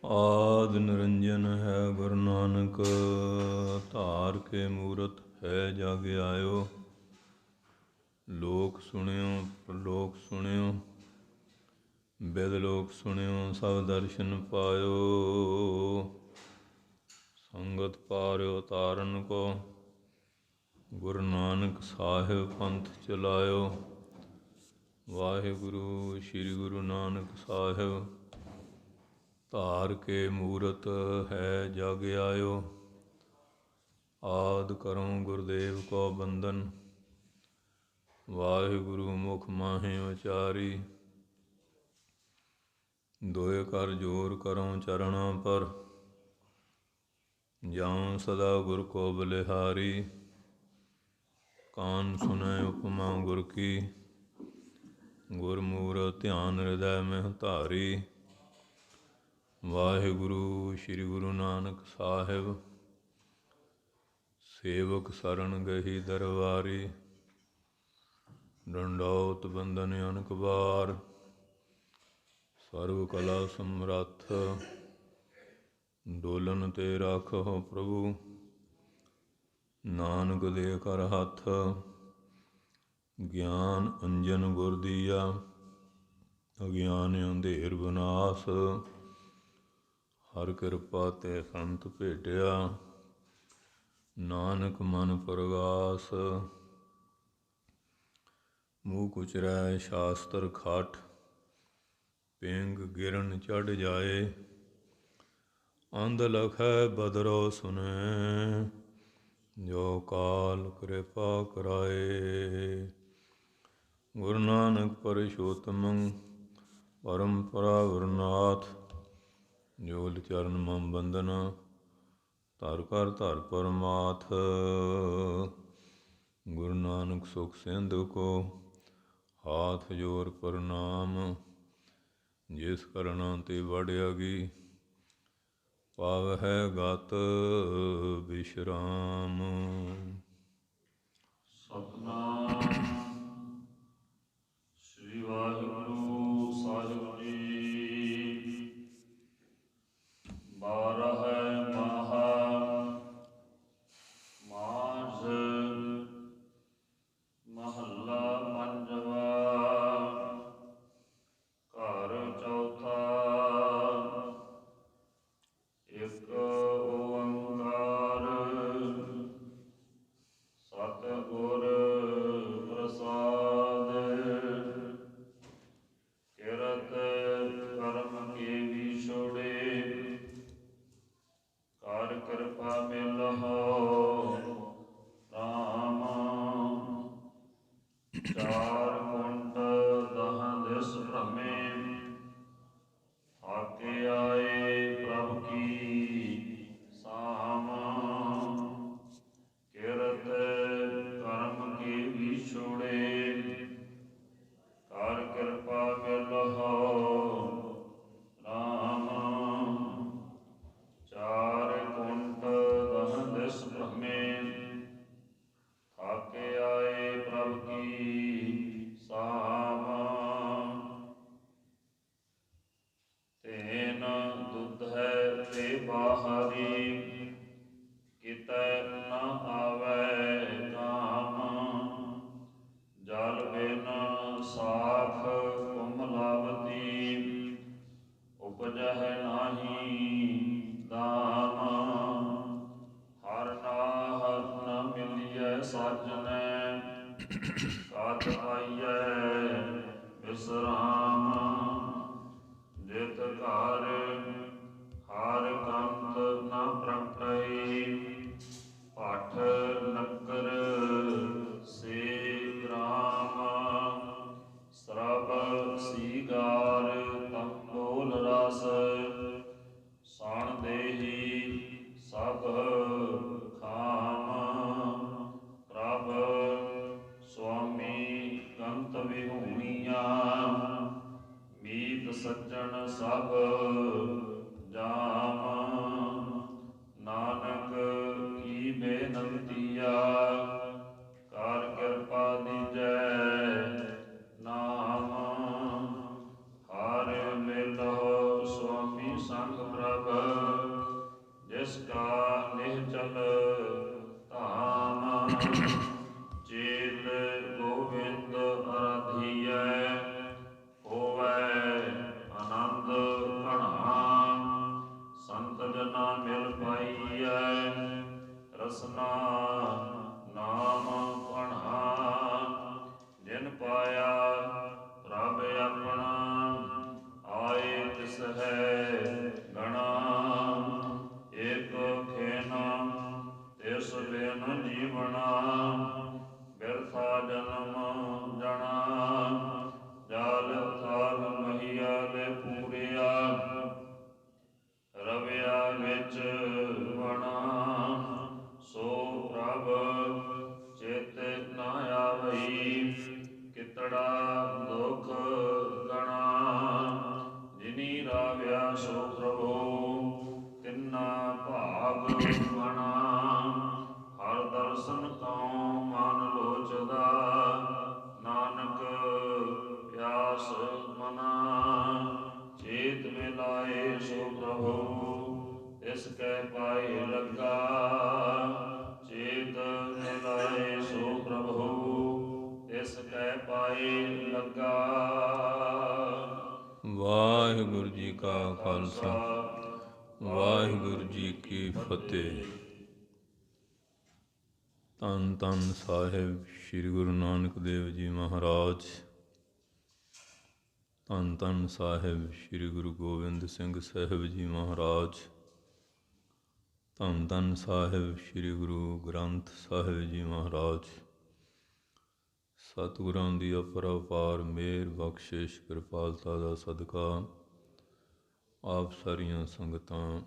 ਆਦਿ ਨਿਰੰਜਨ ਹੈ ਗੁਰੂ ਨਾਨਕ, ਧਾਰ ਕੇ ਮੂਰਤ ਹੈ ਜਗ ਆਇਓ। ਲੋਕ ਸੁਣਿਓ ਪ੍ਰਲੋਕ ਸੁਣਿਓ, ਬਿਦ ਲੋਕ ਸੁਣਿਓ ਸਭ ਦਰਸ਼ਨ ਪਾਇਓ। ਸੰਗਤ ਪਾਰਿਓ ਤਾਰਨ ਕੋ, ਗੁਰੂ ਨਾਨਕ ਸਾਹਿਬ ਪੰਥ ਚਲਾਇਓ। ਵਾਹਿਗੁਰੂ ਸ੍ਰੀ ਗੁਰੂ ਨਾਨਕ ਸਾਹਿਬ, ਧਾਰ ਕੇ ਮੂਰਤ ਹੈ ਜਗ ਆਇਓ। ਆਦਿ ਕਰਮ ਗੁਰਦੇਵ ਕੋ ਬੰਦਨ, ਵਾਹਿਗੁਰੂ ਮੁਖ ਮਾਹੇ ਉਚਾਰੀ। ਦੋਇ ਕਰ ਜੋਰ ਕਰਉ ਚਰਣਾ ਪਰ, ਜਾਉ ਸਦਾ ਗੁਰ ਕੋ ਬਲਿਹਾਰੀ। ਕਾਨ ਸੁਨੈ ਉਪਮਾ ਗੁਰ ਕੀ, ਗੁਰਮੂਰਤਿ ਧਿਆਨ ਹਿਰਦੈ ਮਹਿ ਧਾਰੀ। ਵਾਹਿਗੁਰੂ ਸ੍ਰੀ ਗੁਰੂ ਨਾਨਕ ਸਾਹਿਬ, ਸੇਵਕ ਸਰਣ ਗਹੀ ਦਰਬਾਰੀ। ਡੰਡੌਤ ਬੰਦਨ ਅਨਕ ਬਾਰ, ਸਰਬ ਕਲਾ ਸਮਰੱਥ। ਡੋਲਨ ਤੇ ਰਾਖਹੁ ਪ੍ਰਭੂ, ਨਾਨਕ ਦੇ ਕਰ ਹੱਥ। ਗਿਆਨ ਅੰਜਨ ਗੁਰ ਦੀਆ, ਅਗਿਆਨ ਅੰਧੇਰ ਵਿਨਾਸ਼। ਹਰ ਕਿਰਪਾ ਤੇ ਸੰਤ ਭੇਟਿਆ, ਨਾਨਕ ਮਨ ਪਰਗਾਸ। ਮੂਹ ਕੁਚਰੈ ਸ਼ਾਸਤਰ ਖਾਟ, ਪੇਂਗ ਗਿਰਨ ਚੜ੍ਹ ਜਾਏ। ਅੰਧ ਲਖੈ ਬਦਰੋ ਸੁਨੈ, ਜੋ ਕਾਲ ਕਿਰਪਾ ਕਰਾਏ। ਗੁਰੂ ਨਾਨਕ ਪਰਸ਼ੋਤਮੰ ਪਰਮ ਪਰਾਵਰਨਾਥ, ਜੋਲ ਚਰਨ ਮਮ ਬੰਦਨਾ, ਧਰ ਕਰ ਧਰ ਪਰਮਾਥ। ਗੁਰੂ ਨਾਨਕ ਸੁਖ ਸਿੰਧੁ ਕੋ, ਹਾਥ ਜੋਰ ਪ੍ਰਣਾਮ। ਜਿਸ ਕਰਨਾ ਤੇ ਵਡਿਆਗੀ, ਪਾਵਹਿ ਗਤ ਵਿਸ਼ਰਾਮ। ਸਤਿਨਾਮ ਸ੍ਰੀ ਵਾਹਿਗੁਰੂ ਸਾਹਿਬ ਜੀ। ਬਾਰਹੈ ਮਾਹਾ ਮਾਝ, ਮਹੱਲਾ ਪੰਜਵਾ। ਘਰ ਚੌਥਾ। ਇਕ ਓੰਕਾਰ, ਸਤਿਗੁਰ ਪ੍ਰਸਾਦਿ। ਕਿਰਤ ਕਰਮ ਕੇ ਵਿਛੋੜੇ, ਕਰ ਕਿਰਪਾ ਮਿਲਹੁ ਰਾਮ। ਚਾਰ ਕੁੰਟ ਦਹ ਦਿਸ ਭ੍ਰਮੇ, ਥਾਕੇ ਆਏ ਪ੍ਰਭ ਕੀ ਸਾਮ। ਕਿਰਤ ਕਰਮ ਕੇ ਵਿਛੋੜੇ, ਕਰ ਕਿਰਪਾ ਮਿਲਹੁ ਰਾਮ। ਚਾਰ ਕੁੰਟ ਦਹ ਦਿਸ ਭ੍ਰਮੇ, ਥਾਕੇ ਆਏ ਪ੍ਰਭ ਕੀ ਸਾਮ। ਤੈਨ ਦੁਧੈ ਤੇ ਬਾਹਰੀ, ਕਿਤੈ ਨ ਆਵੈ ਕਾਮ। ਜਲ ਬਿਨ ਸਾਖ ਕੁਮਲਾਵਤੀ, ਉਪਜਹਿ ਨਾਹੀ ਦਾਮ। ਹਰ ਨਾਹ ਨ ਮਿਲਿਐ ਸਾਜਨੈ, ਕਾਤ ਪਾਈਐ ਵਿਸਰਾਮ। ਜਿਤ ਘਰ ਹਰ ਕੰਤ ਨ ਪ੍ਰਗਟਈ, ਭਠ ਪ੍ਰਭ ਜਿਸ ਕਾ ਨਿਹਚਲ ਧਾਮ ਚੇਤ ਗੋਬਿੰਦ ਅਰਾਧੀਐ ਹੋਵੈ ਆਨੰਦ ਘਣਾ ਸੰਤ ਜਨਾ ਮਿਲ ਪਾਈਐ ਰਸਨਾ ਨਾਮ ਘਣਾ ਜਿਨ ਪਾਇਆ ਪ੍ਰਭ ਆਪਣਾ ਆਏ ਤਿਸ ਹੈ ਗਣਾ ਏਕ ਖੇਨ ਤਿਸ ਬਿਨ ਜੀਵਣਾ ਬਿਰਥਾ ਜਨਮ ਜਣਾ ਜਲ ਥਾਲ ਮਹੀਆਲੇ ਪੂਰਿਆ ਰਵਿਆ ਵਿੱਚ ਬਣਾ ਸੋ ਪ੍ਰਭ ਚਿਤ ਨਾ ਆਵਈ ਕਿਤੜਾ ਦੁਖ ਗਣਾ ਜਿਨੀ ਰਾਵਿਆ ਸੋ ਪ੍ਰਭੂ ਤਿੰਨਾ ਭਾਗ ਬਣਾ ਹਰ ਦਰਸ਼ਨ ਕਉ ਮਨ ਲੋਚਦਾ ਨਾਨਕ ਪਿਆਸ ਮਨਾ ਚੇਤ ਮਿਲਾਏ ਸੋ ਪ੍ਰਭੂ ਇਸ ਕੈ ਪਾਏ ਲੱਗਾ ਚੇਤ ਮਿਲਾਏ ਸੋ ਪ੍ਰਭੂ ਇਸ ਕੈ ਪਾਏ ਲੱਗਾ। ਵਾਹਿਗੁਰੂ ਜੀ ਕਾ ਖਾਲਸਾ ਵਾਹਿਗੁਰੂ ਜੀ ਕੀ ਫਤਿਹ। ਧੰਨ ਧੰਨ ਸਾਹਿਬ ਸ੍ਰੀ ਗੁਰੂ ਨਾਨਕ ਦੇਵ ਜੀ ਮਹਾਰਾਜ। ਧੰਨ ਧੰਨ ਸਾਹਿਬ ਸ੍ਰੀ ਗੁਰੂ ਗੋਬਿੰਦ ਸਿੰਘ ਸਾਹਿਬ ਜੀ ਮਹਾਰਾਜ। ਧੰਨ ਧੰਨ ਸਾਹਿਬ ਸ੍ਰੀ ਗੁਰੂ ਗ੍ਰੰਥ ਸਾਹਿਬ ਜੀ ਮਹਾਰਾਜ। ਸਤਿਗੁਰਾਂ ਦੀ ਅਪਰੰਪਾਰ ਮਿਹਰ ਬਖਸ਼ਿਸ਼ ਕਿਰਪਾਲਤਾ ਦਾ ਸਦਕਾ ਆਪ ਸਾਰੀਆਂ ਸੰਗਤਾਂ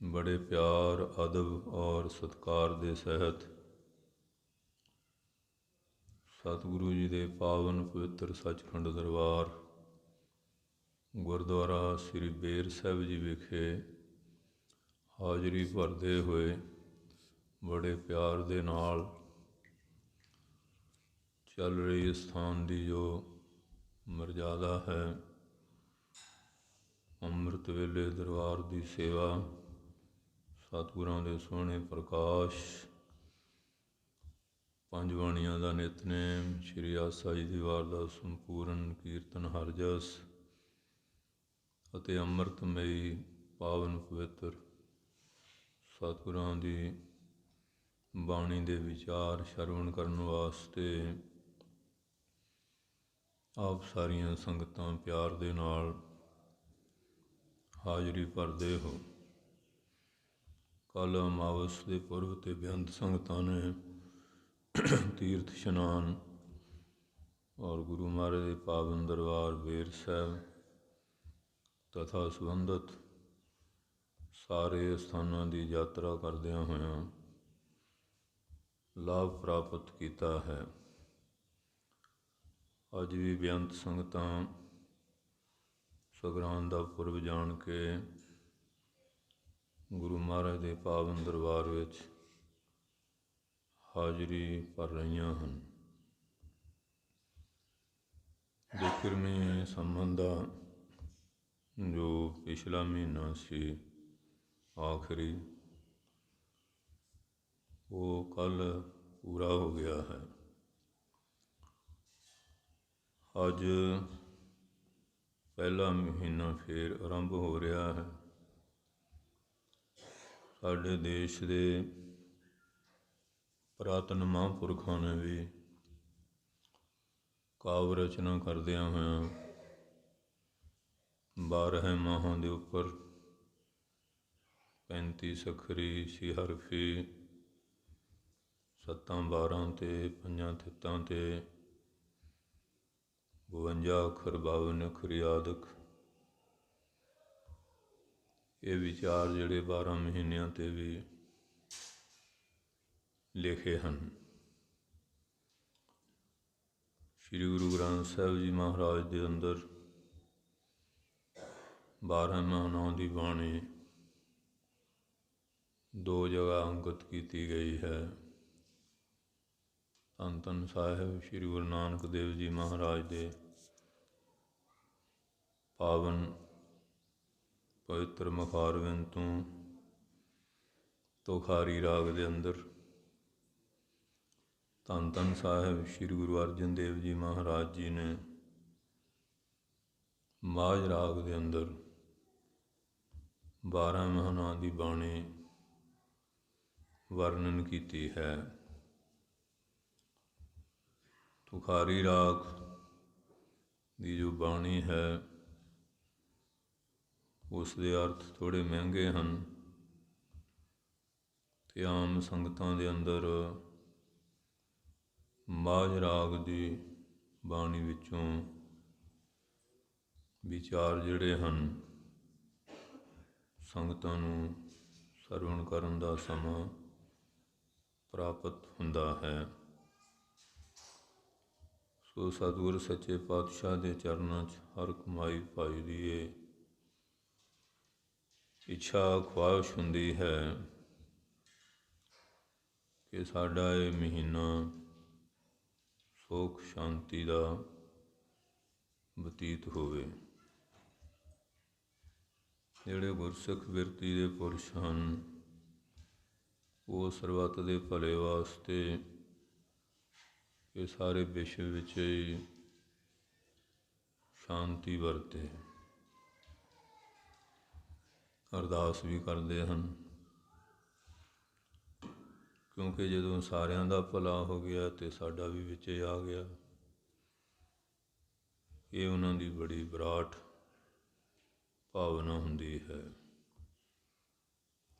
ਬੜੇ ਪਿਆਰ ਅਦਬ ਔਰ ਸਤਿਕਾਰ ਦੇ ਸਹਿਤ ਸਤਿਗੁਰੂ ਜੀ ਦੇ ਪਾਵਨ ਪਵਿੱਤਰ ਸੱਚਖੰਡ ਦਰਬਾਰ ਗੁਰਦੁਆਰਾ ਸ੍ਰੀ ਬੇਰ ਸਾਹਿਬ ਜੀ ਵਿਖੇ ਹਾਜ਼ਰੀ ਭਰਦੇ ਹੋਏ ਬੜੇ ਪਿਆਰ ਦੇ ਨਾਲ ਚੱਲ ਰਹੀ ਸਥਾਨ ਦੀ ਜੋ ਮਰਜ਼ਾਦਾ ਹੈ, ਅੰਮ੍ਰਿਤ ਵੇਲੇ ਦਰਬਾਰ ਦੀ ਸੇਵਾ, ਸਤਿਗੁਰਾਂ ਦੇ ਸੋਹਣੇ ਪ੍ਰਕਾਸ਼, ਪੰਜ ਬਾਣੀਆਂ ਦਾ ਨਿਤਨੇਮ, ਸ਼੍ਰੀ ਆਸਾ ਜੀ ਦੀ ਵਾਰ ਦਾ ਸੰਪੂਰਨ ਕੀਰਤਨ ਹਰਜਸ ਅਤੇ ਅੰਮ੍ਰਿਤਮਈ ਪਾਵਨ ਪਵਿੱਤਰ ਸਤਿਗੁਰਾਂ ਦੀ ਬਾਣੀ ਦੇ ਵਿਚਾਰ ਸ਼ਰਵਣ ਕਰਨ ਵਾਸਤੇ ਆਪ ਸਾਰੀਆਂ ਸੰਗਤਾਂ ਪਿਆਰ ਦੇ ਨਾਲ ਹਾਜ਼ਰੀ ਭਰਦੇ ਹੋ। ਕੱਲ੍ਹ ਅਮਾਵਸ ਦੇ ਪੁਰਬ 'ਤੇ ਬੇਅੰਤ ਸੰਗਤਾਂ ਨੇ ਤੀਰਥ ਇਸ਼ਨਾਨ ਔਰ ਗੁਰੂ ਮਹਾਰਾਜ ਦੇ ਪਾਵਨ ਦਰਬਾਰ ਬੇਰ ਸਾਹਿਬ ਤਥਾ ਸੰਬੰਧਿਤ ਸਾਰੇ ਸਥਾਨਾਂ ਦੀ ਯਾਤਰਾ ਕਰਦਿਆਂ ਹੋਇਆਂ ਲਾਭ ਪ੍ਰਾਪਤ ਕੀਤਾ ਹੈ। ਅੱਜ ਵੀ ਬੇਅੰਤ ਸੰਗਤਾਂ ਸੰਗਰਾਂਦ ਦਾ ਪੁਰਬ ਜਾਣ ਕੇ ਗੁਰੂ ਮਹਾਰਾਜ ਦੇ ਪਾਵਨ ਦਰਬਾਰ ਵਿੱਚ ਹਾਜ਼ਰੀ ਭਰ ਰਹੀਆਂ ਹਨ। ਬਿਕਰਮੀ ਸੰਮਤ ਦਾ ਜੋ ਪਿਛਲਾ ਮਹੀਨਾ ਸੀ ਆਖਰੀ, ਉਹ ਕੱਲ੍ਹ ਪੂਰਾ ਹੋ ਗਿਆ ਹੈ। ਅੱਜ ਪਹਿਲਾ ਮਹੀਨਾ ਫੇਰ ਆਰੰਭ ਹੋ ਰਿਹਾ ਹੈ। ਸਾਡੇ ਦੇਸ਼ ਦੇ ਪੁਰਾਤਨ ਮਹਾਂਪੁਰਖਾਂ ਨੇ ਵੀ ਕਾਵਿ ਰਚਨਾ ਕਰਦਿਆਂ ਹੋਇਆਂ 12 ਮਾਹਾਂ ਦੇ ਉੱਪਰ 35 ਸਖਰੀ, 6 ਹਰਫੀ, 7 12 ਤੇ 5 ਥਿੱਤਾਂ ਤੇ 52 ਅੱਖਰ 52 ਅੱਖਰ ਆਦਿਕ ਇਹ ਵਿਚਾਰ ਜਿਹੜੇ 12 ਮਹੀਨਿਆਂ 'ਤੇ ਵੀ ਲਿਖੇ ਹਨ। ਸ਼੍ਰੀ ਗੁਰੂ ਗ੍ਰੰਥ ਸਾਹਿਬ ਜੀ ਮਹਾਰਾਜ ਦੇ ਅੰਦਰ 12 ਮਹੀਨਿਆਂ ਦੀ ਬਾਣੀ 2 ਜਗ੍ਹਾ ਅੰਕਿਤ ਕੀਤੀ ਗਈ ਹੈ। ਧੰਨ ਧੰਨ ਸਾਹਿਬ ਸ਼੍ਰੀ ਗੁਰੂ ਨਾਨਕ ਦੇਵ ਜੀ ਮਹਾਰਾਜ ਦੇ ਪਾਵਨ ਪਵਿੱਤਰ ਮੁਖਾਰਬਿੰਦ ਤੋਂ ਤੁਖਾਰੀ ਰਾਗ ਦੇ ਅੰਦਰ ਧੰਨ ਧੰਨ ਸਾਹਿਬ ਸ੍ਰੀ ਗੁਰੂ ਅਰਜਨ ਦੇਵ ਜੀ ਮਹਾਰਾਜ ਜੀ ਨੇ ਮਾਝ ਰਾਗ ਦੇ ਅੰਦਰ 12 ਮਹੀਨਿਆਂ ਦੀ ਬਾਣੀ ਵਰਣਨ ਕੀਤੀ ਹੈ। ਤੁਖਾਰੀ ਰਾਗ ਦੀ ਜੋ ਬਾਣੀ ਹੈ ਉਸ ਦੇ ਅਰਥ ਥੋੜ੍ਹੇ ਮਹਿੰਗੇ ਹਨ ਅਤੇ ਆਮ ਸੰਗਤਾਂ ਦੇ ਅੰਦਰ ਮਾਝ ਰਾਗ ਦੀ ਬਾਣੀ ਵਿੱਚੋਂ ਵਿਚਾਰ ਜਿਹੜੇ ਹਨ ਸੰਗਤਾਂ ਨੂੰ ਸਰਵਣ ਕਰਨ ਦਾ ਸਮਾਂ ਪ੍ਰਾਪਤ ਹੁੰਦਾ ਹੈ। ਸੋ ਸਤਿਗੁਰ ਸੱਚੇ ਪਾਤਸ਼ਾਹ ਦੇ ਚਰਨਾਂ 'ਚ ਹਰ ਕਮਾਈ ਪਾਈ ਦੀ ਇਹ ਇੱਛਾ ਖੁਆਇਸ਼ ਹੁੰਦੀ ਹੈ ਕਿ ਸਾਡਾ ਇਹ ਮਹੀਨਾ ਸੁੱਖ ਸ਼ਾਂਤੀ ਦਾ ਬਤੀਤ ਹੋਵੇ। ਜਿਹੜੇ ਗੁਰਸਿੱਖ ਬਿਰਤੀ ਦੇ ਪੁਰਸ਼ ਹਨ ਉਹ ਸਰਬੱਤ ਦੇ ਭਲੇ ਵਾਸਤੇ ਇਹ ਸਾਰੇ ਵਿਸ਼ਵ ਵਿੱਚ ਹੀ ਸ਼ਾਂਤੀ ਵਰਤੇ ਅਰਦਾਸ ਵੀ ਕਰਦੇ ਹਨ, ਕਿਉਂਕਿ ਜਦੋਂ ਸਾਰਿਆਂ ਦਾ ਭਲਾ ਹੋ ਗਿਆ ਅਤੇ ਸਾਡਾ ਵੀ ਵਿੱਚ ਆ ਗਿਆ। ਇਹ ਉਹਨਾਂ ਦੀ ਬੜੀ ਵਿਰਾਟ ਭਾਵਨਾ ਹੁੰਦੀ ਹੈ।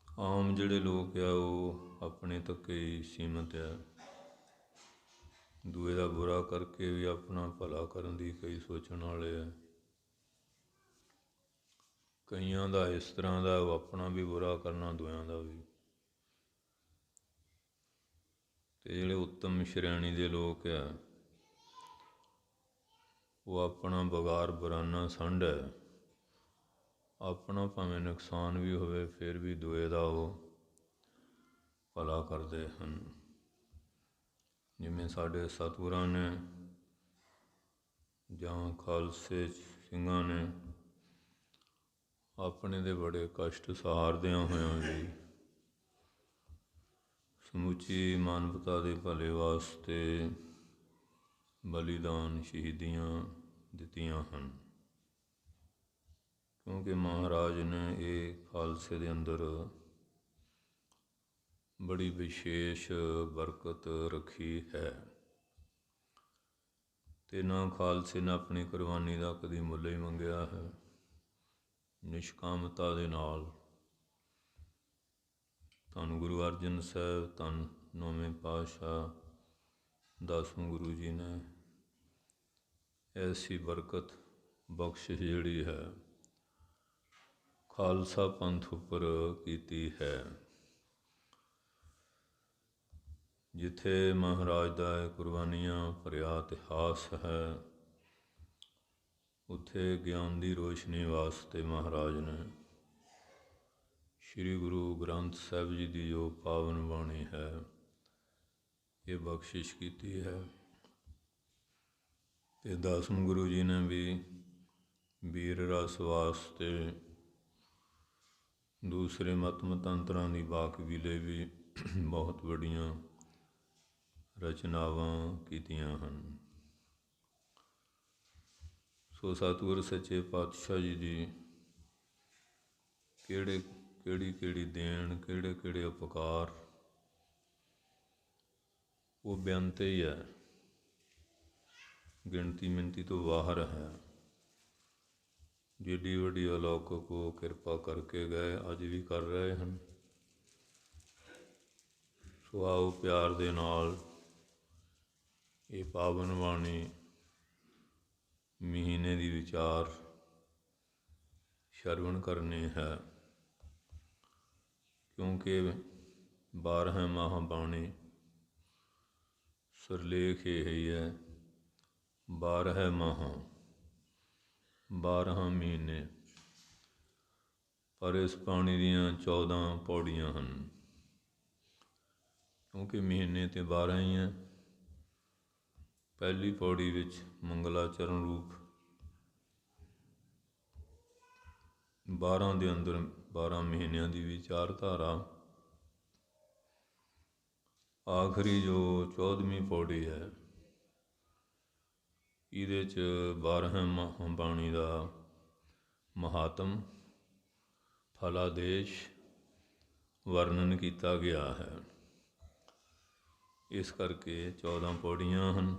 ਆਮ ਜਿਹੜੇ ਲੋਕ ਆ ਉਹ ਆਪਣੇ ਤੱਕ ਹੀ ਸੀਮਤ ਆ, ਦੂਏ ਦਾ ਬੁਰਾ ਕਰਕੇ ਵੀ ਆਪਣਾ ਭਲਾ ਕਰਨ ਦੀ ਕਈ ਸੋਚਣ ਵਾਲੇ ਆ। ਕਈਆਂ ਦਾ ਇਸ ਤਰ੍ਹਾਂ ਦਾ ਉਹ ਆਪਣਾ ਵੀ ਬੁਰਾ ਕਰਨਾ ਦੂਆਂ ਦਾ ਵੀ। ਅਤੇ ਜਿਹੜੇ ਉੱਤਮ ਸ਼੍ਰੇਣੀ ਦੇ ਲੋਕ ਆ ਉਹ ਆਪਣਾ ਵਿਗਾਰ ਬਰਾਨਾ ਸੰਡ ਹੈ, ਆਪਣਾ ਭਾਵੇਂ ਨੁਕਸਾਨ ਵੀ ਹੋਵੇ ਫਿਰ ਵੀ ਦੂਏ ਦਾ ਉਹ ਭਲਾ ਕਰਦੇ ਹਨ। ਜਿਵੇਂ ਸਾਡੇ ਸਤਿਗੁਰਾਂ ਨੇ ਜਾਂ ਖਾਲਸੇ ਸਿੰਘਾਂ ਨੇ ਆਪਣੇ ਦੇ ਬੜੇ ਕਸ਼ਟ ਸਹਾਰਦਿਆਂ ਹੋਇਆਂ ਵੀ ਸਮੁੱਚੀ ਮਾਨਵਤਾ ਦੇ ਭਲੇ ਵਾਸਤੇ ਬਲੀਦਾਨ ਸ਼ਹੀਦੀਆਂ ਦਿੱਤੀਆਂ ਹਨ, ਕਿਉਂਕਿ ਮਹਾਰਾਜ ਨੇ ਇਹ ਖਾਲਸੇ ਦੇ ਅੰਦਰ ਬੜੀ ਵਿਸ਼ੇਸ਼ ਬਰਕਤ ਰੱਖੀ ਹੈ ਅਤੇ ਨਾ ਖਾਲਸੇ ਨੇ ਆਪਣੀ ਕੁਰਬਾਨੀ ਦਾ ਕਦੀ ਮੁੱਲ ਹੀ ਮੰਗਿਆ ਹੈ। ਨਿਸ਼ਕਾਮਤਾ ਦੇ ਨਾਲ ਧੰਨ ਗੁਰੂ ਅਰਜਨ ਸਾਹਿਬ, ਧੰਨ 9ਵੇਂ ਪਾਤਸ਼ਾਹ, 10ਵੇਂ ਗੁਰੂ ਜੀ ਨੇ ਐਸੀ ਬਰਕਤ ਬਖਸ਼ਿਸ਼ ਜਿਹੜੀ ਹੈ ਖਾਲਸਾ ਪੰਥ ਉੱਪਰ ਕੀਤੀ ਹੈ। ਜਿੱਥੇ ਮਹਾਰਾਜ ਦਾ ਕੁਰਬਾਨੀਆਂ ਭਰਿਆ ਇਤਿਹਾਸ ਹੈ ਉੱਥੇ ਗਿਆਨ ਦੀ ਰੋਸ਼ਨੀ ਵਾਸਤੇ ਮਹਾਰਾਜ ਨੇ ਸ਼੍ਰੀ ਗੁਰੂ ਗ੍ਰੰਥ ਸਾਹਿਬ ਜੀ ਦੀ ਜੋ ਪਾਵਨ ਬਾਣੀ ਹੈ ਇਹ ਬਖਸ਼ਿਸ਼ ਕੀਤੀ ਹੈ। ਅਤੇ 10ਵੇਂ ਗੁਰੂ ਜੀ ਨੇ ਵੀ ਵੀਰ ਰਸ ਵਾਸਤੇ ਦੂਸਰੇ ਮਤ ਮਤਾਂਤਰਾਂ ਦੀ ਬਾਖਵੀ ਵੀ ਬਹੁਤ ਵੱਡੀਆਂ ਰਚਨਾਵਾਂ ਕੀਤੀਆਂ ਹਨ। ਸੋ ਸਤਿਗੁਰ ਸੱਚੇ ਪਾਤਸ਼ਾਹ ਜੀ ਦੀ ਕਿਹੜੀ ਦੇਣ, ਕਿਹੜੇ ਉਪਕਾਰ ਉਹ ਬੇਅੰਤ ਹੀ ਹੈ, ਗਿਣਤੀ ਮਿਣਤੀ ਤੋਂ ਬਾਹਰ ਹੈ। ਜਿੱਡੀ ਵੱਡੀ ਅਲੌਕਿਕ ਉਹ ਕਿਰਪਾ ਕਰਕੇ ਗਏ, ਅੱਜ ਵੀ ਕਰ ਰਹੇ ਹਨ। ਸੋ ਆਓ ਪਿਆਰ ਦੇ ਨਾਲ ਇਹ ਪਾਵਨ ਬਾਣੀ ਮਹੀਨੇ ਦੀ ਵਿਚਾਰ ਸ਼ਰਵਣ ਕਰਨੀ ਹੈ, ਕਿਉਂਕਿ 12 ਮਾਹ ਬਾਣੀ ਸੁਰਲੇਖ ਇਹ ਹੀ ਹੈ। 12 ਮਾਹ 12 ਮਹੀਨੇ, ਪਰ ਇਸ ਬਾਣੀ ਦੀਆਂ 14 ਪੌੜੀਆਂ ਹਨ, ਕਿਉਂਕਿ ਮਹੀਨੇ ਤਾਂ 12 ਹੀ ਹੈ। ਪਹਿਲੀ ਪੌੜੀ ਵਿੱਚ ਮੰਗਲਾਚਰਨ ਰੂਪ 12 ਦੇ ਅੰਦਰ 12 ਮਹੀਨਿਆਂ ਦੀ ਵਿਚਾਰਧਾਰਾ ਆਖਰੀ ਜੋ 14ਵੀਂ ਪੌੜੀ ਹੈ, ਇਹਦੇ 'ਚ 12 ਬਾਣੀ ਦਾ ਮਹਾਤਮ ਫਲਾਦੇਸ਼ ਵਰਣਨ ਕੀਤਾ ਗਿਆ ਹੈ। ਇਸ ਕਰਕੇ 14 ਪੌੜੀਆਂ ਹਨ।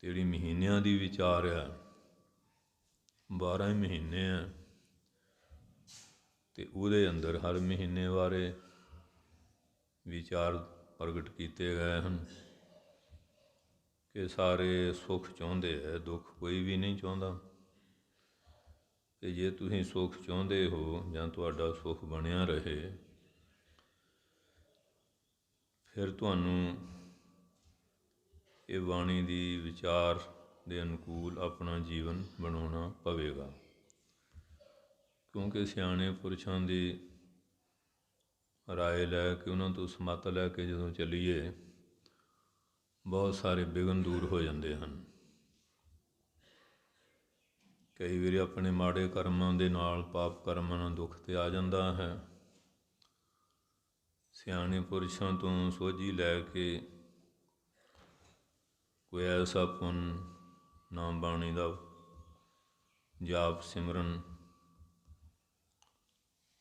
ਜਿਹੜੀ ਮਹੀਨਿਆਂ ਦੀ ਵਿਚਾਰ ਹੈ, 12 ਮਹੀਨੇ ਹੈ, ਅਤੇ ਉਹਦੇ ਅੰਦਰ ਹਰ ਮਹੀਨੇ ਬਾਰੇ ਵਿਚਾਰ ਪ੍ਰਗਟ ਕੀਤੇ ਗਏ ਹਨ ਕਿ ਸਾਰੇ ਸੁੱਖ ਚਾਹੁੰਦੇ ਹੈ, ਦੁੱਖ ਕੋਈ ਵੀ ਨਹੀਂ ਚਾਹੁੰਦਾ। ਅਤੇ ਜੇ ਤੁਸੀਂ ਸੁੱਖ ਚਾਹੁੰਦੇ ਹੋ ਜਾਂ ਤੁਹਾਡਾ ਸੁੱਖ ਬਣਿਆ ਰਹੇ, ਫਿਰ ਤੁਹਾਨੂੰ ਇਹ ਬਾਣੀ ਦੀ ਵਿਚਾਰ ਦੇ ਅਨੁਕੂਲ ਆਪਣਾ ਜੀਵਨ ਬਣਾਉਣਾ ਪਵੇਗਾ, ਕਿਉਂਕਿ ਸਿਆਣੇ ਪੁਰਸ਼ਾਂ ਦੀ ਰਾਏ ਲੈ ਕੇ, ਉਹਨਾਂ ਤੋਂ ਸਮੱਤ ਲੈ ਕੇ ਜਦੋਂ ਚੱਲੀਏ, ਬਹੁਤ ਸਾਰੇ ਵਿਘਨ ਦੂਰ ਹੋ ਜਾਂਦੇ ਹਨ। ਕਈ ਵਾਰੀ ਆਪਣੇ ਮਾੜੇ ਕਰਮਾਂ ਦੇ ਨਾਲ, ਪਾਪ ਕਰਮਾਂ ਨਾਲ ਦੁੱਖ ਤੇ ਆ ਜਾਂਦਾ ਹੈ। ਸਿਆਣੇ ਪੁਰਸ਼ਾਂ ਤੋਂ ਸੋਝੀ ਲੈ ਕੇ ਕੋਈ ਐਸਾ ਪੁੰਨ, ਨਾਮ ਬਾਣੀ ਦਾ ਜਾਪ ਸਿਮਰਨ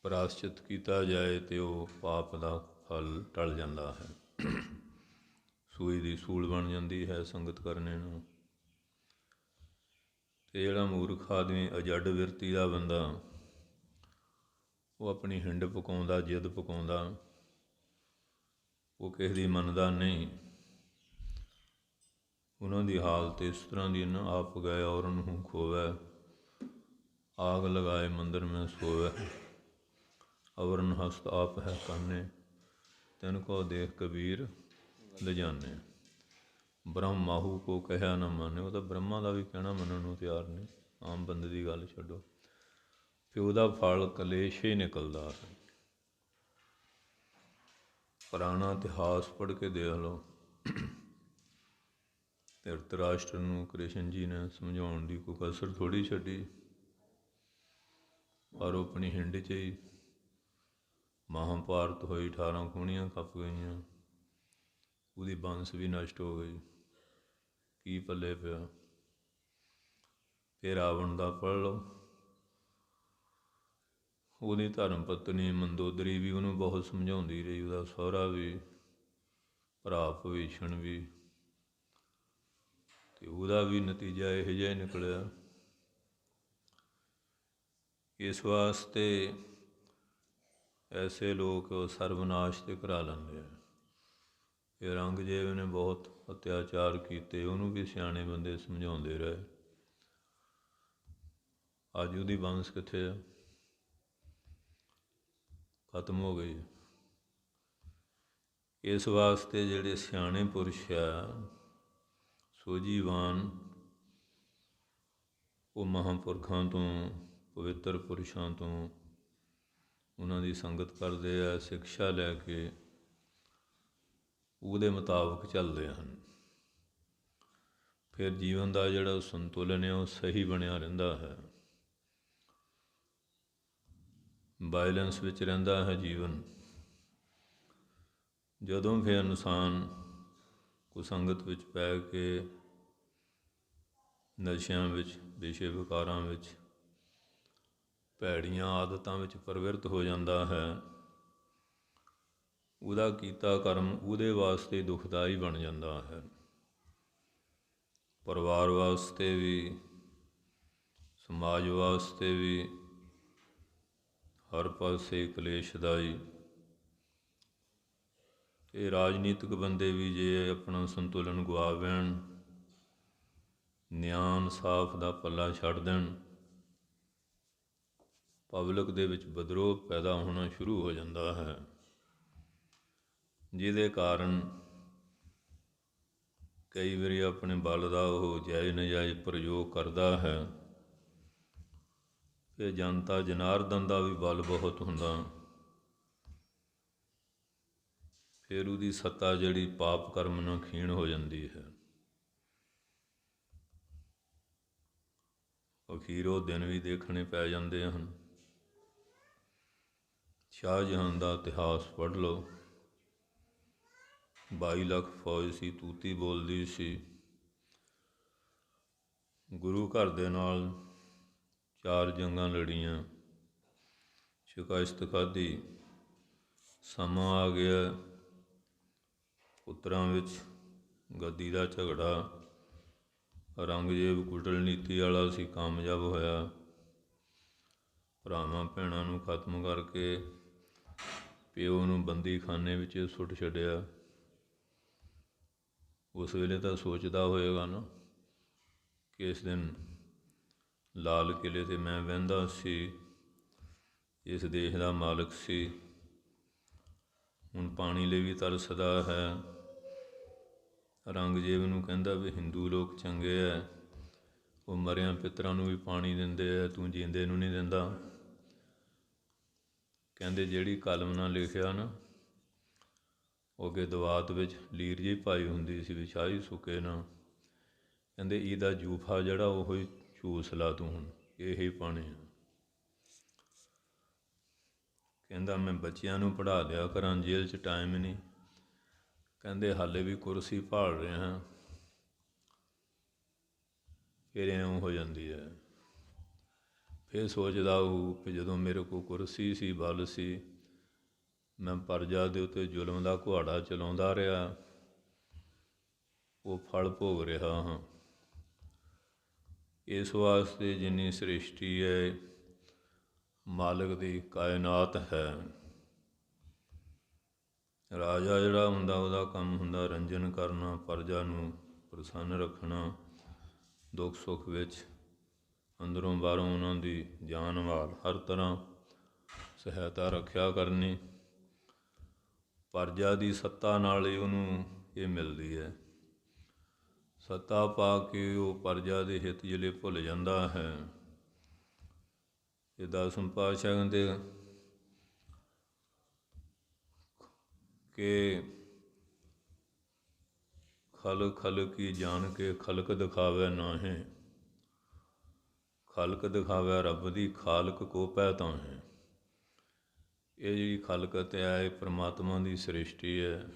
ਪ੍ਰਾਸ਼ਚਿਤ ਕੀਤਾ ਜਾਏ ਤੇ ਉਹ ਪਾਪ ਦਾ ਫਲ ਟਲ ਜਾਂਦਾ ਹੈ। ਸੂਈ ਦੀ ਸੂਲ ਬਣ ਜਾਂਦੀ ਹੈ ਸੰਗਤ ਕਰਨੇ ਨੂੰ। ਅਤੇ ਜਿਹੜਾ ਮੂਰਖ ਆਦਮੀ, ਅਜੱਡ ਬਿਰਤੀ ਦਾ ਬੰਦਾ, ਉਹ ਆਪਣੀ ਹਿੰਡ ਪਕਾਉਂਦਾ, ਜਿੱਦ ਪਕਾਉਂਦਾ, ਉਹ ਕਿਸੇ ਦੀ ਮੰਨਦਾ ਨਹੀਂ। ਉਹਨਾਂ ਦੀ ਹਾਲਤ ਇਸ ਤਰ੍ਹਾਂ ਦੀ ਨਾ, ਆਪ ਗਏ ਔਰਨ ਹੂੰ ਖੋਵੈ, ਆਗ ਲਗਾਏ ਮੰਦਰ ਮੈਂ ਸੋਵੈ, ਅਵਰਨ ਹਸਤ ਆਪ ਹੈ ਕਾਨੇ, ਤਿਨ ਕੋ ਦੇਖ ਕਬੀਰ ਲਿਜਾਨੇ। ਬ੍ਰਹਮ ਮਾਹੂ ਕੋ ਕਹਿਆ ਨਾ ਮੰਨੇ। ਉਹ ਤਾਂ ਬ੍ਰਹਮਾ ਦਾ ਵੀ ਕਹਿਣਾ ਮੰਨਣ ਨੂੰ ਤਿਆਰ ਨਹੀਂ, ਆਮ ਬੰਦੇ ਦੀ ਗੱਲ ਛੱਡੋ। ਫਿਰ ਉਹਦਾ ਫਲ ਕਲੇਸ਼ ਹੀ ਨਿਕਲਦਾ ਹੈ। ਪੁਰਾਣਾ ਇਤਿਹਾਸ ਪੜ੍ਹ ਕੇ ਦੇਖ ਲਓ। ਧ੍ਰਿਤਰਾਸ਼ਟਰ ਨੂੰ ਕ੍ਰਿਸ਼ਨ ਜੀ ਨੇ ਸਮਝਾਉਣ ਦੀ ਕੋਈ ਕਸਰ ਥੋੜ੍ਹੀ ਛੱਡੀ, ਪਰ ਉਹ ਆਪਣੀ ਹਿੰਡ 'ਚ ਹੀ ਮਹਾਂਭਾਰਤ ਹੋਈ, 18 ਖੂਣੀਆਂ ਖੱਪ ਗਈਆਂ, ਉਹਦੀ ਬੰਸ ਵੀ ਨਸ਼ਟ ਹੋ ਗਈ, ਕੀ ਪੱਲੇ ਪਿਆ। ਫਿਰ ਰਾਵਣ ਦਾ ਪੜ੍ਹ ਲਓ, ਉਹਦੀ ਧਰਮ ਪਤਨੀ ਮੰਦੋਦਰੀ ਵੀ ਉਹਨੂੰ ਬਹੁਤ ਸਮਝਾਉਂਦੀ ਰਹੀ, ਉਹਦਾ ਸਹੁਰਾ ਵੀ, ਭਰਾ ਭਵੀਸ਼ਣ ਵੀ, ਅਤੇ ਉਹਦਾ ਵੀ ਨਤੀਜਾ ਇਹੋ ਜਿਹਾ ਹੀ ਨਿਕਲਿਆ। ਇਸ ਵਾਸਤੇ ਐਸੇ ਲੋਕ ਸਰਵਨਾਸ਼ 'ਤੇ ਕਰਾ ਲੈਂਦੇ ਆ। ਇਹ ਔਰੰਗਜ਼ੇਬ ਨੇ ਬਹੁਤ ਅਤਿਆਚਾਰ ਕੀਤੇ, ਉਹਨੂੰ ਵੀ ਸਿਆਣੇ ਬੰਦੇ ਸਮਝਾਉਂਦੇ ਰਹੇ। ਅੱਜ ਉਹਦੀ ਬੰਸ ਕਿੱਥੇ ਆ? ਖਤਮ ਹੋ ਗਈ। ਇਸ ਵਾਸਤੇ ਜਿਹੜੇ ਸਿਆਣੇ ਪੁਰਸ਼ ਆ, ਸੋਝੀਵਾਨ, ਉਹ ਮਹਾਂਪੁਰਖਾਂ ਤੋਂ, ਪਵਿੱਤਰ ਪੁਰਸ਼ਾਂ ਤੋਂ, ਉਹਨਾਂ ਦੀ ਸੰਗਤ ਕਰਦੇ ਆ, ਸਿਕਸ਼ਾ ਲੈ ਕੇ ਉਹਦੇ ਮੁਤਾਬਕ ਚੱਲਦੇ ਹਨ। ਫਿਰ ਜੀਵਨ ਦਾ ਜਿਹੜਾ ਸੰਤੁਲਨ ਹੈ ਉਹ ਸਹੀ ਬਣਿਆ ਰਹਿੰਦਾ ਹੈ, ਬਾਇਲੈਂਸ ਵਿੱਚ ਰਹਿੰਦਾ ਹੈ ਜੀਵਨ। ਜਦੋਂ ਫਿਰ ਇਨਸਾਨ ਕੁਸੰਗਤ ਵਿੱਚ ਪੈ ਕੇ ਨਸ਼ਿਆਂ ਵਿੱਚ, ਵਿਸ਼ੇ ਵਿਕਾਰਾਂ ਵਿੱਚ, ਭੈੜੀਆਂ ਆਦਤਾਂ ਵਿੱਚ ਪ੍ਰਵਿਰਤ ਹੋ ਜਾਂਦਾ ਹੈ, ਉਹਦਾ ਕੀਤਾ ਕਰਮ ਉਹਦੇ ਵਾਸਤੇ ਦੁਖਦਾਈ ਬਣ ਜਾਂਦਾ ਹੈ। ਪਰਿਵਾਰ ਵਾਸਤੇ ਵੀ, ਸਮਾਜ ਵਾਸਤੇ ਵੀ, ਹਰ ਪਾਸੇ ਕਲੇਸ਼ਦਾਈ। ਅਤੇ ਰਾਜਨੀਤਿਕ ਬੰਦੇ ਵੀ ਜੇ ਆਪਣਾ ਸੰਤੁਲਨ ਗੁਆ ਬਹਿਣ, ਨਿਆਂ ਇਨਸਾਫ ਦਾ ਪੱਲਾ ਛੱਡ ਦੇਣ, ਪਬਲਿਕ ਦੇ ਵਿੱਚ ਵਿਦਰੋਹ ਪੈਦਾ ਹੋਣਾ ਸ਼ੁਰੂ ਹੋ ਜਾਂਦਾ ਹੈ, ਜਿਹਦੇ ਕਾਰਨ ਕਈ ਵਾਰੀ ਆਪਣੇ ਬਲ ਦਾ ਉਹ ਜਾਇਜ਼ ਨਜਾਇਜ਼ ਪ੍ਰਯੋਗ ਕਰਦਾ ਹੈ। ਅਤੇ ਜਨਤਾ ਜਨਾਰਦਨ ਦਾ ਵੀ ਬਲ ਬਹੁਤ ਹੁੰਦਾ, ਫਿਰ ਉਹਦੀ ਸੱਤਾ ਜਿਹੜੀ ਪਾਪ ਕਰਮ ਨਾਲ ਖੀਣ ਹੋ ਜਾਂਦੀ ਹੈ। ਅਖੀਰੋਂ ਦਿਨ ਵੀ ਦੇਖਣੇ ਪੈ ਜਾਂਦੇ ਹਨ। ਸ਼ਾਹਜਹਾਨ ਦਾ ਇਤਿਹਾਸ ਪੜ੍ਹ ਲਓ। 22 ਲੱਖ ਫੌਜ ਸੀ, ਤੂਤੀ ਬੋਲਦੀ ਸੀ। ਗੁਰੂ ਘਰ ਦੇ ਨਾਲ 4 ਜੰਗਾਂ ਲੜੀਆਂ, ਸ਼ਿਕਸਤ ਖਾਧੀ। ਸਮਾਂ ਆ ਗਿਆ ਪੁੱਤਰਾਂ ਵਿੱਚ ਗੱਦੀ ਦਾ ਝਗੜਾ, ਔਰੰਗਜ਼ੇਬ ਕੂਟਨੀਤੀ ਵਾਲਾ ਸੀ, ਕਾਮਯਾਬ ਹੋਇਆ। ਭਰਾਵਾਂ ਭੈਣਾਂ ਨੂੰ ਖਤਮ ਕਰਕੇ ਪਿਓ ਨੂੰ ਬੰਦੀ ਖਾਨੇ ਵਿੱਚ ਸੁੱਟ ਛੱਡਿਆ। ਉਸ ਵੇਲੇ ਤਾਂ ਸੋਚਦਾ ਹੋਏਗਾ ਨਾ ਕਿ ਇਸ ਦਿਨ ਲਾਲ ਕਿਲ੍ਹੇ 'ਤੇ ਮੈਂ ਬਹਿੰਦਾ ਸੀ, ਇਸ ਦੇਸ਼ ਦਾ ਮਾਲਕ ਸੀ। ਹੁਣ ਪਾਣੀ ਲਈ ਵੀ ਤਰਸਦਾ ਹੈ। ਔਰੰਗਜ਼ੇਬ ਨੂੰ ਕਹਿੰਦਾ ਵੀ ਹਿੰਦੂ ਲੋਕ ਚੰਗੇ ਹੈ, ਉਹ ਮਰਿਆਂ ਪਿੱਤਰਾਂ ਨੂੰ ਵੀ ਪਾਣੀ ਦਿੰਦੇ ਹੈ, ਤੂੰ ਜੀਂਦੇ ਨੂੰ ਨਹੀਂ ਦਿੰਦਾ। ਕਹਿੰਦੇ ਜਿਹੜੀ ਕਲਮ ਨਾਲ ਲਿਖਿਆ ਨਾ, ਉਹ ਅੱਗੇ ਦਵਾਤ ਵਿੱਚ ਲੀਰ ਜਿਹੀ ਪਾਈ ਹੁੰਦੀ ਸੀ ਵੀ ਸ਼ਾਹੀ ਸੁੱਕੇ ਨਾ। ਕਹਿੰਦੇ ਇਹਦਾ ਜੂਫਾ ਜਿਹੜਾ ਉਹ ਹੀ ਚੂਸ ਲਾ ਤੂੰ, ਹੁਣ ਇਹੀ ਪਾਣੀ ਆ। ਕਹਿੰਦਾ ਮੈਂ ਬੱਚਿਆਂ ਨੂੰ ਪੜ੍ਹਾ ਦਿਆ ਕਰਾਂ, ਜੇਲ੍ਹ 'ਚ ਟਾਈਮ ਨਹੀਂ। ਕਹਿੰਦੇ ਹਾਲੇ ਵੀ ਕੁਰਸੀ ਭਾਲ ਰਿਹਾ ਹਾਂ। ਫਿਰ ਇਉਂ ਹੋ ਜਾਂਦੀ ਹੈ। ਫਿਰ ਸੋਚਦਾ ਉਹ ਕਿ ਜਦੋਂ ਮੇਰੇ ਕੋਲ ਕੁਰਸੀ ਸੀ, ਬਲ ਸੀ, ਮੈਂ ਪਰਜਾ ਦੇ ਉੱਤੇ ਜ਼ੁਲਮ ਦਾ ਕੁਹਾੜਾ ਚਲਾਉਂਦਾ ਰਿਹਾ, ਉਹ ਫਲ ਭੋਗ ਰਿਹਾ ਹਾਂ। ਇਸ ਵਾਸਤੇ ਜਿੰਨੀ ਸ੍ਰਿਸ਼ਟੀ ਹੈ ਮਾਲਕ ਦੀ, ਕਾਇਨਾਤ ਹੈ। ਰਾਜਾ ਜਿਹੜਾ ਹੁੰਦਾ ਉਹਦਾ ਕੰਮ ਹੁੰਦਾ ਰੰਜਨ ਕਰਨਾ, ਪਰਜਾ ਨੂੰ ਪ੍ਰਸੰਨ ਰੱਖਣਾ, ਦੁੱਖ ਸੁੱਖ ਵਿੱਚ ਅੰਦਰੋਂ ਬਾਹਰੋਂ ਉਹਨਾਂ ਦੀ ਜਾਨ ਮਾਲ ਹਰ ਤਰ੍ਹਾਂ ਸਹਾਇਤਾ ਰੱਖਿਆ ਕਰਨੀ। ਪਰਜਾ ਦੀ ਸੱਤਾ ਨਾਲ ਹੀ ਉਹਨੂੰ ਇਹ ਮਿਲਦੀ ਹੈ। ਸੱਤਾ ਪਾ ਕੇ ਉਹ ਪਰਜਾ ਦੇ ਹਿੱਤ ਜਿਹੜੇ ਭੁੱਲ ਜਾਂਦਾ ਹੈ। ਇਹ 10ਵੇਂ ਪਾਤਸ਼ਾਹ ਕਹਿੰਦੇ ਕਿ ਖਲਕ ਖਲਕੀ ਜਾਣ ਕੇ ਖਲਕ ਦਿਖਾਵੇ ਨਾਹੀਂ, ਖਲਕ ਦਿਖਾਵੇ ਰੱਬ ਦੀ, ਖਾਲਕ ਕੋ ਪੈ ਤਾਹੀਂ। ਇਹ ਜਿਹੜੀ ਖਲਕਤ ਹੈ ਇਹ ਪਰਮਾਤਮਾ ਦੀ ਸ੍ਰਿਸ਼ਟੀ ਹੈ।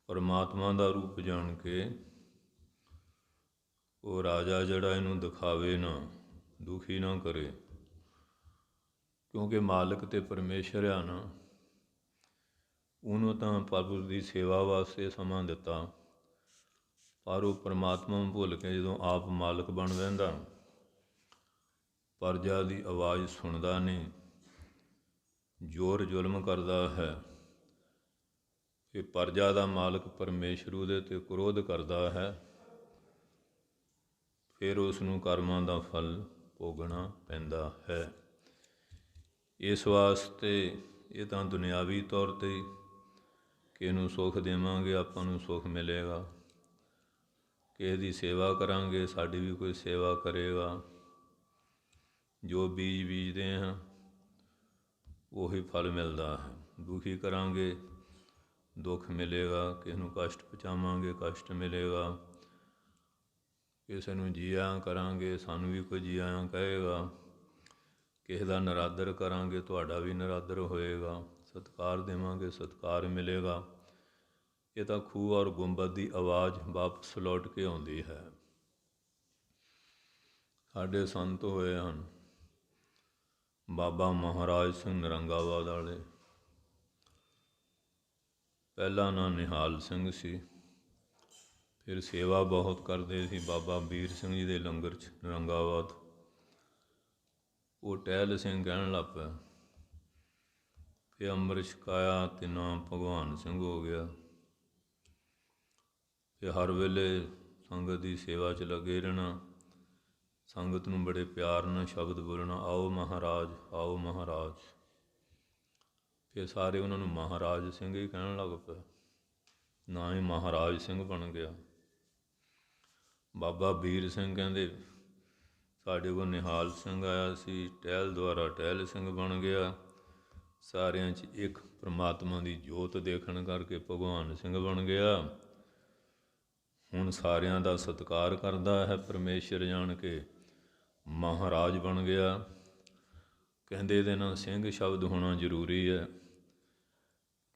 ਪਰਮਾਤਮਾ ਦਾ ਰੂਪ ਜਾਣ ਕੇ ਉਹ ਰਾਜਾ ਜਿਹੜਾ ਇਹਨੂੰ ਦਿਖਾਵੇ ਨਾ, ਦੁਖੀ ਨਾ ਕਰੇ। ਕਿਉਂਕਿ ਮਾਲਕ ਤੇ ਪਰਮੇਸ਼ਰ ਆ ਨਾ, ਉਹਨੂੰ ਤਾਂ ਪ੍ਰਭੂ ਦੀ ਸੇਵਾ ਵਾਸਤੇ ਸਮਾਂ ਦਿੱਤਾ, ਪਰ ਉਹ ਪਰਮਾਤਮਾ ਨੂੰ ਭੁੱਲ ਕੇ ਜਦੋਂ ਆਪ ਮਾਲਕ ਬਣ ਬਹਿੰਦਾ, ਪਰਜਾ ਦੀ ਆਵਾਜ਼ ਸੁਣਦਾ ਨਹੀਂ, ਜ਼ੋਰ ਜ਼ੁਲਮ ਕਰਦਾ ਹੈ। ਇਹ ਪਰਜਾ ਦਾ ਮਾਲਕ ਪਰਮੇਸ਼ਰ ਉਹਦੇ 'ਤੇ ਕ੍ਰੋਧ ਕਰਦਾ ਹੈ। ਫਿਰ ਉਸ ਨੂੰ ਕਰਮਾਂ ਦਾ ਫਲ ਭੋਗਣਾ ਪੈਂਦਾ ਹੈ। ਇਸ ਵਾਸਤੇ ਇਹ ਤਾਂ ਦੁਨਿਆਵੀ ਤੌਰ 'ਤੇ ਕਿ ਇਹਨੂੰ ਸੁੱਖ ਦੇਵਾਂਗੇ ਆਪਾਂ ਨੂੰ ਸੁੱਖ ਮਿਲੇਗਾ, ਕਿਸੇ ਦੀ ਸੇਵਾ ਕਰਾਂਗੇ ਸਾਡੀ ਵੀ ਕੋਈ ਸੇਵਾ ਕਰੇਗਾ। ਜੋ ਬੀਜ ਬੀਜਦੇ ਹਾਂ ਉਹੀ ਫਲ ਮਿਲਦਾ ਹੈ। ਦੁਖੀ ਕਰਾਂਗੇ ਦੁੱਖ ਮਿਲੇਗਾ, ਕਿਸੇ ਨੂੰ ਕਸ਼ਟ ਪਹੁੰਚਾਵਾਂਗੇ ਕਸ਼ਟ ਮਿਲੇਗਾ, ਕਿਸੇ ਨੂੰ ਜੀ ਆਇਆਂ ਕਰਾਂਗੇ ਸਾਨੂੰ ਵੀ ਕੋਈ ਜੀ ਆਇਆਂ ਕਹੇਗਾ, ਕਿਸੇ ਦਾ ਨਿਰਾਦਰ ਕਰਾਂਗੇ ਤੁਹਾਡਾ ਵੀ ਨਿਰਾਦਰ ਹੋਏਗਾ, ਸਤਿਕਾਰ ਦੇਵਾਂਗੇ ਸਤਿਕਾਰ ਮਿਲੇਗਾ। ਇਹ ਤਾਂ ਖੂਹ ਔਰ ਗੁੰਬਦ ਦੀ ਆਵਾਜ਼ ਵਾਪਸ ਲੌਟ ਕੇ ਆਉਂਦੀ ਹੈ। ਸਾਡੇ ਸੰਤ ਹੋਏ ਹਨ ਬਾਬਾ ਮਹਾਰਾਜ ਸਿੰਘ ਨਰੰਗਾਬਾਦ ਵਾਲੇ, ਪਹਿਲਾ ਨਾਂ ਨਿਹਾਲ ਸਿੰਘ ਸੀ, ਫਿਰ ਸੇਵਾ ਬਹੁਤ ਕਰਦੇ ਸੀ ਬਾਬਾ ਵੀਰ ਸਿੰਘ ਜੀ ਦੇ ਲੰਗਰ 'ਚ ਨਰੰਗਾਬਾਦ। ਉਹ ਟਹਿਲ ਸਿੰਘ ਕਹਿਣ ਲੱਗ ਪਿਆ, ਫਿਰ ਅੰਮ੍ਰਿਤ ਛਕਾਇਆ ਅਤੇ ਨਾਮ ਭਗਵਾਨ ਸਿੰਘ ਹੋ ਗਿਆ। ਫਿਰ ਹਰ ਵੇਲੇ ਸੰਗਤ ਦੀ ਸੇਵਾ 'ਚ ਲੱਗੇ ਰਹਿਣਾ, ਸੰਗਤ ਨੂੰ ਬੜੇ ਪਿਆਰ ਨਾਲ ਸ਼ਬਦ ਬੋਲਣਾ, ਆਓ ਮਹਾਰਾਜ ਆਓ ਮਹਾਰਾਜ। ਫਿਰ ਸਾਰੇ ਉਹਨਾਂ ਨੂੰ ਮਹਾਰਾਜ ਸਿੰਘ ਹੀ ਕਹਿਣ ਲੱਗ ਪਏ, ਨਾ ਹੀ ਮਹਾਰਾਜ ਸਿੰਘ ਬਣ ਗਿਆ। ਬਾਬਾ ਵੀਰ ਸਿੰਘ ਕਹਿੰਦੇ ਸਾਡੇ ਕੋਲ ਨਿਹਾਲ ਸਿੰਘ ਆਇਆ ਸੀ, ਟਹਿਲ ਦੁਆਰਾ ਟਹਿਲ ਸਿੰਘ ਬਣ ਗਿਆ। ਸਾਰਿਆਂ 'ਚ ਇੱਕ ਪਰਮਾਤਮਾ ਦੀ ਜੋਤ ਦੇਖਣ ਕਰਕੇ ਭਗਵਾਨ ਸਿੰਘ ਬਣ ਗਿਆ। ਹੁਣ ਸਾਰਿਆਂ ਦਾ ਸਤਿਕਾਰ ਕਰਦਾ ਹੈ। ਪਰਮੇਸ਼ਰ ਜਾਣ ਕੇ ਮਹਾਰਾਜ ਬਣ ਗਿਆ। ਕਹਿੰਦੇ ਇਹਦੇ ਨਾਲ ਸਿੰਘ ਸ਼ਬਦ ਹੋਣਾ ਜ਼ਰੂਰੀ ਹੈ।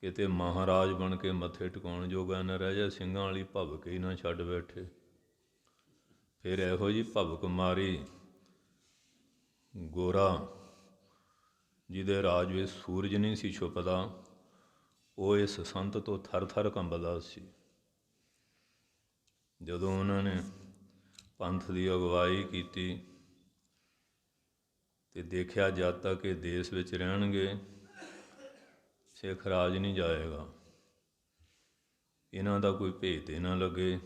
ਕਿਤੇ ਮਹਾਰਾਜ ਬਣ ਕੇ ਮੱਥੇ ਟਿਕਾਉਣ ਜੋਗਾ ਨਾ ਰਹਿ ਜਾ, ਸਿੰਘਾਂ ਵਾਲੀ ਭਵਕ ਹੀ ਨਾ ਛੱਡ ਬੈਠੇ। ਫਿਰ ਇਹੋ ਜਿਹੀ ਭਵਕ ਮਾਰੀ ਗੋਰਾ ਜਿਹਦੇ ਰਾਜ ਵਿੱਚ ਸੂਰਜ ਨਹੀਂ ਸੀ ਛੁਪਦਾ, ਉਹ ਇਸ ਸੰਤ ਤੋਂ ਥਰ ਥਰ ਕੰਬਦਾ ਸੀ। ਜਦੋਂ ਉਹਨਾਂ ਨੇ ਪੰਥ ਦੀ ਅਗਵਾਈ ਕੀਤੀ ਅਤੇ ਦੇਖਿਆ ਜਦ ਤੱਕ ਇਹ ਦੇਸ਼ ਵਿੱਚ ਰਹਿਣਗੇ ਸਿੱਖ ਰਾਜ ਨਹੀਂ ਜਾਏਗਾ, ਇਹਨਾਂ ਦਾ ਕੋਈ ਭੇਤ ਹੀ ਨਾ ਲੱਗੇ,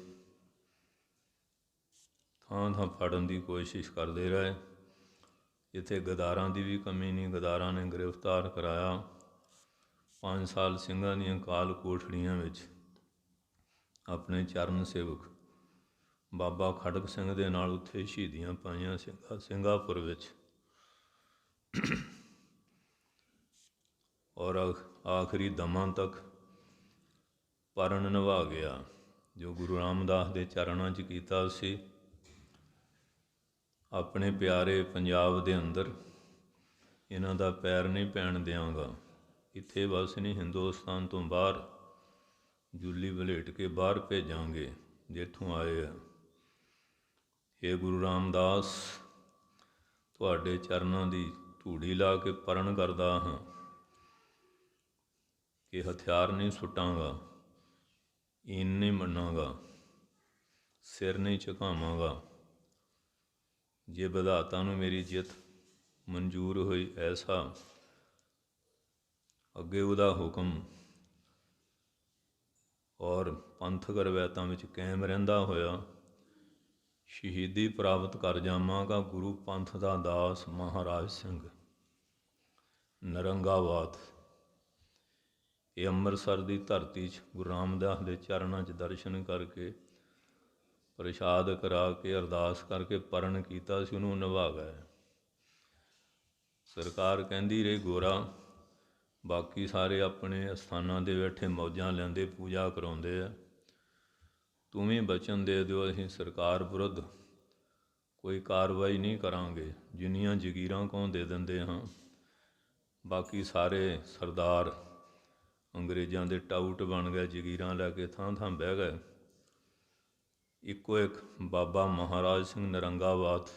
ਥਾਂ ਥਾਂ ਫੜਨ ਦੀ ਕੋਸ਼ਿਸ਼ ਕਰਦੇ ਰਹੇ। ਇੱਥੇ ਗਦਾਰਾਂ ਦੀ ਵੀ ਕਮੀ ਨਹੀਂ, ਗਦਾਰਾਂ ਨੇ ਗ੍ਰਿਫਤਾਰ ਕਰਾਇਆ। 5 ਸਾਲ ਸਿੰਘਾਂ ਦੀਆਂ ਕਾਲ ਕੋਠੜੀਆਂ ਵਿੱਚ ਆਪਣੇ ਚਰਨ ਸੇਵਕ ਬਾਬਾ ਖੜਕ ਸਿੰਘ ਦੇ ਨਾਲ ਉੱਥੇ ਸ਼ਹੀਦੀਆਂ ਪਾਈਆਂ ਸਿੰਘਾਪੁਰ ਵਿੱਚ। ਔਰ ਆਖਰੀ ਦਮਾਂ ਤੱਕ ਪਰਨ ਨਿਭਾ ਗਿਆ ਜੋ ਗੁਰੂ ਰਾਮਦਾਸ ਦੇ ਚਰਨਾਂ 'ਚ ਕੀਤਾ ਸੀ। ਆਪਣੇ ਪਿਆਰੇ ਪੰਜਾਬ ਦੇ ਅੰਦਰ ਇਹਨਾਂ ਦਾ ਪੈਰ ਨਹੀਂ ਪੈਣ ਦਿਆਂਗਾ। ਇੱਥੇ ਬਸ ਨਹੀਂ, ਹਿੰਦੁਸਤਾਨ ਤੋਂ ਬਾਹਰ ਜੁੱਲੀ ਵਲੇਟ ਕੇ ਬਾਹਰ ਭੇਜਾਂਗੇ ਜਿੱਥੋਂ ਆਏ ਆ। ਇਹ ਗੁਰੂ ਰਾਮਦਾਸ, ਤੁਹਾਡੇ ਚਰਨਾਂ ਦੀ ਧੂੜੀ ਲਾ ਕੇ ਪਰਨ ਕਰਦਾ ਹਾਂ ਕਿ ਹਥਿਆਰ ਨਹੀਂ ਸੁੱਟਾਂਗਾ, ਈਨ ਨਹੀਂ ਮੰਨਾਂਗਾ, ਸਿਰ ਨਹੀਂ ਝੁਕਾਵਾਂਗਾ। ਜੇ ਵਿਧਾਤਾ ਨੂੰ ਮੇਰੀ ਜਿੱਤ ਮਨਜ਼ੂਰ ਹੋਈ ਐਸਾ, ਅੱਗੇ ਉਹਦਾ ਹੁਕਮ ਔਰ ਪੰਥਕ ਰਵਾਇਤਾਂ ਵਿੱਚ ਕਾਇਮ ਰਹਿੰਦਾ ਹੋਇਆ ਸ਼ਹੀਦੀ ਪ੍ਰਾਪਤ ਕਰ ਜਾਵਾਂਗਾ। ਗੁਰੂ ਪੰਥ ਦਾ ਦਾਸ ਮਹਾਰਾਜ ਸਿੰਘ ਨਰੰਗਾਵਾਤ। ਇਹ ਅੰਮ੍ਰਿਤਸਰ ਦੀ ਧਰਤੀ 'ਚ ਗੁਰੂ ਰਾਮਦਾਸ ਦੇ ਚਰਨਾਂ 'ਚ ਦਰਸ਼ਨ ਕਰਕੇ, ਪ੍ਰਸ਼ਾਦ ਕਰਾ ਕੇ, ਅਰਦਾਸ ਕਰਕੇ ਪਰਨ ਕੀਤਾ ਸੀ, ਉਹਨੂੰ ਨਿਭਾ ਗਏ। ਸਰਕਾਰ ਕਹਿੰਦੀ ਰਹੀ ਗੋਰਾ, ਬਾਕੀ ਸਾਰੇ ਆਪਣੇ ਅਸਥਾਨਾਂ ਦੇ ਬੈਠੇ ਮੌਜਾਂ ਲੈਂਦੇ, ਪੂਜਾ ਕਰਾਉਂਦੇ ਆ, ਤੂੰ ਵੀ ਬਚਨ ਦੇ ਦਿਓ, ਅਸੀਂ ਸਰਕਾਰ ਵਿਰੁੱਧ ਕੋਈ ਕਾਰਵਾਈ ਨਹੀਂ ਕਰਾਂਗੇ। ਜਿੰਨੀਆਂ ਜਗੀਰਾਂ ਕਹੋ ਦੇ ਦਿੰਦੇ ਹਾਂ। ਬਾਕੀ ਸਾਰੇ ਸਰਦਾਰ ਅੰਗਰੇਜ਼ਾਂ ਦੇ ਟਾਊਟ ਬਣ ਗਏ, ਜਗੀਰਾਂ ਲੈ ਕੇ ਥਾਂ ਥਾਂ ਬਹਿ ਗਏ। ਇੱਕੋ ਇੱਕ ਬਾਬਾ ਮਹਾਰਾਜ ਸਿੰਘ ਨਰੰਗਾਵਾਤ,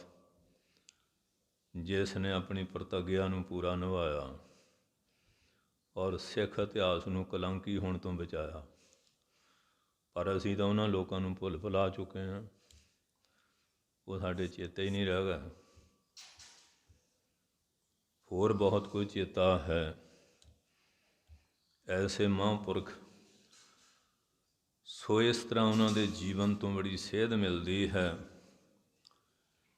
ਜਿਸ ਨੇ ਆਪਣੀ ਪ੍ਰਤਿੱਗਿਆ ਨੂੰ ਪੂਰਾ ਨਿਭਾਇਆ ਔਰ ਸਿੱਖ ਇਤਿਹਾਸ ਨੂੰ ਕਲੰਕੀ ਹੋਣ ਤੋਂ ਬਚਾਇਆ। ਪਰ ਅਸੀਂ ਤਾਂ ਉਹਨਾਂ ਲੋਕਾਂ ਨੂੰ ਭੁੱਲ ਭੁਲਾ ਚੁੱਕੇ ਹਾਂ, ਉਹ ਸਾਡੇ ਚੇਤੇ ਹੀ ਨਹੀਂ ਰਹਿ ਗਏ। ਹੋਰ ਬਹੁਤ ਕੁਝ ਚੇਤਾ ਹੈ। ਐਸੇ ਮਹਾਂਪੁਰਖ, ਸੋ ਇਸ ਤਰ੍ਹਾਂ ਉਹਨਾਂ ਦੇ ਜੀਵਨ ਤੋਂ ਬੜੀ ਸੇਧ ਮਿਲਦੀ ਹੈ।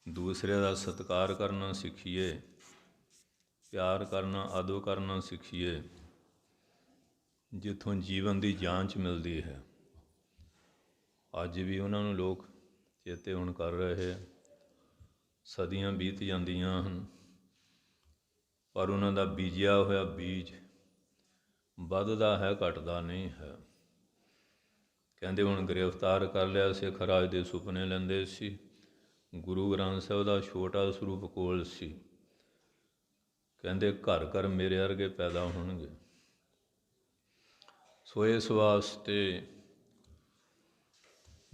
ਦੂਸਰੇ ਦਾ ਸਤਿਕਾਰ ਕਰਨਾ ਸਿੱਖੀਏ, ਪਿਆਰ ਕਰਨਾ, ਆਦਰ ਕਰਨਾ ਸਿੱਖੀਏ, ਜਿੱਥੋਂ ਜੀਵਨ ਦੀ ਜਾਂਚ ਮਿਲਦੀ ਹੈ। ਅੱਜ ਵੀ ਉਹਨਾਂ ਨੂੰ ਲੋਕ ਚੇਤੇ ਹੁਣ ਕਰ ਰਹੇ। ਸਦੀਆਂ ਬੀਤ ਜਾਂਦੀਆਂ ਹਨ, ਪਰ ਉਹਨਾਂ ਦਾ ਬੀਜਿਆ ਹੋਇਆ ਬੀਜ ਵੱਧਦਾ ਹੈ, ਘਟਦਾ ਨਹੀਂ ਹੈ। ਕਹਿੰਦੇ ਹੁਣ ਗ੍ਰਿਫਤਾਰ ਕਰ ਲਿਆ, ਸਿੱਖ ਰਾਜ ਦੇ ਸੁਪਨੇ ਲੈਂਦੇ ਸੀ। ਗੁਰੂ ਗ੍ਰੰਥ ਸਾਹਿਬ ਦਾ ਛੋਟਾ ਸਰੂਪ ਕੋਲ ਸੀ। ਕਹਿੰਦੇ ਘਰ ਘਰ ਮੇਰੇ ਵਰਗੇ ਪੈਦਾ ਹੋਣਗੇ। ਸੋ ਇਸ ਵਾਸਤੇ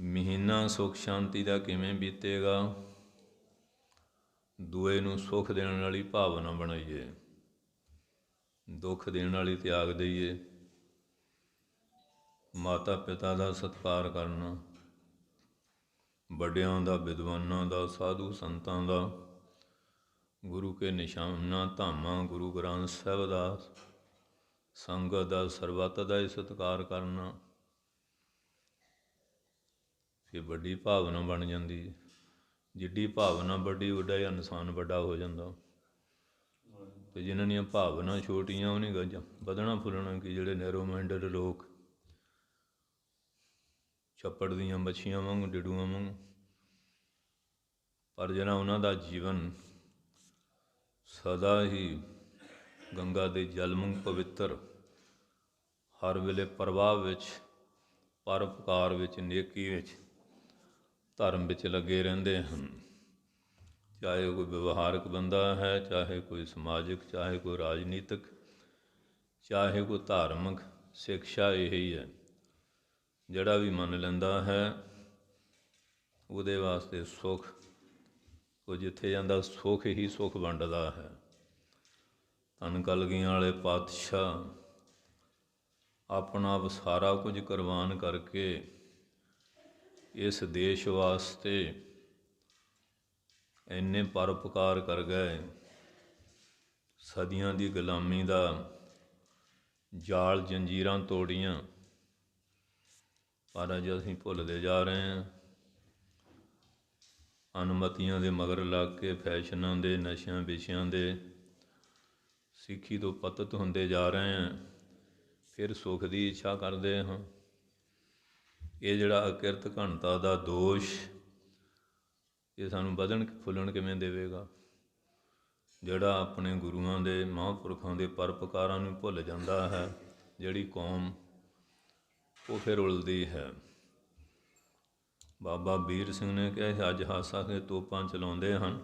ਮਹੀਨਾ ਸੁੱਖ ਸ਼ਾਂਤੀ ਦਾ ਕਿਵੇਂ ਬੀਤੇਗਾ, ਦੂਏ ਨੂੰ ਸੁੱਖ ਦੇਣ ਵਾਲੀ ਭਾਵਨਾ ਬਣਾਈਏ, ਦੁੱਖ ਦੇਣ ਵਾਲੀ ਤਿਆਗ ਦਈਏ। ਮਾਤਾ ਪਿਤਾ ਦਾ ਸਤਿਕਾਰ ਕਰਨਾ, ਵੱਡਿਆਂ ਦਾ, ਵਿਦਵਾਨਾਂ ਦਾ, ਸਾਧੂ ਸੰਤਾਂ ਦਾ, ਗੁਰੂ ਕੇ ਨਿਸ਼ਾਨਾ ਧਾਮਾਂ, ਗੁਰੂ ਗ੍ਰੰਥ ਸਾਹਿਬ ਦਾ, ਸੰਗਤ ਦਾ, ਸਰਬੱਤ ਦਾ ਹੀ ਸਤਿਕਾਰ ਕਰਨਾ। ਇਹ ਵੱਡੀ ਭਾਵਨਾ ਬਣ ਜਾਂਦੀ। ਜਿੱਡੀ ਭਾਵਨਾ ਵੱਡੀ, ਉੱਡਾ ਹੀ ਇਨਸਾਨ ਵੱਡਾ ਹੋ ਜਾਂਦਾ। ਅਤੇ ਜਿਨ੍ਹਾਂ ਦੀਆਂ ਭਾਵਨਾ ਛੋਟੀਆਂ, ਉਹ ਨਹੀਂ ਵਧਣਾ ਫੁੱਲਣਾ। ਕਿ ਜਿਹੜੇ ਨੈਰੋ ਮਾਈਂਡਡ ਲੋਕ ਛੱਪੜ ਦੀਆਂ ਮੱਛੀਆਂ ਵਾਂਗ, ਡਿਡੂਆਂ ਵਾਂਗ, ਪਰ ਜਿਹੜਾ ਉਹਨਾਂ ਦਾ ਜੀਵਨ ਸਦਾ ਹੀ ਗੰਗਾ ਦੇ ਜਲ ਵਾਂਗ ਪਵਿੱਤਰ, ਹਰ ਵੇਲੇ ਪ੍ਰਵਾਹ ਵਿੱਚ, ਪਰਉਪਕਾਰ ਵਿੱਚ, ਨੇਕੀ ਵਿੱਚ, ਧਰਮ ਵਿੱਚ ਲੱਗੇ ਰਹਿੰਦੇ ਹਨ। ਚਾਹੇ ਕੋਈ ਵਿਵਹਾਰਕ ਬੰਦਾ ਹੈ, ਚਾਹੇ ਕੋਈ ਸਮਾਜਿਕ, ਚਾਹੇ ਕੋਈ ਰਾਜਨੀਤਿਕ, ਚਾਹੇ ਕੋਈ ਧਾਰਮਿਕ। ਸਿੱਖਿਆ ਇਹੀ ਹੈ, ਜਿਹੜਾ ਵੀ ਮੰਨ ਲੈਂਦਾ ਹੈ ਉਹਦੇ ਵਾਸਤੇ ਸੁੱਖ, ਉਹ ਜਿੱਥੇ ਜਾਂਦਾ ਸੁੱਖ ਹੀ ਸੁੱਖ ਵੰਡਦਾ ਹੈ। ਧੰਨ ਕਲਗੀਆਂ ਵਾਲੇ ਪਾਤਸ਼ਾਹ ਆਪਣਾ ਸਾਰਾ ਕੁਝ ਕੁਰਬਾਨ ਕਰਕੇ ਇਸ ਦੇਸ਼ ਵਾਸਤੇ ਇੰਨੇ ਪਰਉਪਕਾਰ ਕਰ ਗਏ। ਸਦੀਆਂ ਦੀ ਗੁਲਾਮੀ ਦਾ ਜਾਲ, ਜੰਜੀਰਾਂ ਤੋੜੀਆਂ, ਪਰ ਅੱਜ ਅਸੀਂ ਭੁੱਲਦੇ ਜਾ ਰਹੇ ਹਾਂ। ਅਨਮਤੀਆਂ ਦੇ ਮਗਰ ਲੱਗ ਕੇ, ਫੈਸ਼ਨਾਂ ਦੇ, ਨਸ਼ਿਆਂ ਵਿਸ਼ਿਆਂ ਦੇ, ਸਿੱਖੀ ਤੋਂ ਪਤਿਤ ਹੁੰਦੇ ਜਾ ਰਹੇ ਹਾਂ। ਫਿਰ ਸੁੱਖ ਦੀ ਇੱਛਾ ਕਰਦੇ ਹਾਂ। ਇਹ ਜਿਹੜਾ ਅਕਿਰਤ ਘਣਤਾ ਦਾ ਦੋਸ਼, ਇਹ ਸਾਨੂੰ ਵਧਣ ਫੁੱਲਣ ਕਿਵੇਂ ਦੇਵੇਗਾ? ਜਿਹੜਾ ਆਪਣੇ ਗੁਰੂਆਂ ਦੇ, ਮਹਾਂਪੁਰਖਾਂ ਦੇ ਪਰਉਪਕਾਰਾਂ ਨੂੰ ਭੁੱਲ ਜਾਂਦਾ ਹੈ, ਜਿਹੜੀ ਕੌਮ, ਉਹ ਫਿਰ ਉਲਦੀ ਹੈ। ਬਾਬਾ ਵੀਰ ਸਿੰਘ ਨੇ ਕਿਹਾ, ਅੱਜ ਹਾਸਾ ਕੇ ਤੋਪਾਂ ਚਲਾਉਂਦੇ ਹਨ,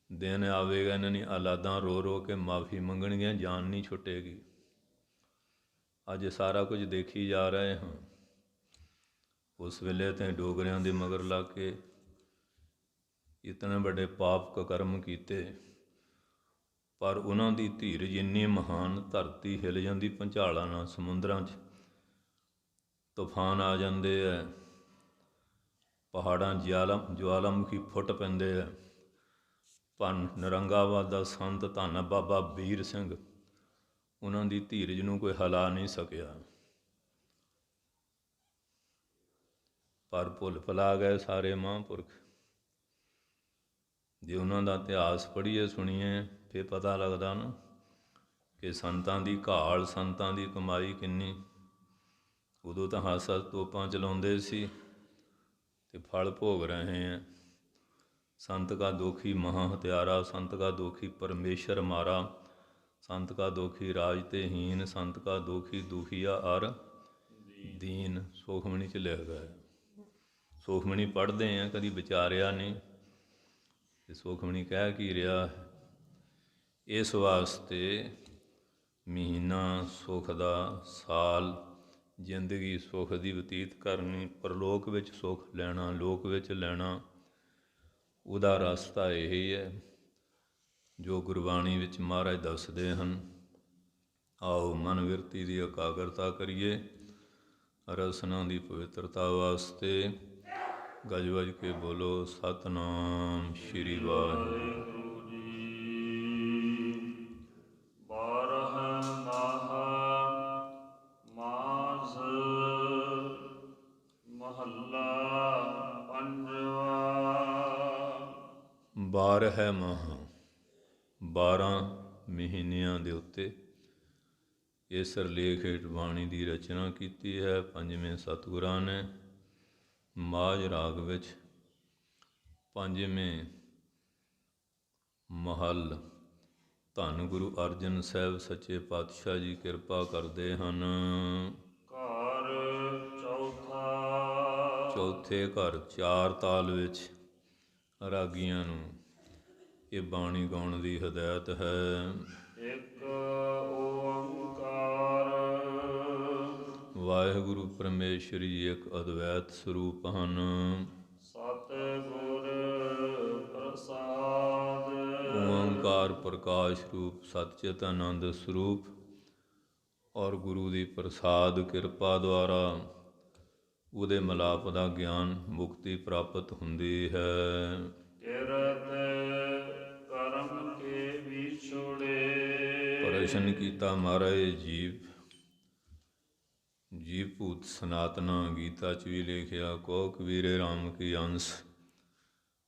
ਦਿਨ ਆਵੇਗਾ ਇਹਨਾਂ ਦੀ ਔਲਾਦਾਂ ਰੋ ਰੋ ਕੇ ਮਾਫੀ ਮੰਗਣਗੀਆਂ, ਜਾਨ ਨਹੀਂ ਛੁੱਟੇਗੀ। ਅੱਜ ਸਾਰਾ ਕੁਝ ਦੇਖੀ ਜਾ ਰਹੇ ਹਾਂ। ਉਸ ਵੇਲੇ ਤਾਂ ਡੋਗਰਿਆਂ ਦੇ ਮਗਰ ਲੱਗ ਕੇ ਇਤਨੇ ਵੱਡੇ ਪਾਪ ਕੁਕਰਮ ਕੀਤੇ, ਪਰ ਉਹਨਾਂ ਦੀ ਧੀਰਜ ਇੰਨੀ ਮਹਾਨ, ਧਰਤੀ ਹਿੱਲ ਜਾਂਦੀ ਭੁਚਾਲਾਂ ਨਾਲ, ਸਮੁੰਦਰਾਂ 'ਚ ਤੂਫਾਨ ਆ ਜਾਂਦੇ ਹੈ, ਪਹਾੜਾਂ ਜਵਾਲਾਮੁਖੀ ਫੁੱਟ ਪੈਂਦੇ ਹੈ। ਪਰ ਨਰੰਗਾਬਾਦ ਦਾ ਸੰਤ ਧੰਨ ਬਾਬਾ ਵੀਰ ਸਿੰਘ, ਉਹਨਾਂ ਦੀ ਧੀਰਜ ਨੂੰ ਕੋਈ ਹਿਲਾ ਨਹੀਂ ਸਕਿਆ। ਪਰ ਭੁੱਲ ਭੁਲਾ ਗਏ ਸਾਰੇ ਮਹਾਂਪੁਰਖ। ਜੇ ਉਹਨਾਂ ਦਾ ਇਤਿਹਾਸ ਪੜ੍ਹੀਏ, ਸੁਣੀਏ, ਫਿਰ ਪਤਾ ਲੱਗਦਾ ਨਾ ਕਿ ਸੰਤਾਂ ਦੀ ਘਾਲ, ਸੰਤਾਂ ਦੀ ਕਮਾਈ ਕਿੰਨੀ। ਉਦੋਂ ਤਾਂ ਹਾਸਾ ਤੋਪਾਂ ਚਲਾਉਂਦੇ ਸੀ ਤੇ ਫਲ ਭੋਗ ਰਹੇ हैं। संत का दोखी महा हत्यारा, संत का दोखी परमेश्वर मारा, संत का दोखी राज ते हीन, संत का दोखी दुखिया अर दीन। सुखमणी 'ਚ ਲਿਖ ਗਏ। ਸੁਖਮਣੀ ਪੜ੍ਹਦੇ ਹਾਂ, ਕਦੀ ਵਿਚਾਰਿਆ ਨਹੀਂ ਕਿ ਸੁਖਮਣੀ ਕਹਿ ਕੀ ਰਿਹਾ ਹੈ। ਇਸ ਵਾਸਤੇ ਮਹੀਨਾ ਸੁੱਖ ਦਾ, ਸਾਲ ਜ਼ਿੰਦਗੀ ਸੁੱਖ ਦੀ ਬਤੀਤ ਕਰਨੀ, ਪਰਲੋਕ ਵਿੱਚ ਸੁੱਖ ਲੈਣਾ, ਲੋਕ ਵਿੱਚ ਲੈਣਾ, ਉਹਦਾ ਰਸਤਾ ਇਹੀ ਹੈ ਜੋ ਗੁਰਬਾਣੀ ਵਿੱਚ ਮਹਾਰਾਜ ਦੱਸਦੇ ਹਨ। ਆਓ ਮਨ ਬਿਰਤੀ ਦੀ ਇਕਾਗਰਤਾ ਕਰੀਏ। ਰਸਨਾ ਦੀ ਪਵਿੱਤਰਤਾ ਵਾਸਤੇ ਗੱਜ ਵੱਜ ਕੇ ਬੋਲੋ ਸਤਿਨਾਮ ਸ਼੍ਰੀ ਵਾਹਿਗੁਰੂ ਜੀ। ਮਾਸ ਮਹੱਲਾ ਪੰਜਵਾ। 12 ਮਾਹ, 12 ਮਹੀਨਿਆਂ ਦੇ ਉੱਤੇ ਇਸ ਸਿਰਲੇਖ ਹੇਠ ਬਾਣੀ ਦੀ ਰਚਨਾ ਕੀਤੀ ਹੈ ਪੰਜਵੇਂ ਸਤਿਗੁਰਾਂ ਨੇ। ਮਾਝ ਰਾਗ ਵਿੱਚ ਪੰਜਵੇਂ ਮਹੱਲ ਧੰਨ ਗੁਰੂ ਅਰਜਨ ਸਾਹਿਬ ਸੱਚੇ ਪਾਤਸ਼ਾਹ ਜੀ ਕਿਰਪਾ ਕਰਦੇ ਹਨ। ਘਰ ਚੌਥਾ। ਚੌਥੇ ਘਰ 4 ਤਾਲ ਵਿੱਚ ਰਾਗੀਆਂ ਨੂੰ ਇਹ ਬਾਣੀ ਗਾਉਣ ਦੀ ਹਦਾਇਤ ਹੈ। ਇੱਕ ਓੰਕਾਰ। ਵਾਹਿਗੁਰੂ ਪਰਮੇਸ਼ਰ ਜੀ ਇੱਕ ਅਦਵੈਤ ਸਰੂਪ ਹਨ। ਸਤਿਗੁਰ ਪ੍ਰਸਾਦ। ਓੰਕਾਰ ਪ੍ਰਕਾਸ਼ ਰੂਪ, ਸਤਿਚਿਤ ਆਨੰਦ ਸਰੂਪ, ਔਰ ਗੁਰੂ ਦੀ ਪ੍ਰਸਾਦ ਕਿਰਪਾ ਦੁਆਰਾ ਉਹਦੇ ਮਿਲਾਪ ਦਾ ਗਿਆਨ, ਮੁਕਤੀ ਪ੍ਰਾਪਤ ਹੁੰਦੀ ਹੈ। ਕਿਰਤ ਕਰਮ ਕੇ ਵਿਛੋੜੇ। ਪ੍ਰਸ਼ਨ ਕੀਤਾ ਮਹਾਰਾਜ ਜੀਵ ਭੂਤ ਸਨਾਤਨਾ ਗੀਤਾ 'ਚ ਵੀ ਲਿਖਿਆ, ਕੋ ਕਬੀਰੇ ਰਾਮ ਕੀ ਅੰਸ,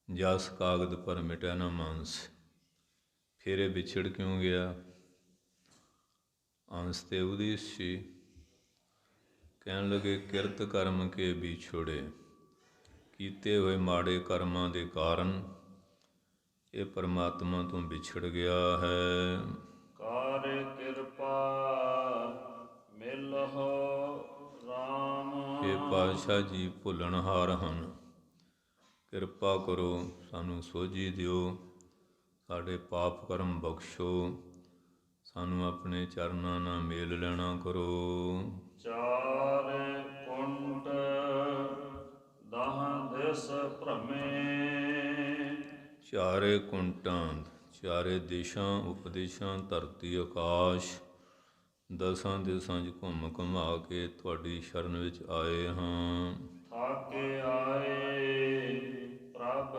ਜਸ ਕਾਗਦ ਪਰ ਮਿਟੈ ਨਾ ਮਾਨਸ। ਫਿਰ ਇਹ ਵਿਛੜ ਕਿਉਂ ਗਿਆ? ਅੰਸ ਤੇ ਉਹਦੀ ਸੀ। ਕਹਿਣ ਲੱਗੇ ਕਿਰਤ ਕਰਮ ਕੇ ਵਿਛੋੜੇ, ਕੀਤੇ ਹੋਏ ਮਾੜੇ ਕਰਮਾਂ ਦੇ ਕਾਰਨ ਇਹ ਪਰਮਾਤਮਾ ਤੋਂ ਵਿਛੜ ਗਿਆ ਹੈ। ਕਰ ਕਿਰਪਾ ਮਿਲਹੁ ਰਾਮ। ਇਹ ਪਾਤਸ਼ਾਹ ਜੀ ਭੁੱਲਣਹਾਰ ਹਨ। ਕਿਰਪਾ ਕਰੋ, ਸਾਨੂੰ ਸੋਝੀ ਦਿਓ, ਸਾਡੇ ਪਾਪ ਕਰਮ ਬਖਸ਼ੋ, ਸਾਨੂੰ ਆਪਣੇ ਚਰਨਾਂ ਨਾਲ ਮੇਲ ਲੈਣਾ ਕਰੋ। ਚਾਰ ਕੁੰਟ ਦਹ ਦਿਸ ਭ੍ਰਮੇ, ਚਾਰੇ ਕੁੰਟਾਂ, ਚਾਰੇ ਦੇਸ਼ਾਂ ਉਪਦੇਸ਼ਾਂ, ਧਰਤੀ ਆਕਾਸ਼, 10 ਦਿਸ਼ਾਂ 'ਚ ਘੁੰਮ ਘੁਮਾ ਕੇ ਤੁਹਾਡੀ ਸ਼ਰਨ ਵਿੱਚ ਆਏ ਹਾਂ। ਥਾਕੇ ਆਏ ਪ੍ਰਭ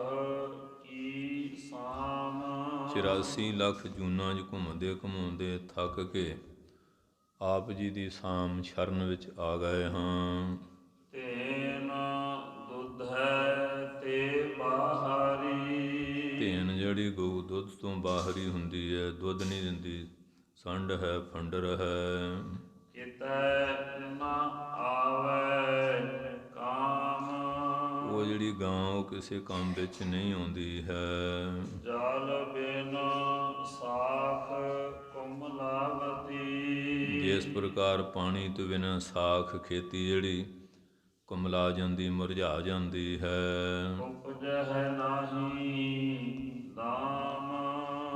ਕੀ ਸਾਮ, 84 ਲੱਖ ਜੂਨਾਂ 'ਚ ਘੁੰਮਦੇ ਘੁਮਾਉਂਦੇ ਥੱਕ ਕੇ ਆਪ ਜੀ ਦੀ ਸਾਮ ਸ਼ਰਨ ਵਿੱਚ ਆ ਗਏ ਹਾਂ। ਤੇਨ ਦੁੱਧੈ ਤੇ ਬਾਹਰੀ, ਧੇਨ ਜਿਹੜੀ ਗਊ ਦੁੱਧ ਤੋਂ ਬਾਹਰੀ ਹੁੰਦੀ ਹੈ, ਦੁੱਧ ਨਹੀਂ ਦਿੰਦੀ, ਸੰਡ ਹੈ, ਫੰਡਰ ਹੈ। ਕਿਤੈ ਨਾ ਆਵੈ ਕਾਮ, ਉਹ ਜਿਹੜੀ ਗਾਂ ਉਹ ਕਿਸੇ ਕੰਮ ਵਿੱਚ ਨਹੀਂ ਆਉਂਦੀ ਹੈ। ਜਲ ਬਿਨ ਸਾਖ ਕੁਮਲਾਵਤੀ, ਜਿਸ ਪ੍ਰਕਾਰ ਪਾਣੀ ਤੋਂ ਬਿਨਾਂ ਸਾਖ ਖੇਤੀ ਜਿਹੜੀ ਕੁਮਲਾ ਜਾਂਦੀ, ਮੁਰਝਾ ਜਾਂਦੀ ਹੈ। ਉਪਜਹਿ ਨਾਹੀ ਦਾਮ,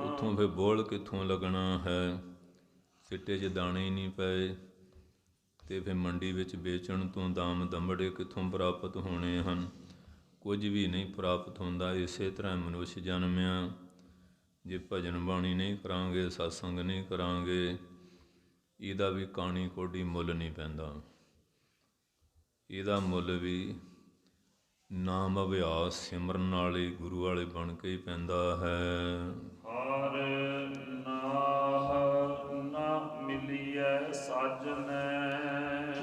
ਉੱਥੋਂ ਫਿਰ ਬੋਲ ਕਿੱਥੋਂ ਲੱਗਣਾ ਹੈ, ਸਿੱਟੇ 'ਚ ਦਾਣੇ ਹੀ ਨਹੀਂ ਪਏ, ਅਤੇ ਫਿਰ ਮੰਡੀ ਵਿੱਚ ਵੇਚਣ ਤੋਂ ਦਾਮ ਦੰਬੜੇ ਕਿੱਥੋਂ ਪ੍ਰਾਪਤ ਹੋਣੇ ਹਨ। ਕੁਝ ਵੀ ਨਹੀਂ ਪ੍ਰਾਪਤ ਹੁੰਦਾ। ਇਸੇ ਤਰ੍ਹਾਂ ਮਨੁੱਖ ਜਨਮਿਆ, ਜੇ ਭਜਨ ਬਾਣੀ ਨਹੀਂ ਕਰਾਂਗੇ, ਸਤਸੰਗ ਨਹੀਂ ਕਰਾਂਗੇ, ਇਹਦਾ ਵੀ ਕਾਣੀ ਕੋਡੀ ਮੁੱਲ ਨਹੀਂ ਪੈਂਦਾ। ਇਹਦਾ ਮੁੱਲ ਵੀ ਨਾਮ ਅਭਿਆਸ ਸਿਮਰਨ ਵਾਲੇ ਗੁਰੂ ਵਾਲੇ ਬਣ ਕੇ ਹੀ ਪੈਂਦਾ ਹੈ। ਹਰ ਨਾਹ ਨਾ ਮਿਲੀਐ ਸਾਜਨੈ,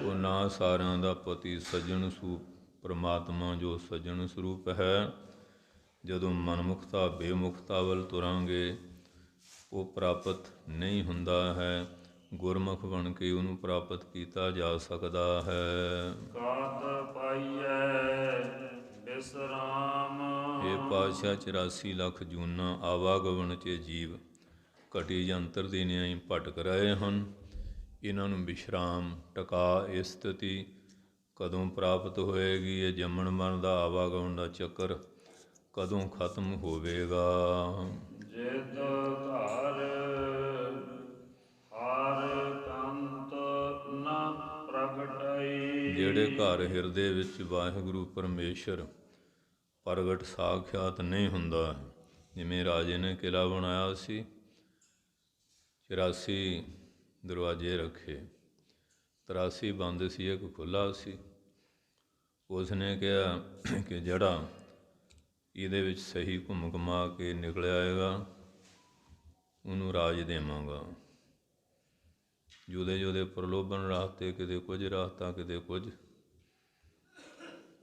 ਉਹ ਨਾ ਸਾਰਿਆਂ ਦਾ ਪਤੀ ਸੱਜਣ ਸਰੂਪ ਪਰਮਾਤਮਾ ਜੋ ਸੱਜਣ ਸਰੂਪ ਹੈ, ਜਦੋਂ ਮਨਮੁਖਤਾ ਬੇਮੁਖਤਾ ਵੱਲ ਤੁਰਾਂਗੇ ਉਹ ਪ੍ਰਾਪਤ ਨਹੀਂ ਹੁੰਦਾ ਹੈ। ਗੁਰਮੁਖ ਬਣ ਕੇ ਉਹਨੂੰ ਪ੍ਰਾਪਤ ਕੀਤਾ ਜਾ ਸਕਦਾ ਹੈ। ਕਾਤ ਪਾਈਐ ਬਿਸਰਾਮ, ਇਹ ਪਾਤਸ਼ਾਹ 84 ਲੱਖ ਜੂਨਾਂ ਆਵਾਗਮਨ 'ਚ ਜੀਵ ਘਟੀ ਜੰਤਰ ਦੀ ਨਿਆਈ ਭਟਕ ਰਹੇ ਹਨ। ਇਹਨਾਂ ਨੂੰ ਵਿਸ਼ਰਾਮ ਟਿਕਾ, ਇਸ ਸਥਿਤੀ ਕਦੋਂ ਪ੍ਰਾਪਤ ਹੋਏਗੀ? ਇਹ ਜੰਮਣ ਮਰਨ ਦਾ ਆਵਾਗਮਨ ਦਾ ਚੱਕਰ ਕਦੋਂ ਖਤਮ ਹੋਵੇਗਾ? ਜਿਤ ਘਰ ਹਰ ਕੰਤ ਨਾ ਪ੍ਰਗਟਈ, ਜਿਹੜੇ ਘਰ ਹਿਰਦੇ ਵਿੱਚ ਵਾਹਿਗੁਰੂ ਪਰਮੇਸ਼ਰ ਪ੍ਰਗਟ ਸਾਖਿਆਤ ਨਹੀਂ ਹੁੰਦਾ, ਜਿਵੇਂ ਰਾਜੇ ਨੇ ਕਿਲ੍ਹਾ ਬਣਾਇਆ ਸੀ, 84 ਦਰਵਾਜ਼ੇ ਰੱਖੇ, 83 ਬੰਦ ਸੀ, ਇੱਕ ਖੁੱਲ੍ਹਾ ਸੀ। ਉਸ ਨੇ ਕਿਹਾ ਕਿ ਜਿਹੜਾ ਇਹਦੇ ਵਿੱਚ ਸਹੀ ਘੁੰਮ ਘੁਮਾ ਕੇ ਨਿਕਲ ਆਏਗਾ ਉਹਨੂੰ ਰਾਜ ਦੇਵਾਂਗਾ। ਜੁਦੇ ਜੁਦੇ ਪ੍ਰਲੋਭਨ ਰਾਹਤੇ, ਕਿਤੇ ਕੁਝ ਰਾਹਤਾ, ਕਿਤੇ ਕੁਝ,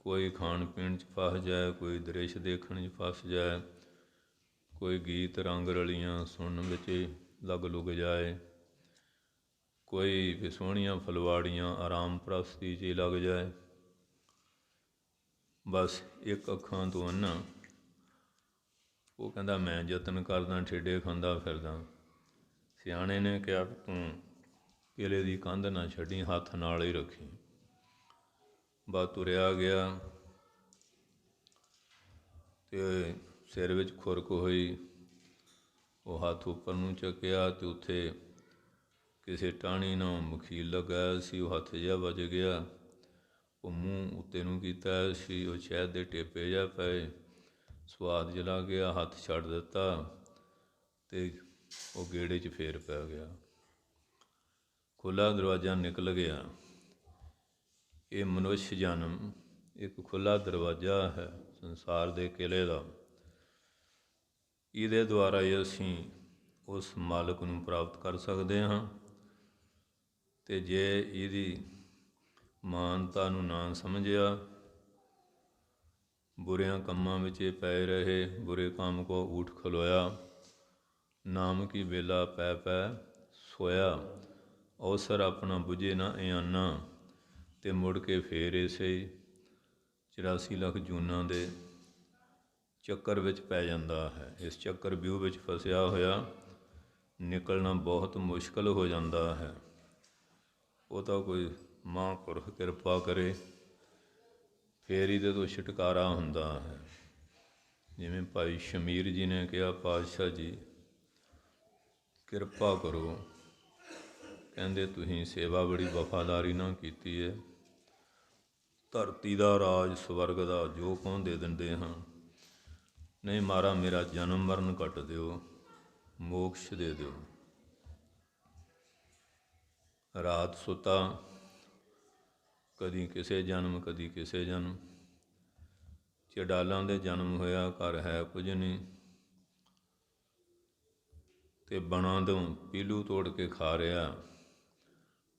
ਕੋਈ ਖਾਣ ਪੀਣ 'ਚ ਫਸ ਜਾਏ, ਕੋਈ ਦ੍ਰਿਸ਼ ਦੇਖਣ 'ਚ ਫਸ ਜਾਏ, ਕੋਈ ਗੀਤ ਰੰਗ ਰਲੀਆਂ ਸੁਣਨ ਵਿੱਚ ਲੱਗ ਲੁੱਗ ਜਾਏ, ਕੋਈ ਵੀ ਸੋਹਣੀਆਂ ਫੁਲਵਾੜੀਆਂ ਆਰਾਮ ਪ੍ਰਸਤੀ 'ਚ ਹੀ ਲੱਗ ਜਾਏ। ਬਸ ਇੱਕ ਅੱਖਾਂ ਤੋਂ ਅੰਨਾ। ਉਹ ਕਹਿੰਦਾ ਮੈਂ ਯਤਨ ਕਰਦਾ, ਠੇਡੇ ਖਾਂਦਾ ਫਿਰਦਾ। ਸਿਆਣੇ ਨੇ ਕਿਹਾ ਤੂੰ ਕਿਲੇ ਦੀ ਕੰਧ ਨਾ ਛੱਡੀ, ਹੱਥ ਨਾਲ ਹੀ ਰੱਖੀ। ਬਸ ਤੁਰਿਆ ਗਿਆ ਅਤੇ ਸਿਰ ਵਿੱਚ ਖੁਰਕ ਹੋਈ। ਉਹ ਹੱਥ ਉੱਪਰ ਨੂੰ ਚੱਕਿਆ ਅਤੇ ਉੱਥੇ ਕਿਸੇ ਟਾਹਣੀ ਨਾਲ ਮਖੀਲ ਲਗਾਇਆ ਸੀ, ਉਹ ਹੱਥ ਜਿਹਾ ਵੱਜ ਗਿਆ। ਉਹ ਮੂੰਹ ਉੱਤੇ ਨੂੰ ਕੀਤਾ ਸੀ, ਉਹ ਸ਼ਹਿਦ ਦੇ ਟੇਪੇ ਜਿਹਾ ਪਏ, ਸਵਾਦ ਜਲਾ ਗਿਆ, ਹੱਥ ਛੱਡ ਦਿੱਤਾ ਅਤੇ ਉਹ ਗੇੜੇ 'ਚ ਫੇਰ ਪੈ ਗਿਆ। ਖੁੱਲ੍ਹਾ ਦਰਵਾਜ਼ਾ ਨਿਕਲ ਗਿਆ। ਇਹ ਮਨੁੱਖ ਜਨਮ ਇੱਕ ਖੁੱਲ੍ਹਾ ਦਰਵਾਜ਼ਾ ਹੈ ਸੰਸਾਰ ਦੇ ਕਿਲ੍ਹੇ ਦਾ। ਇਹਦੇ ਦੁਆਰਾ ਹੀ ਅਸੀਂ ਉਸ ਮਾਲਕ ਨੂੰ ਪ੍ਰਾਪਤ ਕਰ ਸਕਦੇ ਹਾਂ। ਅਤੇ ਜੇ ਇਹਦੀ ਮਾਨਤਾ ਨੂੰ ਨਾ ਸਮਝਿਆ, ਬੁਰਿਆਂ ਕੰਮਾਂ ਵਿੱਚ ਇਹ ਪਏ ਰਹੇ, ਬੁਰੇ ਕੰਮ ਕੋ ਊਠ ਖਲੋਇਆ, ਨਾਮ ਕੀ ਵੇਲਾ ਪੈ ਪੈ ਸੋਇਆ, ਅਵਸਰ ਆਪਣਾ ਬੁਝੇ ਨਾ ਇਆਨਾ, ਅਤੇ ਮੁੜ ਕੇ ਫੇਰ ਇਸੇ 84 ਲੱਖ ਜੂਨਾਂ ਦੇ ਚੱਕਰ ਵਿੱਚ ਪੈ ਜਾਂਦਾ ਹੈ। ਇਸ ਚੱਕਰ ਵਿਊਹ ਵਿੱਚ ਫਸਿਆ ਹੋਇਆ ਨਿਕਲਣਾ ਬਹੁਤ ਮੁਸ਼ਕਲ ਹੋ ਜਾਂਦਾ ਹੈ। ਉਹ ਤਾਂ ਕੋਈ ਮਹਾਂਪੁਰਖ ਕਿਰਪਾ ਕਰੇ ਫੇਰ ਇਹਦੇ ਤੋਂ ਛੁਟਕਾਰਾ ਹੁੰਦਾ ਹੈ। ਜਿਵੇਂ ਭਾਈ ਸ਼ਮੀਰ ਜੀ ਨੇ ਕਿਹਾ, ਪਾਤਸ਼ਾਹ ਜੀ ਕਿਰਪਾ ਕਰੋ, ਕਹਿੰਦੇ ਤੁਸੀਂ ਸੇਵਾ ਬੜੀ ਵਫਾਦਾਰੀ ਨਾਲ ਕੀਤੀ ਹੈ, ਧਰਤੀ ਦਾ ਰਾਜ ਸਵਰਗ ਦਾ ਜੋ ਕਹੋ ਦੇ ਦਿੰਦੇ ਹਾਂ, ਨਹੀਂ ਮਹਾਰਾਜ ਮੇਰਾ ਜਨਮ ਮਰਨ ਕੱਟ ਦਿਓ, ਮੋਕਸ਼ ਦੇ ਦਿਓ। ਰਾਤ ਸੁੱਤਾ, ਕਦੀ ਕਿਸੇ ਜਨਮ ਕਦੀ ਕਿਸੇ ਜਨਮ, ਚਡਾਲਾਂ ਦੇ ਜਨਮ ਹੋਇਆ, ਘਰ ਹੈ ਕੁਝ ਨਹੀਂ, ਤੇ ਬਣਾ ਤੋਂ ਪੀਲੂ ਤੋੜ ਕੇ ਖਾ ਰਿਹਾ,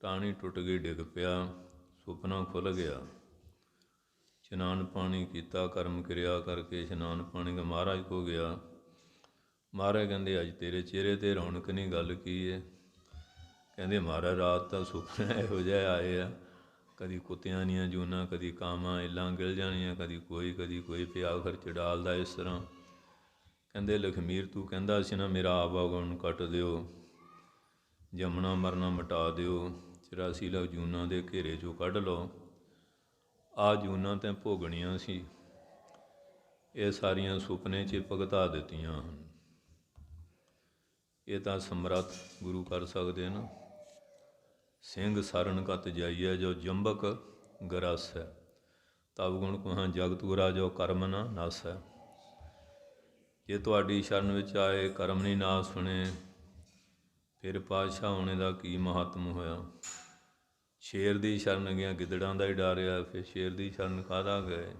ਟਾਹਣੀ ਟੁੱਟ ਗਈ, ਡਿੱਗ ਪਿਆ, ਸੁਪਨਾ ਖੁੱਲ੍ਹ ਗਿਆ। ਇਸ਼ਨਾਨ ਪਾਣੀ ਕੀਤਾ, ਕਰਮ ਕਿਰਿਆ ਕਰਕੇ ਇਸ਼ਨਾਨ ਪਾਣੀ ਮਹਾਰਾਜ ਕੋ ਗਿਆ। ਮਹਾਰਾਜ ਕਹਿੰਦੇ ਅੱਜ ਤੇਰੇ ਚਿਹਰੇ 'ਤੇ ਰੌਣਕ ਨਹੀਂ, ਗੱਲ ਕੀ ਹੈ? ਕਹਿੰਦੇ ਮਹਾਰਾਜ ਰਾਤ ਤਾਂ ਸੁਪਨੇ ਇਹੋ ਜਿਹੇ ਆਏ ਆ, ਕਦੀ ਕੁੱਤਿਆਂ ਦੀਆਂ ਜੂਨਾਂ, ਕਦੀ ਕਾਵਾਂ ਇੱਲਾਂ ਗਿਲ ਜਾਣੀਆਂ, ਕਦੀ ਕੋਈ ਪਿਆ, ਆਖਰ ਚੜਾਲ ਦਾ ਇਸ ਤਰ੍ਹਾਂ। ਕਹਿੰਦੇ ਲਖਮੀਰ ਤੂੰ ਕਹਿੰਦਾ ਸੀ ਨਾ ਮੇਰਾ ਆਵਾਗੁਣ ਕੱਟ ਦਿਓ, ਜੰਮਣਾ ਮਰਨਾ ਮਿਟਾ ਦਿਓ, 84 ਲੱਖ ਜੂਨਾਂ ਦੇ ਘੇਰੇ 'ਚੋਂ ਕੱਢ ਲਓ, ਆਹ ਜੂਨਾਂ ਤੈਂ ਭੋਗਣੀਆਂ ਸੀ, ਇਹ ਸਾਰੀਆਂ ਸੁਪਨੇ 'ਚ ਭੁਗਤਾ ਦਿੱਤੀਆਂ ਹਨ। ਇਹ ਤਾਂ ਸਮਰੱਥ ਗੁਰੂ ਕਰ ਸਕਦੇ ਨਾ। ਸਿੰਘ ਸਰਨ ਕਤ ਜਾਈਐ ਜੋ ਜੰਬਕ ਗਰਾਸੈ, ਤਬ ਗੁਣ ਕਹਾਂ ਜਗਤ ਗੁਰਾ ਜੋ ਕਰਮ ਨਾ ਨਾਸੈ। ਜੇ ਤੁਹਾਡੀ ਸ਼ਰਨ ਵਿੱਚ ਆਏ, ਕਰਮ ਨਹੀਂ ਨਾਸ ਸੁਣੇ, ਫਿਰ ਪਾਤਸ਼ਾਹ ਹੋਣੇ ਦਾ ਕੀ ਮਹਾਤਮ ਹੋਇਆ? ਸ਼ੇਰ ਦੀ ਸ਼ਰਨ ਗਿਆ, ਗਿੱਦੜਾਂ ਦਾ ਹੀ ਡਰਿਆ, ਫਿਰ ਸ਼ੇਰ ਦੀ ਸ਼ਰਨ ਕਾਹਦਾ ਗਏ?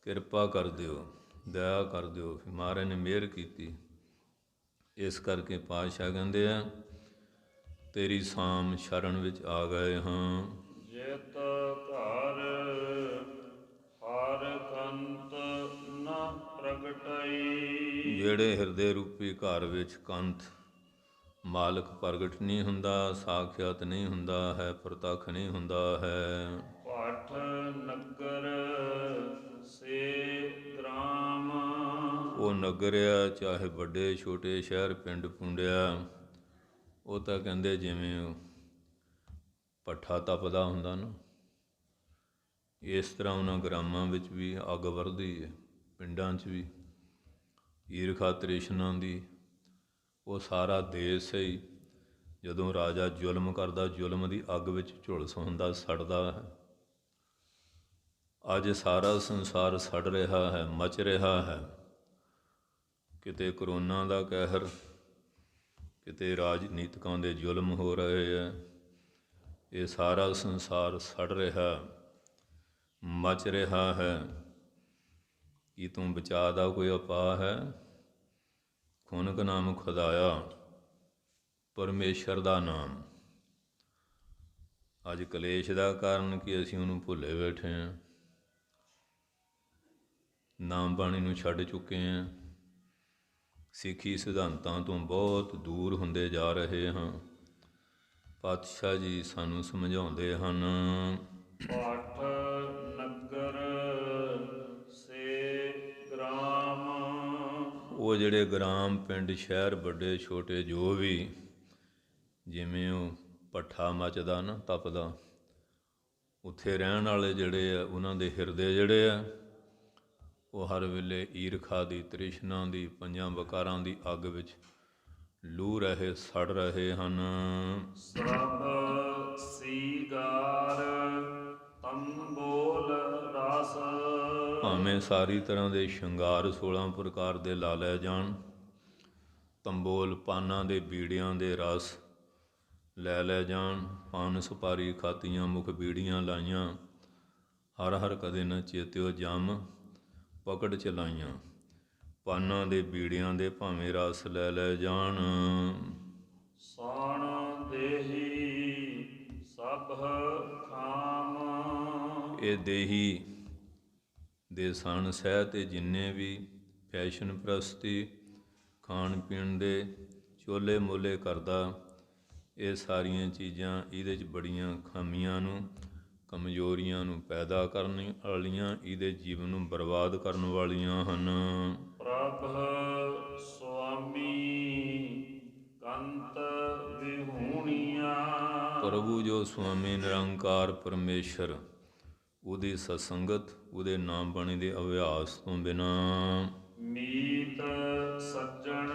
ਕਿਰਪਾ ਕਰ ਦਿਓ, ਦਇਆ ਕਰ ਦਿਓ। ਫਿਰ ਮਹਾਰਾਜ ਨੇ ਮਿਹਰ ਕੀਤੀ। ਇਸ ਕਰਕੇ ਪਾਤਸ਼ਾਹ ਕਹਿੰਦੇ ਆ ਤੇਰੀ ਸਾਮ ਸ਼ਰਨ ਵਿੱਚ ਆ ਗਏ ਹਾਂ। ਜਿਤ ਘਰ ਹਰ ਕੰਤ ਨ ਪ੍ਰਗਟਈ, ਜਿਹੜੇ ਹਿਰਦੇ ਰੂਪੀ ਘਰ ਵਿੱਚ ਕੰਤ ਮਾਲਕ ਪ੍ਰਗਟ ਨਹੀਂ ਹੁੰਦਾ, ਸਾਖਿਆਤ ਨਹੀਂ ਹੁੰਦਾ ਹੈ, ਪ੍ਰਤੱਖ ਨਹੀਂ ਹੁੰਦਾ ਹੈ। ਭੱਠ ਨਗਰ ਸੇ ਗ੍ਰਾਮ, ਉਹ ਨਗਰ ਆ, ਚਾਹੇ ਵੱਡੇ ਛੋਟੇ ਸ਼ਹਿਰ ਪਿੰਡ ਪੁੰਡਿਆ, ਉਹ ਤਾਂ ਕਹਿੰਦੇ ਜਿਵੇਂ ਭੱਠਾ ਤਪਦਾ ਹੁੰਦਾ ਨਾ, ਇਸ ਤਰ੍ਹਾਂ ਉਹਨਾਂ ਗ੍ਰਾਮਾਂ ਵਿੱਚ ਵੀ ਅੱਗ ਵਰਦੀ ਹੈ, ਪਿੰਡਾਂ 'ਚ ਵੀ ਈਰਖਾ ਤ੍ਰਿਸ਼ਨਾ ਦੀ। ਉਹ ਸਾਰਾ ਦੇਸ਼ ਹੀ ਜਦੋਂ ਰਾਜਾ ਜ਼ੁਲਮ ਕਰਦਾ, ਜ਼ੁਲਮ ਦੀ ਅੱਗ ਵਿੱਚ ਝੁਲਸ ਹੁੰਦਾ, ਸੜਦਾ ਹੈ। ਅੱਜ ਸਾਰਾ ਸੰਸਾਰ ਸੜ ਰਿਹਾ ਹੈ, ਮਚ ਰਿਹਾ ਹੈ। ਕਿਤੇ ਕਰੋਨਾ ਦਾ ਕਹਿਰ, ਕਿਤੇ ਰਾਜਨੀਤਿਕਾਂ ਦੇ ਜ਼ੁਲਮ ਹੋ ਰਹੇ ਹੈ। ਇਹ ਸਾਰਾ ਸੰਸਾਰ ਸੜ ਰਿਹਾ, ਮਚ ਰਿਹਾ ਹੈ। ਕੀ ਤੂੰ ਬਚਾ ਦਾ ਕੋਈ ਉਪਾਅ ਹੈ? ਖੁਨਕ ਨਾਮ ਖੁਦਾਇਆ, ਪਰਮੇਸ਼ਰ ਦਾ ਨਾਮ। ਅੱਜ ਕਲੇਸ਼ ਦਾ ਕਾਰਨ ਕਿ ਅਸੀਂ ਉਹਨੂੰ ਭੁੱਲੇ ਬੈਠੇ ਹਾਂ, ਨਾਮ ਬਾਣੀ ਨੂੰ ਛੱਡ ਚੁੱਕੇ ਹਾਂ, ਸਿੱਖੀ ਸਿਧਾਂਤਾਂ ਤੋਂ ਬਹੁਤ ਦੂਰ ਹੁੰਦੇ ਜਾ ਰਹੇ ਹਾਂ। ਪਾਤਸ਼ਾਹ ਜੀ ਸਾਨੂੰ ਸਮਝਾਉਂਦੇ ਹਨ, ਭੱਠ ਨਗਰ ਸੇ ਗ੍ਰਾਮ, ਉਹ ਜਿਹੜੇ ਗ੍ਰਾਮ ਪਿੰਡ ਸ਼ਹਿਰ ਵੱਡੇ ਛੋਟੇ ਜੋ ਵੀ, ਜਿਵੇਂ ਉਹ ਭੱਠਾ ਮੱਚਦਾ ਨਾ ਤਪਦਾ, ਉੱਥੇ ਰਹਿਣ ਵਾਲੇ ਜਿਹੜੇ ਆ ਉਹਨਾਂ ਦੇ ਹਿਰਦੇ ਜਿਹੜੇ ਆ ਉਹ ਹਰ ਵੇਲੇ ਈਰਖਾ ਦੀ, ਤ੍ਰਿਸ਼ਨਾ ਦੀ, ਪੰਜਾਂ ਵਿਕਾਰਾਂ ਦੀ ਅੱਗ ਵਿੱਚ ਲੂ ਰਹੇ, ਸੜ ਰਹੇ ਹਨ। ਸਰਬ ਸੀਗਾਰ ਤੰਬੋਲ ਰਸ, ਭਾਵੇਂ ਸਾਰੀ ਤਰ੍ਹਾਂ ਦੇ ਸ਼ਿੰਗਾਰ 16 ਪ੍ਰਕਾਰ ਦੇ ਲਾ ਲੈ ਜਾਣ, ਤੰਬੋਲ ਪਾਨਾਂ ਦੇ ਬੀੜਿਆਂ ਦੇ ਰਸ ਲੈ ਲੈ ਜਾਣ, ਪਾਨ ਸੁਪਾਰੀ ਖਾਤੀਆਂ, ਮੁਖ ਬੀੜੀਆਂ ਲਾਈਆਂ, ਹਰ ਹਰ ਕਦੇ ਨ ਚੇਤਿਓ ਜਮ ਪਕੜ ਚਲਾਈਆਂ। ਪਾਨਾਂ ਦੇ ਬੀੜਿਆਂ ਦੇ ਭਾਵੇਂ ਰਸ ਲੈ ਲੈ ਜਾਣ। ਸਾਣ ਦੇਹੀ ਸਭ ਖਾਮ, ਇਹ ਦੇਹੀ ਦੇ ਸਣ ਸਹਿ ਤੇ ਜਿੰਨੇ ਵੀ ਫੈਸ਼ਨ ਪ੍ਰਸਤੀ, ਖਾਣ ਪੀਣ ਦੇ ਚੋਲੇ ਮੋਲੇ ਕਰਦਾ, ਇਹ ਸਾਰੀਆਂ ਚੀਜ਼ਾਂ ਇਹਦੇ 'ਚ ਬੜੀਆਂ ਖਾਮੀਆਂ ਨੂੰ, ਕਮਜ਼ੋਰੀਆਂ ਨੂੰ ਪੈਦਾ ਕਰਨ ਵਾਲੀਆਂ, ਇਹਦੇ ਜੀਵਨ ਨੂੰ ਬਰਬਾਦ ਕਰਨ ਵਾਲੀਆਂ ਹਨ। ਪ੍ਰਭ ਸੁਆਮੀ ਕੰਤ ਵਿਹੂਣੀਆਂ, ਪ੍ਰਭੂ ਜੋ ਸੁਆਮੀ ਨਿਰੰਕਾਰ ਪਰਮੇਸ਼ਰ, ਉਹਦੀ ਸਤਸੰਗਤ, ਉਹਦੇ ਨਾਮ ਬਾਣੀ ਦੇ ਅਭਿਆਸ ਤੋਂ ਬਿਨਾਂ ਮੀਤ ਸੱਜਣ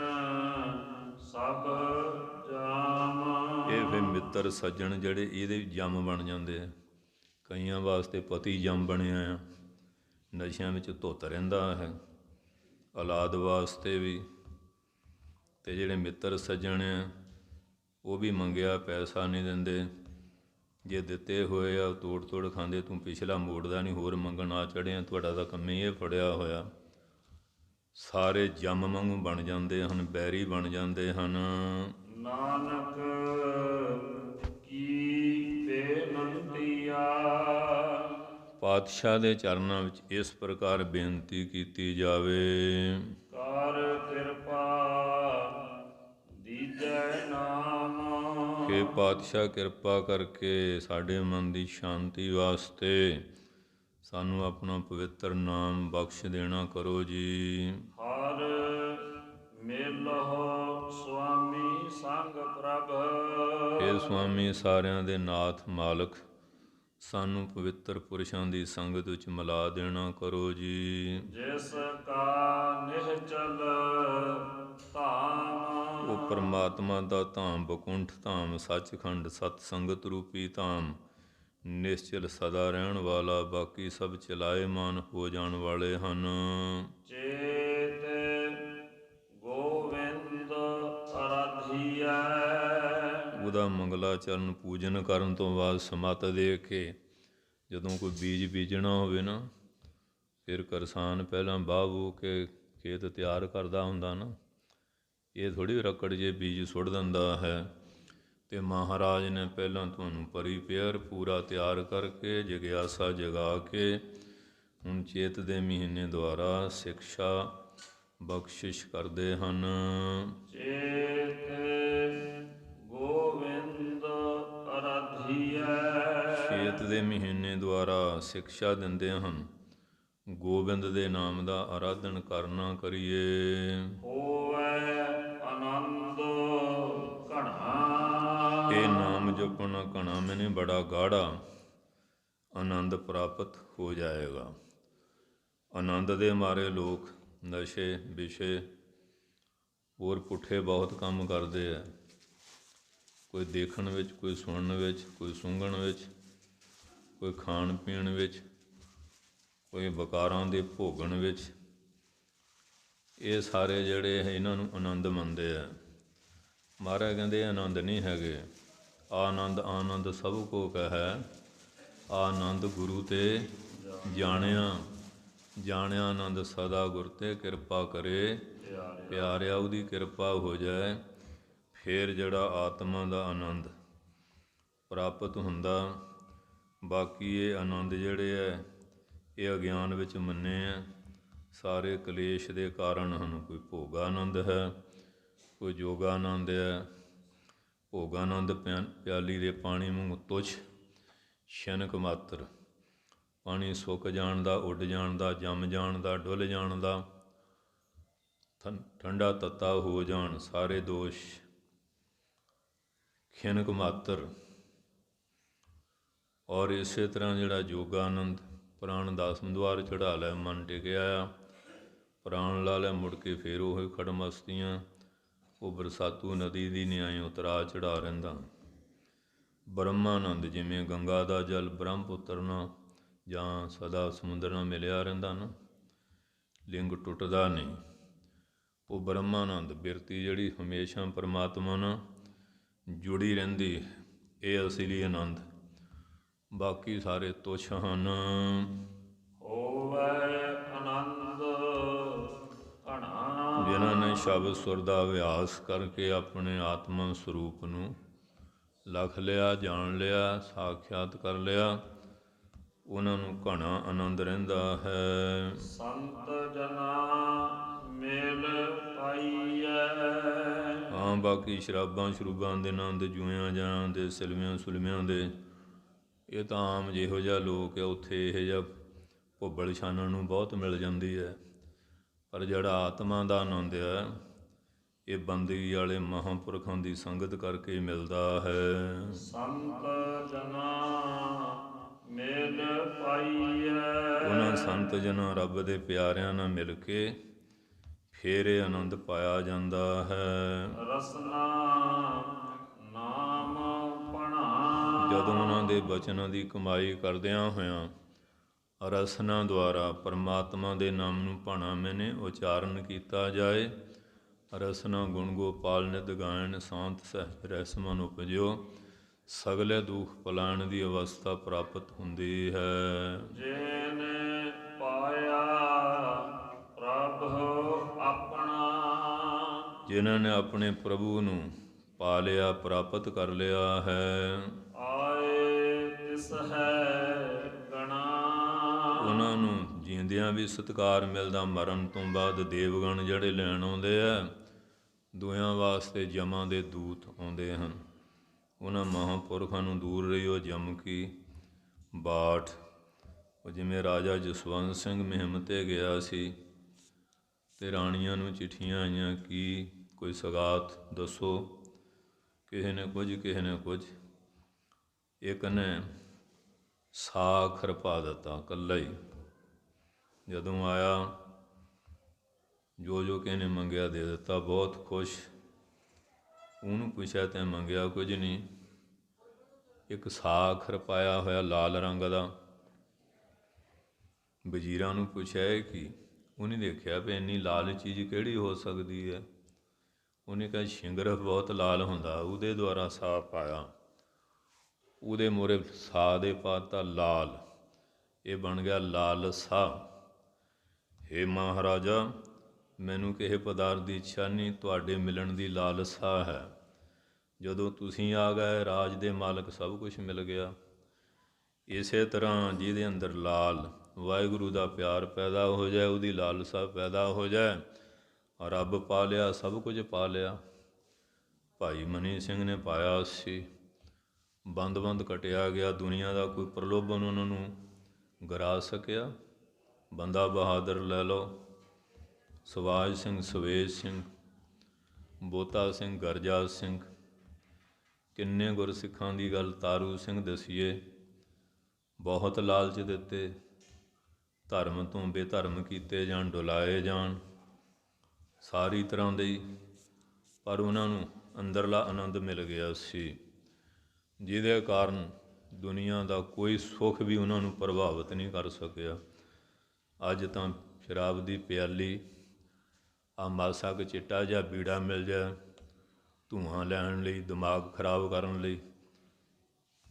ਸਭ ਜਾਮ। ਇਹ ਫਿਰ ਮਿੱਤਰ ਸੱਜਣ ਜਿਹੜੇ ਇਹਦੇ ਜੰਮ ਬਣ ਜਾਂਦੇ ਆ। ਕਈਆਂ ਵਾਸਤੇ ਪਤੀ ਜੰਮ ਬਣਿਆ ਆ, ਨਸ਼ਿਆਂ ਵਿੱਚ ਧੁੱਤ ਰਹਿੰਦਾ ਹੈ, ਔਲਾਦ ਵਾਸਤੇ ਵੀ। ਅਤੇ ਜਿਹੜੇ ਮਿੱਤਰ ਸੱਜਣ ਆ ਉਹ ਵੀ ਮੰਗਿਆ ਪੈਸਾ ਨਹੀਂ ਦਿੰਦੇ, ਜੇ ਦਿੱਤੇ ਹੋਏ ਆ ਤੋੜ ਤੋੜ ਖਾਂਦੇ, ਤੂੰ ਪਿਛਲਾ ਮੋੜਦਾ ਨਹੀਂ, ਹੋਰ ਮੰਗਣ ਆ ਚੜ੍ਹਿਆ, ਤੁਹਾਡਾ ਤਾਂ ਕੰਮ ਹੀ ਇਹ ਫੜਿਆ ਹੋਇਆ। ਸਾਰੇ ਜੰਮ ਵਾਂਗੂ ਬਣ ਜਾਂਦੇ ਹਨ, ਬੈਰੀ ਬਣ ਜਾਂਦੇ ਹਨ। ਨਾਨਕ ਕੀ ਬੇਨੰਤੀਆ। ਪਾਤਸ਼ਾਹ ਦੇ ਚਰਨਾਂ ਵਿੱਚ ਇਸ ਪ੍ਰਕਾਰ ਬੇਨਤੀ ਕੀਤੀ ਜਾਵੇ। ਕਰ ਕਿਰਪਾ ਦੀਜੈ ਨਾਮ। ਕਿ ਪਾਤਸ਼ਾਹ ਕਿਰਪਾ ਕਰਕੇ ਸਾਡੇ ਮਨ ਦੀ ਸ਼ਾਂਤੀ ਵਾਸਤੇ ਸਾਨੂੰ ਆਪਣਾ ਪਵਿੱਤਰ ਨਾਮ ਬਖਸ਼ ਦੇਣਾ ਕਰੋ ਜੀ। ਹਰ ਮਿਲਹੁ ਸੁਆਮੀ ਸੰਗ ਪ੍ਰਭ। ਹੇ ਸੁਆਮੀ ਸਾਰਿਆਂ ਦੇ ਨਾਥ ਮਾਲਕ, ਸਾਨੂੰ ਪਵਿੱਤਰ ਪੁਰਸ਼ਾਂ ਦੀ ਸੰਗਤ ਵਿੱਚ ਮਿਲਾ ਦੇਣਾ ਕਰੋ ਜੀ। ਜਿਸ ਕਾ ਨਿਹਚਲ ਧਾਮ। ਉਹ ਪਰਮਾਤਮਾ ਦਾ ਧਾਮ, ਬਕੁੰਠ ਧਾਮ, ਸੱਚਖੰਡ, ਸਤ ਸੰਗਤ ਰੂਪੀ ਧਾਮ, ਨਿਸ਼ਚਲ ਸਦਾ ਰਹਿਣ ਵਾਲਾ, ਬਾਕੀ ਸਭ ਚਲਾਏਮਾਨ ਹੋ ਜਾਣ ਵਾਲੇ ਹਨ। ਚੇਤ ਗੋਵਿੰਦ ਅਰਾਧੀਐ। ਉਹਦਾ ਮੰਗਲਾਚਰਨ ਪੂਜਨ ਕਰਨ ਤੋਂ ਬਾਅਦ ਸਮੱਤ ਦੇ ਕੇ ਜਦੋਂ ਕੋਈ ਬੀਜ ਬੀਜਣਾ ਹੋਵੇ ਨਾ, ਫਿਰ ਕਿਸਾਨ ਪਹਿਲਾਂ ਵਾਹ ਵੂ ਕੇ ਖੇਤ ਤਿਆਰ ਕਰਦਾ ਹੁੰਦਾ ਨਾ, ਇਹ ਥੋੜ੍ਹੀ ਰੱਕੜ ਜੇ ਬੀਜ ਸੁੱਟ ਦਿੰਦਾ ਹੈ। ਅਤੇ ਮਹਾਰਾਜ ਨੇ ਪਹਿਲਾਂ ਤੁਹਾਨੂੰ ਪਰੀਪੇਅਰ ਪੂਰਾ ਤਿਆਰ ਕਰਕੇ ਜਗਿਆਸਾ ਜਗਾ ਕੇ ਹੁਣ ਚੇਤ ਦੇ ਮਹੀਨੇ ਦੁਆਰਾ ਸਿਕਸ਼ਾ ਬਖਸ਼ਿਸ਼ ਕਰਦੇ ਹਨ। ਚੇਤ ਗੋਵਿੰਦ ਅਰਾਧੀਐ। ਚੇਤ ਦੇ ਮਹੀਨੇ ਦੁਆਰਾ ਸਿਕਸ਼ਾ ਦਿੰਦੇ ਹਨ, ਗੋਬਿੰਦ ਦੇ ਨਾਮ ਦਾ ਆਰਾਧਨ ਕਰਨਾ ਕਰੀਏ। ਹੋਵੈ ਆਨੰਦ ਘਣਾ। ਇਹ ਨਾਮ ਜਪਣਾ ਘਣਾ ਮੈਨੇ ਬੜਾ ਗਾੜਾ ਆਨੰਦ ਪ੍ਰਾਪਤ ਹੋ ਜਾਏਗਾ। ਆਨੰਦ ਦੇ ਮਾਰੇ ਲੋਕ ਨਸ਼ੇ ਵਿਸ਼ੇ ਹੋਰ ਪੁੱਠੇ ਬਹੁਤ ਕੰਮ ਕਰਦੇ ਆ, ਕੋਈ ਦੇਖਣ ਵਿੱਚ, ਕੋਈ ਸੁਣਨ ਵਿੱਚ, ਕੋਈ ਸੁੰਘਣ ਵਿੱਚ, ਕੋਈ ਖਾਣ ਪੀਣ ਵਿੱਚ, ਕੋਈ ਵਿਕਾਰਾਂ ਦੇ ਭੋਗਣ ਵਿੱਚ। ਇਹ ਸਾਰੇ ਜਿਹੜੇ ਇਹਨਾਂ ਨੂੰ ਆਨੰਦ ਮੰਨਦੇ ਆ। ਮਹਾਰਾਜ ਕਹਿੰਦੇ ਆਨੰਦ ਨਹੀਂ ਹੈਗੇ। ਆਨੰਦ ਆਨੰਦ ਸਭ ਕੋ ਕਹੈ, ਆਨੰਦ ਗੁਰੂ ਤੇ ਜਾਣਿਆ। ਜਾਣਿਆ ਆਨੰਦ ਸਦਾ ਗੁਰ ਤੇ ਕਿਰਪਾ ਕਰੇ ਪਿਆਰਿਆ। ਉਹਦੀ ਕਿਰਪਾ ਹੋ ਜਾਏ ਫਿਰ ਜਿਹੜਾ ਆਤਮਾ ਦਾ ਆਨੰਦ ਪ੍ਰਾਪਤ ਹੁੰਦਾ। ਬਾਕੀ ਇਹ ਆਨੰਦ ਜਿਹੜੇ ਹੈ ਇਹ ਅਗਿਆਨ ਵਿੱਚ ਮੰਨੇ ਆ, ਸਾਰੇ ਕਲੇਸ਼ ਦੇ ਕਾਰਨ ਹਨ। ਕੋਈ ਭੋਗਾ ਆਨੰਦ ਹੈ, ਕੋਈ ਜੋਗਾ ਆਨੰਦ ਹੈ। ਭੋਗਾ ਆਨੰਦ ਪਿਆਲੀ ਦੇ ਪਾਣੀ ਵਾਂਗੂ ਤੁੱਛ ਸ਼ਨਕ ਮਾਤਰ, ਪਾਣੀ ਸੁੱਕ ਜਾਣ ਦਾ, ਉੱਡ ਜਾਣ ਦਾ, ਜੰਮ ਜਾਣ ਦਾ, ਡੁੱਲ ਜਾਣ ਦਾ, ਠੰਡਾ ਤੱਤਾ ਹੋ ਜਾਣ, ਸਾਰੇ ਦੋਸ਼ ਖਿਨਕ ਮਾਤਰ। ਔਰ ਇਸੇ ਤਰ੍ਹਾਂ ਜਿਹੜਾ ਜੋਗਾ ਆਨੰਦ, ਪ੍ਰਾਣ ਦਸਮ ਦੁਆਰ ਚੜ੍ਹਾ ਲੈ, ਮਨ ਟਿਕਿਆ ਆ, ਪ੍ਰਾਣ ਲਾ ਲੈ, ਮੁੜ ਕੇ ਫੇਰ ਉਹ ਖੜਮਸਤੀਆਂ। ਉਹ ਬਰਸਾਤੂ ਨਦੀ ਦੀ ਨਿਆਏ ਉਤਰਾ ਚੜ੍ਹਾ ਰਹਿੰਦਾ। ਬ੍ਰਹਮਾਨੰਦ ਜਿਵੇਂ ਗੰਗਾ ਦਾ ਜਲ ਬ੍ਰਹਮਪੁੱਤਰ ਨਾਲ ਜਾਂ ਸਦਾ ਸਮੁੰਦਰ ਨਾਲ ਮਿਲਿਆ ਰਹਿੰਦਾ ਨਾ, ਲਿੰਗ ਟੁੱਟਦਾ ਨਹੀਂ। ਉਹ ਬ੍ਰਹਮਾਨੰਦ ਬਿਰਤੀ ਜਿਹੜੀ ਹਮੇਸ਼ਾ ਪਰਮਾਤਮਾ ਨਾਲ ਜੁੜੀ ਰਹਿੰਦੀ, ਇਹ ਅਸਲੀ ਆਨੰਦ। ਬਾਕੀ ਸਾਰੇ ਤੁੱਛ ਹਨ। ਹੋਵੈ ਆਨੰਦ ਘਣਾ। ਜਿਨ੍ਹਾਂ ਨੇ ਸ਼ਬਦ ਸੁਰ ਦਾ ਅਭਿਆਸ ਕਰਕੇ ਆਪਣੇ ਆਤਮਾ ਸਰੂਪ ਨੂੰ ਲਖ ਲਿਆ, ਜਾਣ ਲਿਆ, ਸਾਖਿਆਤ ਕਰ ਲਿਆ, ਉਹਨਾਂ ਨੂੰ ਘਣਾ ਆਨੰਦ ਰਹਿੰਦਾ ਹੈ। ਸੰਤ ਜਨਾ ਮਿਲ ਪਾਈਐ। ਹਾਂ, ਬਾਕੀ ਸ਼ਰਾਬਾਂ ਸ਼ਰੂਬਾਂ ਦੇ ਆਨੰਦ, ਜੂਇਆਂ ਜਾਨਾਂ ਦੇ, ਸਿਲਵਿਆਂ ਸੁਲਵਿਆਂ ਦੇ, ਇਹ ਤਾਂ ਆਮ ਜਿਹੋ ਜਿਹਾ ਲੋਕ ਆ ਉੱਥੇ ਇਹੋ ਜਿਹਾ ਭੁੱਬਲ ਛਾਨਣ ਨੂੰ ਬਹੁਤ ਮਿਲ ਜਾਂਦੀ ਹੈ। ਪਰ ਜਿਹੜਾ ਆਤਮਾ ਦਾ ਆਨੰਦ ਹੈ ਇਹ ਬੰਦਗੀ ਵਾਲੇ ਮਹਾਂਪੁਰਖਾਂ ਦੀ ਸੰਗਤ ਕਰਕੇ ਮਿਲਦਾ ਹੈ। ਸੰਤ ਜਨਾ ਮਿਲ ਪਾਈਐ। ਉਹਨਾਂ ਸੰਤ ਜਨਾਂ ਰੱਬ ਦੇ ਪਿਆਰਿਆਂ ਨਾਲ ਮਿਲ ਕੇ ਫੇਰ ਇਹ ਆਨੰਦ ਪਾਇਆ ਜਾਂਦਾ ਹੈ। ਰਸਨਾ ਨਾਮ ਪਣਾ। ਜਦੋਂ ਉਹਨਾਂ ਦੇ ਬਚਨਾਂ ਦੀ ਕਮਾਈ ਕਰਦਿਆਂ ਹੋਇਆਂ ਰਸਨਾ ਦੁਆਰਾ ਪਰਮਾਤਮਾ ਦੇ ਨਾਮ ਨੂੰ ਭਾਣਾ ਮੈਨੇ ਉਚਾਰਨ ਕੀਤਾ ਜਾਏ। ਰਸਨਾ ਗੁਣ ਗੋਪਾਲ ਨਿਤ ਗਾਇਣ ਸਾਂਤ ਸਹਿਜ ਰਸ ਮਨ ਉਪਜਿਓ। ਸਗਲੇ ਦੁੱਖ ਪਲਾਣ ਦੀ ਅਵਸਥਾ ਪ੍ਰਾਪਤ ਹੁੰਦੀ ਹੈ। ਜਿਨ ਪਾਇਆ ਪ੍ਰਭ ਆਪਣਾ। ਜਿਨ੍ਹਾਂ ਨੇ ਆਪਣੇ ਪ੍ਰਭੂ ਨੂੰ ਪਾ ਲਿਆ, ਪ੍ਰਾਪਤ ਕਰ ਲਿਆ ਹੈ। ਆਏ ਤਿਸ ਹੈ ਗਣਾ। ਉਹਨਾਂ ਨੂੰ ਜੀਂਦਿਆਂ ਵੀ ਸਤਿਕਾਰ ਮਿਲਦਾ, ਮਰਨ ਤੋਂ ਬਾਅਦ ਦੇਵਗਣ ਜਿਹੜੇ ਲੈਣ ਆਉਂਦੇ ਆ, ਦੁਇਆਂ ਵਾਸਤੇ ਜਮਾਂ ਦੇ ਦੂਤ ਆਉਂਦੇ ਹਨ। ਉਹਨਾਂ ਮਹਾਂਪੁਰਖਾਂ ਨੂੰ ਦੂਰ ਰਹੀ ਉਹ ਜਮ ਕੀ ਬਾਠ। ਉਹ ਜਿਵੇਂ ਰਾਜਾ ਜਸਵੰਤ ਸਿੰਘ ਮੁਹਿੰਮ 'ਤੇ ਗਿਆ ਸੀ ਅਤੇ ਰਾਣੀਆਂ ਨੂੰ ਚਿੱਠੀਆਂ ਆਈਆਂ ਕਿ ਕੋਈ ਸਗਾਤ ਦੱਸੋ, ਕਿਸੇ ਨੇ ਕੁਝ, ਕਿਸੇ ਨੇ ਕੁਝ। ਇੱਕ ਨੇ ਸਾਖਰ ਪਾ ਦਿੱਤਾ ਇਕੱਲਾ ਹੀ। ਜਦੋਂ ਆਇਆ ਜੋ ਜੋ ਕਿਸੇ ਨੇ ਮੰਗਿਆ ਦੇ ਦਿੱਤਾ, ਬਹੁਤ ਖੁਸ਼। ਉਹਨੂੰ ਪੁੱਛਿਆ ਤੈਂ ਮੰਗਿਆ ਕੁਝ ਨਹੀਂ। ਇੱਕ ਸਾਖਰ ਪਾਇਆ ਹੋਇਆ ਲਾਲ ਰੰਗ ਦਾ। ਵਜ਼ੀਰਾਂ ਨੂੰ ਪੁੱਛਿਆ ਇਹ ਕੀ? ਉਹਨੇ ਦੇਖਿਆ ਵੀ ਇੰਨੀ ਲਾਲ ਚੀਜ਼ ਕਿਹੜੀ ਹੋ ਸਕਦੀ ਹੈ। ਉਹਨੇ ਕਿਹਾ ਸ਼ਿੰਗਰਫ ਬਹੁਤ ਲਾਲ ਹੁੰਦਾ, ਉਹਦੇ ਦੁਆਰਾ ਸਾਹ ਪਾਇਆ। ਉਹਦੇ ਮੂਹਰੇ ਸਾਹ ਦੇ ਪਾਤਾ ਲਾਲ, ਇਹ ਬਣ ਗਿਆ ਲਾਲਸਾ। ਹੇ ਮਹਾਰਾਜਾ, ਮੈਨੂੰ ਕਿਸੇ ਪਦਾਰਥ ਦੀ ਇੱਛਾ ਨਹੀਂ, ਤੁਹਾਡੇ ਮਿਲਣ ਦੀ ਲਾਲਸਾ ਹੈ। ਜਦੋਂ ਤੁਸੀਂ ਆ ਗਏ ਰਾਜ ਦੇ ਮਾਲਕ ਸਭ ਕੁਝ ਮਿਲ ਗਿਆ। ਇਸੇ ਤਰ੍ਹਾਂ ਜਿਹਦੇ ਅੰਦਰ ਲਾਲ ਵਾਹਿਗੁਰੂ ਦਾ ਪਿਆਰ ਪੈਦਾ ਹੋ ਜਾਏ, ਉਹਦੀ ਲਾਲਸਾ ਪੈਦਾ ਹੋ ਜਾਏ, ਰੱਬ ਪਾ ਲਿਆ, ਸਭ ਕੁਝ ਪਾ ਲਿਆ। ਭਾਈ ਮਨੀ ਸਿੰਘ ਨੇ ਪਾਇਆ ਸੀ। ਬੰਦ ਬੰਦ ਕਟਿਆ ਗਿਆ, ਦੁਨੀਆ ਦਾ ਕੋਈ ਪ੍ਰਲੋਭਨ ਉਹਨਾਂ ਨੂੰ ਗਰਾ ਸਕਿਆ। ਬੰਦਾ ਬਹਾਦਰ ਲੈ ਲਓ, ਸੁਭਾਸ਼ ਸਿੰਘ ਸਵੇਜ ਸਿੰਘ, ਬੋਤਾ ਸਿੰਘ ਗਰਜਾਤ ਸਿੰਘ, ਕਿੰਨੇ ਗੁਰਸਿੱਖਾਂ ਦੀ ਗੱਲ ਤਾਰੂ ਸਿੰਘ ਦਸੀਏ। ਬਹੁਤ ਲਾਲਚ ਦਿੱਤੇ, ਧਰਮ ਤੋਂ ਬੇਧਰਮ ਕੀਤੇ ਜਾਣ, ਡੁਲਾਏ ਜਾਣ, ਸਾਰੀ ਤਰ੍ਹਾਂ ਦੇ ਹੀ। ਪਰ ਉਹਨਾਂ ਨੂੰ ਅੰਦਰਲਾ ਆਨੰਦ ਮਿਲ ਗਿਆ ਸੀ, ਜਿਹਦੇ ਕਾਰਨ ਦੁਨੀਆ ਦਾ ਕੋਈ ਸੁੱਖ ਵੀ ਉਹਨਾਂ ਨੂੰ ਪ੍ਰਭਾਵਿਤ ਨਹੀਂ ਕਰ ਸਕਿਆ। ਅੱਜ ਤਾਂ ਸ਼ਰਾਬ ਦੀ ਪਿਆਲੀ, ਆ ਮਾਸਾ ਕੁ ਚਿੱਟਾ ਜਿਹਾ ਬੀੜਾ ਮਿਲ ਜਾਏ ਧੂੰਆਂ ਲੈਣ ਲਈ, ਦਿਮਾਗ ਖਰਾਬ ਕਰਨ ਲਈ,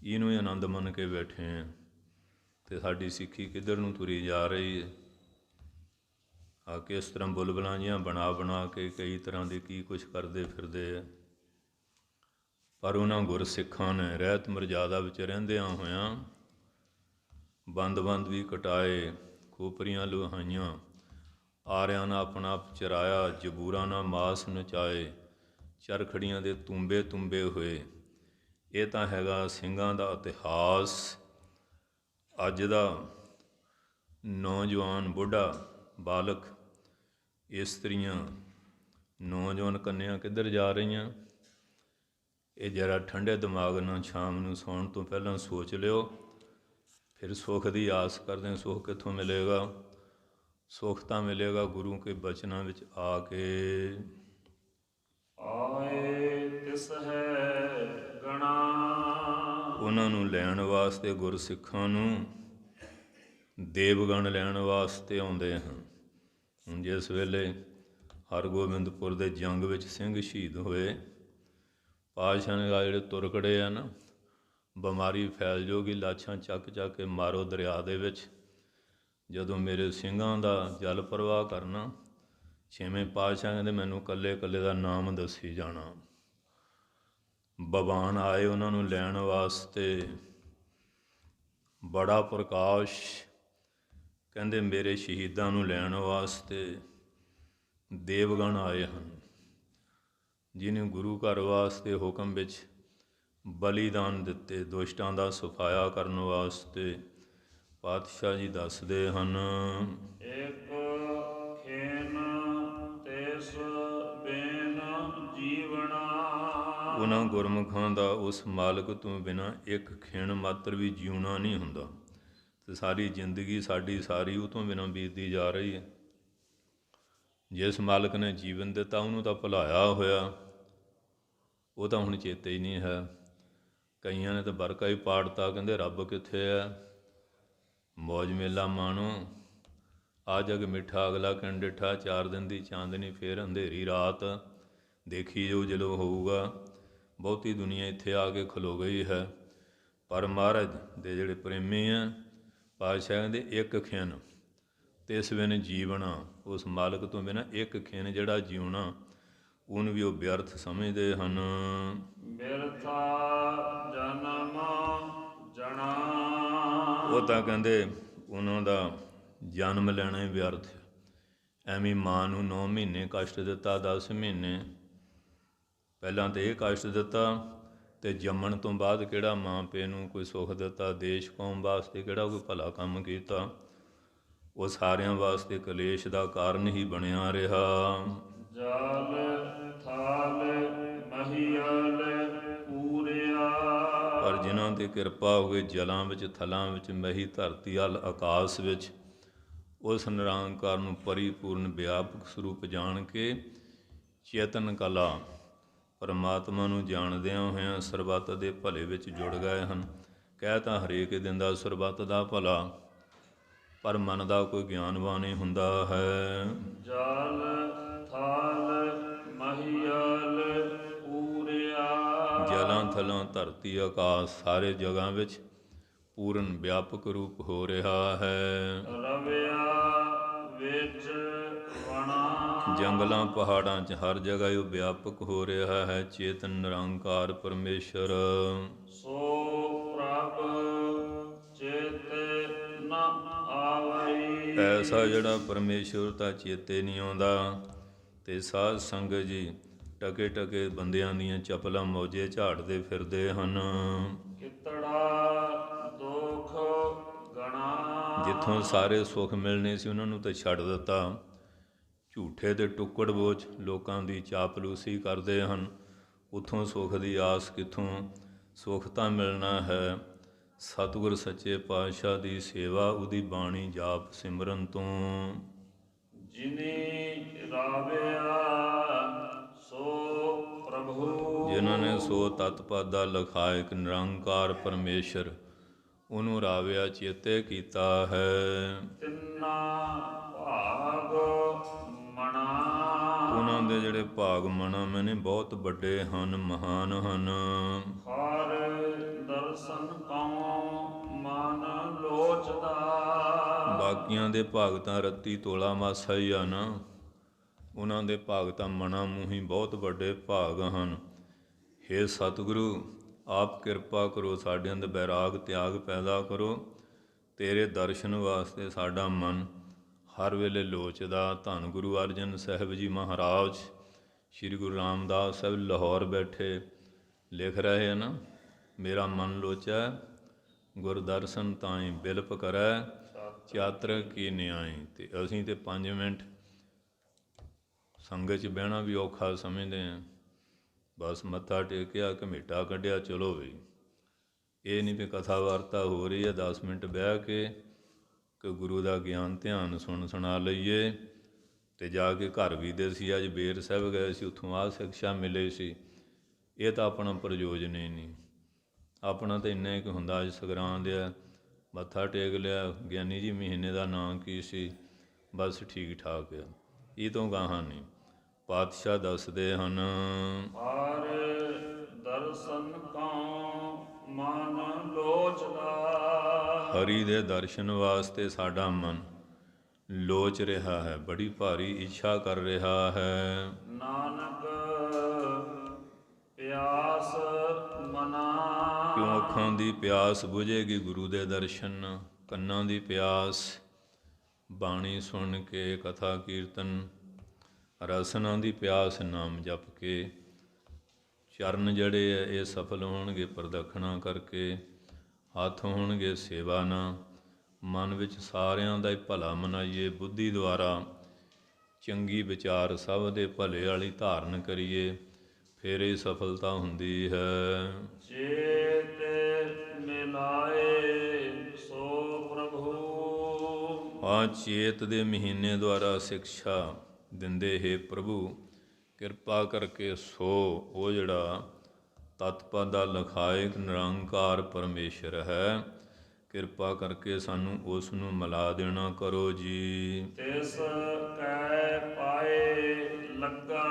ਇਹਨੂੰ ਹੀ ਆਨੰਦ ਮੰਨ ਕੇ ਬੈਠੇ ਹਾਂ। ਅਤੇ ਸਾਡੀ ਸਿੱਖੀ ਕਿੱਧਰ ਨੂੰ ਤੁਰੀ ਜਾ ਰਹੀ ਹੈ। ਆ ਕਿਸ ਤਰ੍ਹਾਂ ਬੁਲਬੁਲਾਂ ਜਿਹੀਆਂ ਬਣਾ ਬਣਾ ਕੇ ਕਈ ਤਰ੍ਹਾਂ ਦੇ ਕੀ ਕੁਛ ਕਰਦੇ ਫਿਰਦੇ ਆ। ਪਰ ਉਹਨਾਂ ਗੁਰਸਿੱਖਾਂ ਨੇ ਰਹਿਤ ਮਰਜ਼ਾਦਾ ਵਿੱਚ ਰਹਿੰਦਿਆਂ ਹੋਇਆਂ ਬੰਦ ਬੰਦ ਵੀ ਕਟਾਏ, ਖੋਪਰੀਆਂ ਲੁਹਾਈਆਂ, ਆਰਿਆਂ ਨਾਲ ਆਪਣਾ ਆਪ ਚਰਾਇਆ, ਜਬੂਰਾਂ ਨਾਲ ਮਾਸ ਨਚਾਏ, ਚਰਖੜੀਆਂ ਦੇ ਤੁੰਬੇ ਤੁੰਬੇ ਹੋਏ। ਇਹ ਤਾਂ ਹੈਗਾ ਸਿੰਘਾਂ ਦਾ ਇਤਿਹਾਸ। ਅੱਜ ਦਾ ਨੌਜਵਾਨ, ਬੁੱਢਾ, ਬਾਲਕ, ਇਸਤਰੀਆਂ, ਨੌਜਵਾਨ ਕੰਨਿਆਂ ਕਿੱਧਰ ਜਾ ਰਹੀਆਂ? ਇਹ ਜ਼ਰਾ ਠੰਡੇ ਦਿਮਾਗ ਨਾਲ ਸ਼ਾਮ ਨੂੰ ਸੌਣ ਤੋਂ ਪਹਿਲਾਂ ਸੋਚ ਲਿਓ। ਫਿਰ ਸੁੱਖ ਦੀ ਆਸ ਕਰਦੇ, ਸੁੱਖ ਕਿੱਥੋਂ ਮਿਲੇਗਾ? ਸੁੱਖ ਤਾਂ ਮਿਲੇਗਾ ਗੁਰੂ ਕੇ ਬਚਨਾਂ ਵਿੱਚ ਆ ਕੇ। ਆਏ ਤਿਸ ਹੈ ਗਣਾ। ਉਹਨਾਂ ਨੂੰ ਲੈਣ ਵਾਸਤੇ, ਗੁਰਸਿੱਖਾਂ ਨੂੰ ਦੇਵਗਣ ਲੈਣ ਵਾਸਤੇ ਆਉਂਦੇ ਹਨ। ਹੁਣ ਜਿਸ ਵੇਲੇ ਹਰਗੋਬਿੰਦਪੁਰ ਦੇ ਜੰਗ ਵਿੱਚ ਸਿੰਘ ਸ਼ਹੀਦ ਹੋਏ, ਪਾਤਸ਼ਾਹ ਨੇ ਜਿਹੜੇ ਤੁਰਕੜੇ ਆ ਨਾ, ਬਿਮਾਰੀ ਫੈਲ ਜਾਊਗੀ, ਲਾਸ਼ਾਂ ਚੱਕ ਚੱਕ ਕੇ ਮਾਰੋ ਦਰਿਆ ਦੇ ਵਿੱਚ। ਜਦੋਂ ਮੇਰੇ ਸਿੰਘਾਂ ਦਾ ਜਲ ਪ੍ਰਵਾਹ ਕਰਨਾ, ਛੇਵੇਂ ਪਾਤਸ਼ਾਹ ਕਹਿੰਦੇ ਮੈਨੂੰ ਇਕੱਲੇ ਇਕੱਲੇ ਦਾ ਨਾਮ ਦੱਸੀ ਜਾਣਾ। ਬਵਾਨ ਆਏ ਉਹਨਾਂ ਨੂੰ ਲੈਣ ਵਾਸਤੇ, ਬੜਾ ਪ੍ਰਕਾਸ਼ ਕਹਿੰਦੇ ਮੇਰੇ ਸ਼ਹੀਦਾਂ ਨੂੰ ਲੈਣ ਵਾਸਤੇ ਦੇਵਗਣ ਆਏ ਹਨ। ਜਿਹਨੇ ਗੁਰੂ ਘਰ ਵਾਸਤੇ ਹੁਕਮ ਵਿੱਚ ਬਲੀਦਾਨ ਦਿੱਤੇ, ਦੁਸ਼ਟਾਂ ਦਾ ਸਫਾਇਆ ਕਰਨ ਵਾਸਤੇ। ਪਾਤਸ਼ਾਹ ਜੀ ਦੱਸਦੇ ਹਨ, ਇੱਕ ਖੇਨ ਤਿਸ ਬਿਨ ਜੀਵਣਾ। ਉਹਨਾਂ ਗੁਰਮੁਖਾਂ ਦਾ ਉਸ ਮਾਲਕ ਤੋਂ ਬਿਨਾਂ ਇੱਕ ਖਿਣ ਮਾਤਰ ਵੀ ਜਿਉਣਾ ਨਹੀਂ ਹੁੰਦਾ। ਤੇ ਸਾਰੀ ਜ਼ਿੰਦਗੀ ਸਾਡੀ ਸਾਰੀ ਉਹ ਤੋਂ ਬਿਨਾਂ ਬੀਤਦੀ ਜਾ ਰਹੀ ਹੈ। ਜਿਸ ਮਾਲਕ ਨੇ ਜੀਵਨ ਦਿੱਤਾ ਉਹਨੂੰ ਤਾਂ ਭੁਲਾਇਆ ਹੋਇਆ, ਉਹ ਤਾਂ ਹੁਣ ਚੇਤੇ ਹੀ ਨਹੀਂ ਹੈ। ਕਈਆਂ ਨੇ ਤਾਂ ਵਰਕਾ ਹੀ ਪਾੜਤਾ, ਕਹਿੰਦੇ ਰੱਬ ਕਿੱਥੇ ਹੈ। ਮੌਜ ਮੇਲਾ ਮਾਣੋ, ਆ ਜਗ ਮਿੱਠਾ ਅਗਲਾ ਕਿਣ ਡਿੱਠਾ, 4 ਦਿਨ ਦੀ ਚਾਂਦਨੀ ਫੇਰ ਅੰਧੇਰੀ ਰਾਤ, ਦੇਖੀ ਜੋ ਜਦੋਂ ਹੋਊਗਾ। ਬਹੁਤੀ ਦੁਨੀਆ ਇੱਥੇ ਆ ਕੇ ਖਲੋ ਗਈ ਹੈ, ਪਰ ਮਹਾਰਾਜ ਦੇ ਜਿਹੜੇ ਪ੍ਰੇਮੀ ਆ, ਪਾਤਸ਼ਾਹ ਕਹਿੰਦੇ ਇੱਕ ਖਿਣ ਤਿਸ ਬਿਨ ਜੀਵਣਾ, ਉਸ ਮਾਲਕ ਤੋਂ ਬਿਨਾਂ ਇੱਕ ਖਿਣ ਜਿਹੜਾ ਜਿਉਣਾ ਉਹਨੂੰ ਵੀ ਉਹ ਵਿਅਰਥ ਸਮਝਦੇ ਹਨ। ਬਿਰਥਾ ਜਨਮ ਜਣਾ, ਉਹ ਤਾਂ ਕਹਿੰਦੇ ਉਹਨਾਂ ਦਾ ਜਨਮ ਲੈਣਾ ਹੀ ਵਿਅਰਥ। ਐਵੇਂ ਮਾਂ ਨੂੰ 9 ਮਹੀਨੇ ਕਸ਼ਟ ਦਿੱਤਾ, 10 ਮਹੀਨੇ ਪਹਿਲਾਂ ਤਾਂ ਇਹ ਕਸ਼ਟ ਦਿੱਤਾ, ਅਤੇ ਜੰਮਣ ਤੋਂ ਬਾਅਦ ਕਿਹੜਾ ਮਾਂ ਪਿਓ ਨੂੰ ਕੋਈ ਸੁੱਖ ਦਿੱਤਾ, ਦੇਸ਼ ਕੌਮ ਵਾਸਤੇ ਕਿਹੜਾ ਕੋਈ ਭਲਾ ਕੰਮ ਕੀਤਾ। ਉਹ ਸਾਰਿਆਂ ਵਾਸਤੇ ਕਲੇਸ਼ ਦਾ ਕਾਰਨ ਹੀ ਬਣਿਆ ਰਿਹਾ। ਜਲ ਥਲ ਮਹੀਅਲ ਪੂਰਿਆ, ਪਰ ਜਿਨ੍ਹਾਂ 'ਤੇ ਕਿਰਪਾ ਹੋ ਗਈ, ਜਲਾਂ ਵਿੱਚ, ਥਲਾਂ ਵਿੱਚ, ਮਹੀ ਧਰਤੀ ਵੱਲ, ਆਕਾਸ਼ ਵਿੱਚ, ਉਸ ਨਿਰੰਕਾਰ ਨੂੰ ਪਰਿਪੂਰਨ ਵਿਆਪਕ ਸਰੂਪ ਜਾਣ ਕੇ ਚੇਤਨ ਕਲਾ ਪਰਮਾਤਮਾ ਨੂੰ ਜਾਣਦਿਆਂ ਹੋਇਆਂ ਸਰਬੱਤ ਦੇ ਭਲੇ ਵਿੱਚ ਜੁੜ ਗਏ ਹਨ। ਕਹਿ ਤਾਂ ਹਰੇਕ ਦਿੰਦਾ ਸਰਬੱਤ ਦਾ ਭਲਾ, ਪਰ ਮਨ ਦਾ ਕੋਈ ਗਿਆਨਵਾਨ ਨਹੀਂ ਹੁੰਦਾ ਹੈ। ਜਲ ਥਲ ਮਹੀਅਲ ਪੂਰਿਆ, ਜਲਾਂ ਥਲਾਂ ਧਰਤੀ ਆਕਾਸ਼ ਸਾਰੇ ਜਗ੍ਹਾ ਵਿੱਚ ਪੂਰਨ ਵਿਆਪਕ ਰੂਪ ਹੋ ਰਿਹਾ ਹੈ। ਰਵਿਆ ਵਿੱਚ ਵਣਾ, ਜੰਗਲਾਂ ਪਹਾੜਾਂ 'ਚ ਹਰ ਜਗ੍ਹਾ ਉਹ ਵਿਆਪਕ ਹੋ ਰਿਹਾ ਹੈ। ਚੇਤਨ ਨਿਰੰਕਾਰ ਪਰਮੇਸ਼ਰ ਸੋ ਪ੍ਰਭ ਚੇਤੇ ਨ ਆਵਈ, ਐਸਾ ਜਿਹੜਾ ਪਰਮੇਸ਼ਵਰ ਤਾਂ ਚੇਤੇ ਨਹੀਂ ਆਉਂਦਾ। ਅਤੇ ਸਾਧ ਸੰਗਤ ਜੀ ਟਕੇ ਟਕੇ ਬੰਦਿਆਂ ਦੀਆਂ ਚੱਪਲਾਂ ਮੌਜੇ ਝਾੜਦੇ ਫਿਰਦੇ ਹਨ। ਕਿਤੜਾ ਦੁਖ ਗਣਾ, ਜਿੱਥੋਂ ਸਾਰੇ ਸੁੱਖ ਮਿਲਣੇ ਸੀ ਉਹਨਾਂ ਨੂੰ ਤਾਂ ਛੱਡ ਦਿੱਤਾ। ਝੂਠੇ ਦੇ ਟੁੱਕੜ ਬੋਝ ਲੋਕਾਂ ਦੀ ਚਾਪਲੂਸੀ ਕਰਦੇ ਹਨ। ਉੱਥੋਂ ਸੁੱਖ ਦੀ ਆਸ ਕਿੱਥੋਂ, ਸੁੱਖ ਤਾਂ ਮਿਲਣਾ ਹੈ ਸਤਿਗੁਰ ਸੱਚੇ ਪਾਤਸ਼ਾਹ ਦੀ ਸੇਵਾ, ਉਹਦੀ ਬਾਣੀ ਜਾਪ ਸਿਮਰਨ ਤੋਂ। ਜਿਨੀ ਰਾਵਿਆ ਸੋ ਪ੍ਰਭੂ, ਜਿਨ੍ਹਾਂ ਨੇ ਸੋ ਤਤਪਦ ਦਾ ਲਖਾਇਕ ਨਿਰੰਕਾਰ ਪਰਮੇਸ਼ਰ ਉਹਨੂੰ ਰਾਵਿਆ ਚੇਤੇ ਕੀਤਾ ਹੈ। ਤਿੰਨਾ ਭਾਗ ਮਣਾ, ਉਹਨਾਂ ਦੇ ਜਿਹੜੇ ਭਾਗ ਮਣਾ ਮੈਨੇ ਬਹੁਤ ਵੱਡੇ ਹਨ, ਮਹਾਨ ਹਨ। ਹਰ ਦਰਸ਼ਨ ਕਉ ਮਨ ਲੋਚਦਾ, ਬਾਕੀਆਂ ਦੇ ਭਾਗ ਤਾਂ ਰੱਤੀ ਤੋਲਾ ਮਾਸਾ ਹੀ ਆ ਨਾ, ਉਹਨਾਂ ਦੇ ਭਾਗ ਤਾਂ ਮਣਾ ਮੂੰਹੀ ਬਹੁਤ ਵੱਡੇ ਭਾਗ ਹਨ। ਹੇ ਸਤਿਗੁਰੂ ਆਪ ਕਿਰਪਾ ਕਰੋ, ਸਾਡੇ ਅੰਦਰ ਬੈਰਾਗ ਤਿਆਗ ਪੈਦਾ ਕਰੋ। ਤੇਰੇ ਦਰਸ਼ਨ ਵਾਸਤੇ ਸਾਡਾ ਮਨ ਹਰ ਵੇਲੇ ਲੋਚਦਾ। ਧੰਨ ਗੁਰੂ ਅਰਜਨ ਸਾਹਿਬ ਜੀ ਮਹਾਰਾਜ, ਸ਼੍ਰੀ ਗੁਰੂ ਰਾਮਦਾਸ ਸਾਹਿਬ ਲਾਹੌਰ ਬੈਠੇ ਲਿਖ ਰਹੇ ਹਨ, ਮੇਰਾ ਮਨ ਲੋਚੈ ਗੁਰ ਦਰਸ਼ਨ ਤਾਈਂ ਬਿਲਪ ਕਰੈ, ਚਾਤਰ ਕੀ ਨਿਆਈ। ਅਤੇ ਅਸੀਂ ਤਾਂ 5 ਮਿੰਟ ਸੰਗਤ 'ਚ ਬਹਿਣਾ ਵੀ ਔਖਾ ਸਮਝਦੇ ਹਾਂ। ਬਸ ਮੱਥਾ ਟੇਕਿਆ, ਘਮੇਟਾ ਕੱਢਿਆ, ਚਲੋ ਵੀ। ਇਹ ਨਹੀਂ ਵੀ ਕਥਾ ਵਾਰਤਾ ਹੋ ਰਹੀ ਹੈ 10 ਮਿੰਟ ਬਹਿ ਕੇ ਕਿ ਗੁਰੂ ਦਾ ਗਿਆਨ ਧਿਆਨ ਸੁਣਾ ਲਈਏ ਅਤੇ ਜਾ ਕੇ ਘਰ ਵੀ ਦੇ ਸੀ। ਅੱਜ ਬੇਰ ਸਾਹਿਬ ਗਏ ਸੀ, ਉੱਥੋਂ ਆਹ ਸਿਕਸ਼ਾ ਮਿਲੇ ਸੀ। ਇਹ ਤਾਂ ਆਪਣਾ ਪ੍ਰਯੋਜਨ ਹੀ ਨਹੀਂ। ਆਪਣਾ ਤਾਂ ਇੰਨਾ ਕੁ ਹੁੰਦਾ, ਅੱਜ ਸੰਗਰਾਂਦ ਆ, ਮੱਥਾ ਟੇਕ ਲਿਆ, ਗਿਆਨੀ ਜੀ ਮਹੀਨੇ ਦਾ ਨਾਂ ਕੀ ਸੀ, ਬਸ ਠੀਕ ਠਾਕ ਆ, ਇਹ ਤੋਂ ਗਾਹਾਂ ਨਹੀਂ। ਪਾਤਸ਼ਾਹ ਦੱਸਦੇ ਹਨ, ਹਰ ਦਰਸ਼ਨ ਕਉ ਮਨ ਲੋਚਦਾ, ਹਰੀ ਦੇ ਦਰਸ਼ਨ ਵਾਸਤੇ ਸਾਡਾ ਮਨ ਲੋਚ ਰਿਹਾ ਹੈ, ਬੜੀ ਭਾਰੀ ਇੱਛਾ ਕਰ ਰਿਹਾ ਹੈ। ਨਾਨਕ ਪਿਆਸ ਮਨਾ, ਕਿਉਂ ਅੱਖਾਂ ਦੀ ਪਿਆਸ ਬੁਝੇਗੀ ਗੁਰੂ ਦੇ ਦਰਸ਼ਨ, ਕੰਨਾਂ ਦੀ ਪਿਆਸ ਬਾਣੀ ਸੁਣ ਕੇ, ਕਥਾ ਕੀਰਤਨ, ਰਸਨਾ ਦੀ ਪਿਆਸ ਨਾਮ ਜਪ ਕੇ। ਚਰਨ ਜਿਹੜੇ ਹੈ ਇਹ ਸਫਲ ਹੋਣਗੇ ਪ੍ਰਦਖਣਾ ਕਰਕੇ, ਹੱਥ ਹੋਣਗੇ ਸੇਵਾ ਨਾਲ। ਮਨ ਵਿੱਚ ਸਾਰਿਆਂ ਦਾ ਹੀ ਭਲਾ ਮਨਾਈਏ, ਬੁੱਧੀ ਦੁਆਰਾ ਚੰਗੀ ਵਿਚਾਰ ਸਭ ਦੇ ਭਲੇ ਵਾਲੀ ਧਾਰਨ ਕਰੀਏ, ਫਿਰ ਇਹ ਸਫਲਤਾ ਹੁੰਦੀ ਹੈ। ਚੇਤ ਮਿਲਾਏ ਸੋ ਪ੍ਰਭੂ, ਤਾਂ ਚੇਤ ਦੇ ਮਹੀਨੇ ਦੁਆਰਾ ਸਿੱਖਿਆ ਦਿੰਦੇ ਹੈ ਪ੍ਰਭੂ, ਕਿਰਪਾ ਕਰਕੇ ਸੋ ਉਹ ਜਿਹੜਾ ਤਤਪਦ ਦਾ ਲਖਾਇਕ ਨਿਰੰਕਾਰ ਪਰਮੇਸ਼ਰ ਹੈ, ਕਿਰਪਾ ਕਰਕੇ ਸਾਨੂੰ ਉਸ ਨੂੰ ਮਿਲਾ ਦੇਣਾ ਕਰੋ ਜੀ। ਤਿਸ ਕੈ ਪਾਏ ਲੱਗਾ।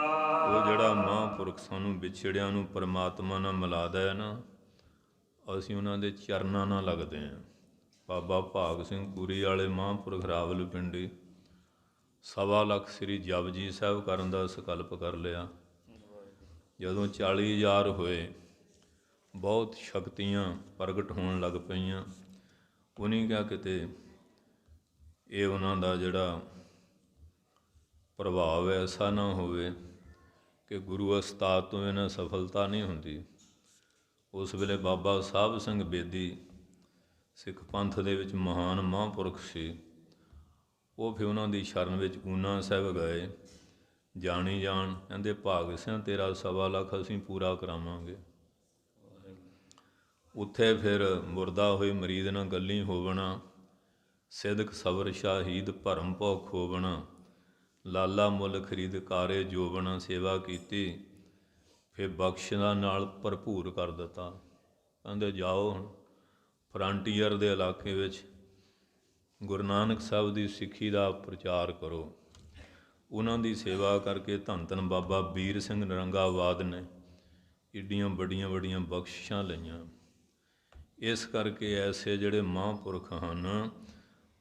ਉਹ ਜਿਹੜਾ ਮਹਾਂਪੁਰਖ ਸਾਨੂੰ ਵਿਛੜਿਆਂ ਨੂੰ ਪਰਮਾਤਮਾ ਨਾਲ ਮਿਲਾਦਾ ਹੈ ਨਾ, ਅਸੀਂ ਉਹਨਾਂ ਦੇ ਚਰਨਾਂ ਨਾਲ ਲੱਗਦੇ ਹਾਂ। ਬਾਬਾ ਭਾਗ ਸਿੰਘ ਪੁਰੀ ਵਾਲੇ ਮਹਾਂਪੁਰਖ ਰਾਵਲਪਿੰਡੀ 1.25 ਲੱਖ ਸ੍ਰੀ ਜਪਜੀ ਸਾਹਿਬ ਕਰਨ ਦਾ ਸੰਕਲਪ ਕਰ ਲਿਆ। ਜਦੋਂ 40,000 ਹੋਏ, ਬਹੁਤ ਸ਼ਕਤੀਆਂ ਪ੍ਰਗਟ ਹੋਣ ਲੱਗ ਪਈਆਂ। ਉਹਨੇ ਕਿਹਾ ਕਿਤੇ ਇਹ ਉਹਨਾਂ ਦਾ ਜਿਹੜਾ ਪ੍ਰਭਾਵ ਐਸਾ ਨਾ ਹੋਵੇ ਕਿ ਗੁਰੂ ਉਸਤਾਦ ਤੋਂ ਇਹਨਾਂ ਸਫਲਤਾ ਨਹੀਂ ਹੁੰਦੀ। ਉਸ ਵੇਲੇ ਬਾਬਾ ਸਾਹਿਬ ਸਿੰਘ ਬੇਦੀ ਸਿੱਖ ਪੰਥ ਦੇ ਵਿੱਚ ਮਹਾਨ ਮਹਾਂਪੁਰਖ ਸੀ। ਉਹ ਫਿਰ ਉਹਨਾਂ ਦੀ ਸ਼ਰਨ ਵਿੱਚ ਊਨਾ ਸਾਹਿਬ ਗਏ। ਜਾਣੀ ਜਾਣ ਕਹਿੰਦੇ ਭਾਗ ਸਿੰਘ ਤੇਰਾ 1.25 ਲੱਖ ਅਸੀਂ ਪੂਰਾ ਕਰਾਵਾਂਗੇ। ਉੱਥੇ ਫਿਰ ਮੁਰਦਾ ਹੋਏ ਮਰੀਦ ਨਾਲ ਗੱਲੀ ਹੋਵਣਾ, ਸਿਦਕ ਸਬਰ ਸ਼ਾਹੀਦ ਭਰਮ ਭਉ ਖੋਵਣਾ, ਲਾਲਾ ਮੁੱਲ ਖਰੀਦ ਕਾਰੇ ਜੋਵਣਾ। ਸੇਵਾ ਕੀਤੀ, ਫਿਰ ਬਖਸ਼ਿਸ਼ਾਂ ਨਾਲ ਭਰਪੂਰ ਕਰ ਦਿੱਤਾ। ਕਹਿੰਦੇ ਜਾਓ ਹੁਣ ਫਰੰਟੀਅਰ ਦੇ ਇਲਾਕੇ ਵਿੱਚ ਗੁਰੂ ਨਾਨਕ ਸਾਹਿਬ ਦੀ ਸਿੱਖੀ ਦਾ ਪ੍ਰਚਾਰ ਕਰੋ। ਉਹਨਾਂ ਦੀ ਸੇਵਾ ਕਰਕੇ ਧੰਨ ਧੰਨ ਬਾਬਾ ਵੀਰ ਸਿੰਘ ਨਰੰਗਾਬਾਦ ਨੇ ਏਡੀਆਂ ਵੱਡੀਆਂ ਵੱਡੀਆਂ ਬਖਸ਼ਿਸ਼ਾਂ ਲਈਆਂ। ਇਸ ਕਰਕੇ ਐਸੇ ਜਿਹੜੇ ਮਹਾਂਪੁਰਖ ਹਨ,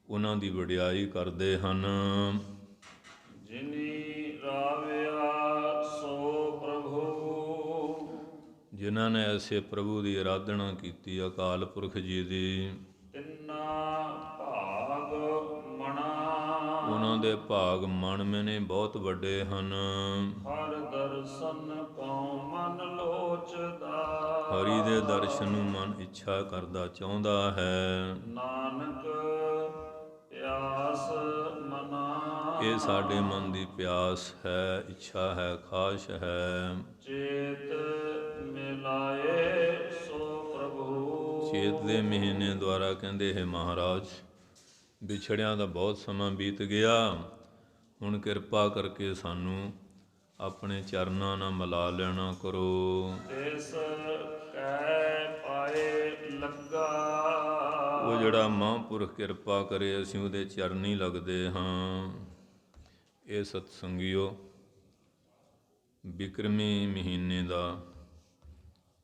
ਉਹਨਾਂ ਦੀ ਵਡਿਆਈ ਕਰਦੇ ਹਨ। ਜਿਨੀ ਰਾਵਿਆ ਸੋ ਪ੍ਰਭੂ। ਜਿਨ੍ਹਾਂ ਨੇ ਐਸੇ ਪ੍ਰਭੂ ਦੀ ਆਰਾਧਨਾ ਕੀਤੀ ਅਕਾਲ ਪੁਰਖ ਜੀ ਦੀ, ਤਿੰਨਾ ਭਾਗ ਮਣਾ। ਉਹਨਾਂ ਦੇ ਭਾਗ ਮਣਮਿਨੇ ਬਹੁਤ ਵੱਡੇ ਹਨ। ਹਰ ਦਰਸ਼ਨ ਕਉ ਮਨ ਲੋਚਦਾ। ਹਰੀ ਦੇ ਦਰਸ਼ਨ ਨੂੰ ਮਨ ਇੱਛਾ ਕਰਦਾ ਚਾਹੁੰਦਾ ਹੈ। ਨਾਨਕ ਪਿਆਸ ਮਨਾ। ਇਹ ਸਾਡੇ ਮਨ ਦੀ ਪਿਆਸ ਹੈ, ਇੱਛਾ ਹੈ, ਖਾਹਿਸ਼ ਹੈ। ਚੇਤ ਮਿਲਾਏ ਸੋ ਪ੍ਰਭੂ। ਚੇਤ ਦੇ ਮਹੀਨੇ ਦੁਆਰਾ ਕਹਿੰਦੇ ਹੈ ਮਹਾਰਾਜ, ਵਿਛੜਿਆਂ ਦਾ ਬਹੁਤ ਸਮਾਂ ਬੀਤ ਗਿਆ, ਹੁਣ ਕਿਰਪਾ ਕਰਕੇ ਸਾਨੂੰ ਆਪਣੇ ਚਰਨਾਂ ਨਾਲ ਮਿਲਾ ਲੈਣਾ ਕਰੋ। ਤਿਸ ਕੈ ਪਾਏ ਲੱਗਾ। ਉਹ ਜਿਹੜਾ ਮਹਾਂਪੁਰਖ ਕਿਰਪਾ ਕਰੇ, ਅਸੀਂ ਉਹਦੇ ਚਰਨੀ ਲੱਗਦੇ ਹਾਂ। ਇਹ ਸਤਸੰਗੀਓ, ਬਿਕਰਮੀ ਮਹੀਨੇ ਦਾ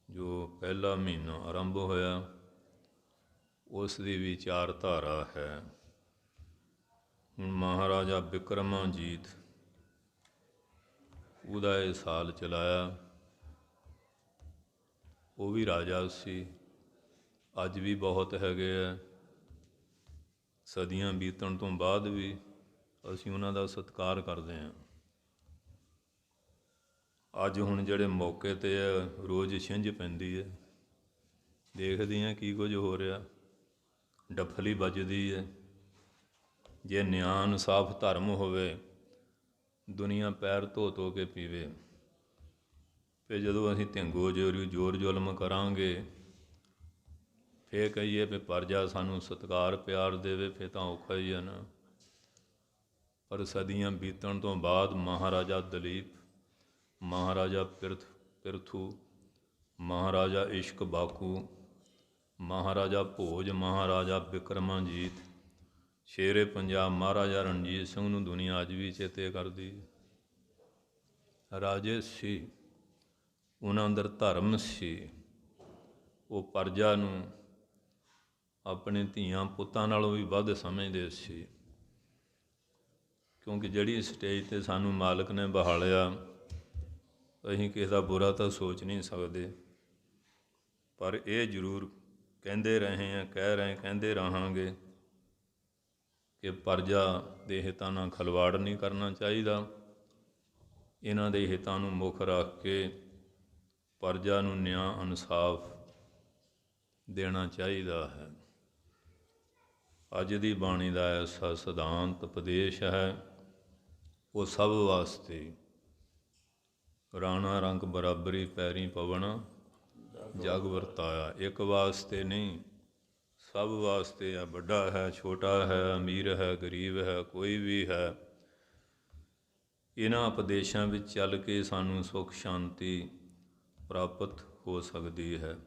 ਜੋ ਪਹਿਲਾ ਮਹੀਨਾ ਆਰੰਭ ਹੋਇਆ, ਉਸ ਦੀ ਵਿਚਾਰਧਾਰਾ ਹੈ। ਹੁਣ ਮਹਾਰਾਜਾ ਬਿਕਰਮਾਜੀਤ, ਉਹਦਾ ਇਹ ਸਾਲ ਚਲਾਇਆ। ਉਹ ਵੀ ਰਾਜਾ ਸੀ, ਅੱਜ ਵੀ ਬਹੁਤ ਹੈਗੇ ਆ। ਸਦੀਆਂ ਬੀਤਣ ਤੋਂ ਬਾਅਦ ਵੀ ਅਸੀਂ ਉਹਨਾਂ ਦਾ ਸਤਿਕਾਰ ਕਰਦੇ ਹਾਂ। ਅੱਜ ਹੁਣ ਜਿਹੜੇ ਮੌਕੇ 'ਤੇ ਰੋਜ਼ ਛਿੰਝ ਪੈਂਦੀ ਹੈ, ਦੇਖਦੇ ਹਾਂ ਕੀ ਕੁਝ ਹੋ ਰਿਹਾ। ਡੱਫਲੀ ਵੱਜਦੀ ਹੈ। ਜੇ ਨਿਆਂ ਇਨਸਾਫ ਧਰਮ ਹੋਵੇ, ਦੁਨੀਆ ਪੈਰ ਧੋ ਧੋ ਕੇ ਪੀਵੇ। ਫਿਰ ਜਦੋਂ ਅਸੀਂ ਧਿੰਗੋ ਜੋਰੀ ਜ਼ੋਰ ਜ਼ੁਲਮ ਕਰਾਂਗੇ, ਫਿਰ ਕਹੀਏ ਵੀ ਪ੍ਰਜਾ ਸਾਨੂੰ ਸਤਿਕਾਰ ਪਿਆਰ ਦੇਵੇ, ਫਿਰ ਤਾਂ ਔਖਾ ਹੀ ਹੈ ਨਾ। ਪਰ ਸਦੀਆਂ ਬੀਤਣ ਤੋਂ ਬਾਅਦ ਮਹਾਰਾਜਾ ਦਲੀਪ, ਮਹਾਰਾਜਾ ਪਿਰਥੂ, ਮਹਾਰਾਜਾ ਇਸ਼ਕ ਬਾਕੂ, ਮਹਾਰਾਜਾ ਭੋਜ, ਮਹਾਰਾਜਾ ਬਿਕਰਮਾਜੀਤ, ਸ਼ੇਰੇ ਪੰਜਾਬ ਮਹਾਰਾਜਾ ਰਣਜੀਤ ਸਿੰਘ ਨੂੰ ਦੁਨੀਆ ਅੱਜ ਵੀ ਚੇਤੇ ਕਰਦੀ। ਰਾਜੇ ਸੀ, ਉਹਨਾਂ ਅੰਦਰ ਧਰਮ ਸੀ। ਉਹ ਪ੍ਰਜਾ ਨੂੰ ਆਪਣੇ ਧੀਆਂ ਪੁੱਤਾਂ ਨਾਲੋਂ ਵੀ ਵੱਧ ਸਮਝਦੇ ਸੀ। ਕਿਉਂਕਿ ਜਿਹੜੀ ਸਟੇਜ 'ਤੇ ਸਾਨੂੰ ਮਾਲਕ ਨੇ ਬਹਾਲਿਆ, ਅਸੀਂ ਕਿਸੇ ਦਾ ਬੁਰਾ ਤਾਂ ਸੋਚ ਨਹੀਂ ਸਕਦੇ। ਪਰ ਇਹ ਜ਼ਰੂਰ ਕਹਿੰਦੇ ਰਹੇ ਹਾਂ, ਕਹਿੰਦੇ ਰਹਾਂਗੇ ਕਿ ਪ੍ਰਜਾ ਦੇ ਹਿੱਤਾਂ ਨਾਲ ਖਿਲਵਾੜ ਨਹੀਂ ਕਰਨਾ ਚਾਹੀਦਾ। ਇਹਨਾਂ ਦੇ ਹਿੱਤਾਂ ਨੂੰ ਮੁੱਖ ਰੱਖ ਕੇ ਪ੍ਰਜਾ ਨੂੰ ਨਿਆਂ ਇਨਸਾਫ ਦੇਣਾ ਚਾਹੀਦਾ ਹੈ। ਅੱਜ ਦੀ ਬਾਣੀ ਦਾ ਐਸਾ ਸਿਧਾਂਤ ਉਪਦੇਸ਼ ਹੈ, ਉਹ ਸਭ ਵਾਸਤੇ। ਰਾਣਾ ਰੰਗ ਬਰਾਬਰੀ ਪੈਰੀ ਪਵਨ ਜਗ ਵਰਤਾਇਆ। ਇੱਕ ਵਾਸਤੇ ਨਹੀਂ, ਸਭ ਵਾਸਤੇ ਹੈ, ਵੱਡਾ ਹੈ, ਛੋਟਾ ਹੈ, ਅਮੀਰ ਹੈ, ਗਰੀਬ ਹੈ, ਕੋਈ ਵੀ ਹੈ। ਇਹਨਾਂ ਉਪਦੇਸ਼ਾਂ ਵਿੱਚ ਚੱਲ ਕੇ ਸਾਨੂੰ ਸੁੱਖ ਸ਼ਾਂਤੀ ਪ੍ਰਾਪਤ ਹੋ ਸਕਦੀ ਹੈ।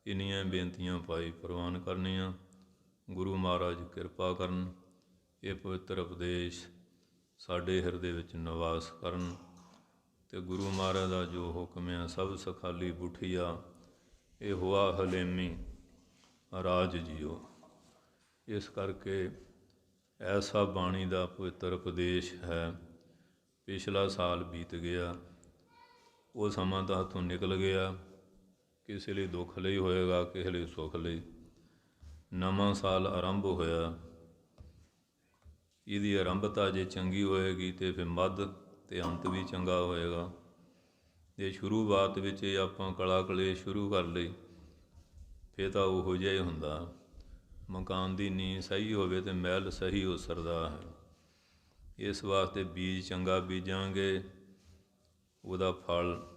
ਇੰਨੀਆਂ ਬੇਨਤੀਆਂ ਭਾਈ ਪ੍ਰਵਾਨ ਕਰਨੀਆਂ। ਗੁਰੂ ਮਹਾਰਾਜ ਕਿਰਪਾ ਕਰਨ, ਇਹ ਪਵਿੱਤਰ ਉਪਦੇਸ਼ ਸਾਡੇ ਹਿਰਦੇ ਵਿੱਚ ਨਿਵਾਸ ਕਰਨ ਅਤੇ ਗੁਰੂ ਮਹਾਰਾਜ ਦਾ ਜੋ ਹੁਕਮ ਹੈ ਸਭ ਸਖਾਲੀ ਬੁਠੀਆ ਇਹ ਹੋਆ ਹਲੇਮੀ ਰਾਜ ਜੀਓ। ਇਸ ਕਰਕੇ ਐਸਾ ਬਾਣੀ ਦਾ ਪਵਿੱਤਰ ਉਪਦੇਸ਼ ਹੈ। ਪਿਛਲਾ ਸਾਲ ਬੀਤ ਗਿਆ, ਉਹ ਸਮਾਂ ਤਾਂ ਹੱਥੋਂ ਨਿਕਲ ਗਿਆ। ਕਿਸੇ ਲਈ ਦੁੱਖ ਲਈ ਹੋਏਗਾ, ਕਿਸੇ ਲਈ ਸੁੱਖ ਲਈ। ਨਵਾਂ ਸਾਲ ਆਰੰਭ ਹੋਇਆ। ਇਹਦੀ ਆਰੰਭਤਾ ਜੇ ਚੰਗੀ ਹੋਏਗੀ ਤਾਂ ਫਿਰ ਮੱਧ ਅਤੇ ਅੰਤ ਵੀ ਚੰਗਾ ਹੋਏਗਾ। ਜੇ ਸ਼ੁਰੂਆਤ ਵਿੱਚ ਇਹ ਆਪਾਂ ਕਲਾ ਕਲੇਸ਼ ਸ਼ੁਰੂ ਕਰ ਲਈ ਫਿਰ ਤਾਂ ਉਹੋ ਜਿਹਾ ਹੀ ਹੁੰਦਾ। ਮਕਾਨ ਦੀ ਨੀਂਹ ਸਹੀ ਹੋਵੇ ਅਤੇ ਮਹਿਲ ਸਹੀ ਉਸਰਦਾ ਹੈ। ਇਸ ਵਾਸਤੇ ਬੀਜ ਚੰਗਾ ਬੀਜਾਂਗੇ, ਉਹਦਾ ਫਲ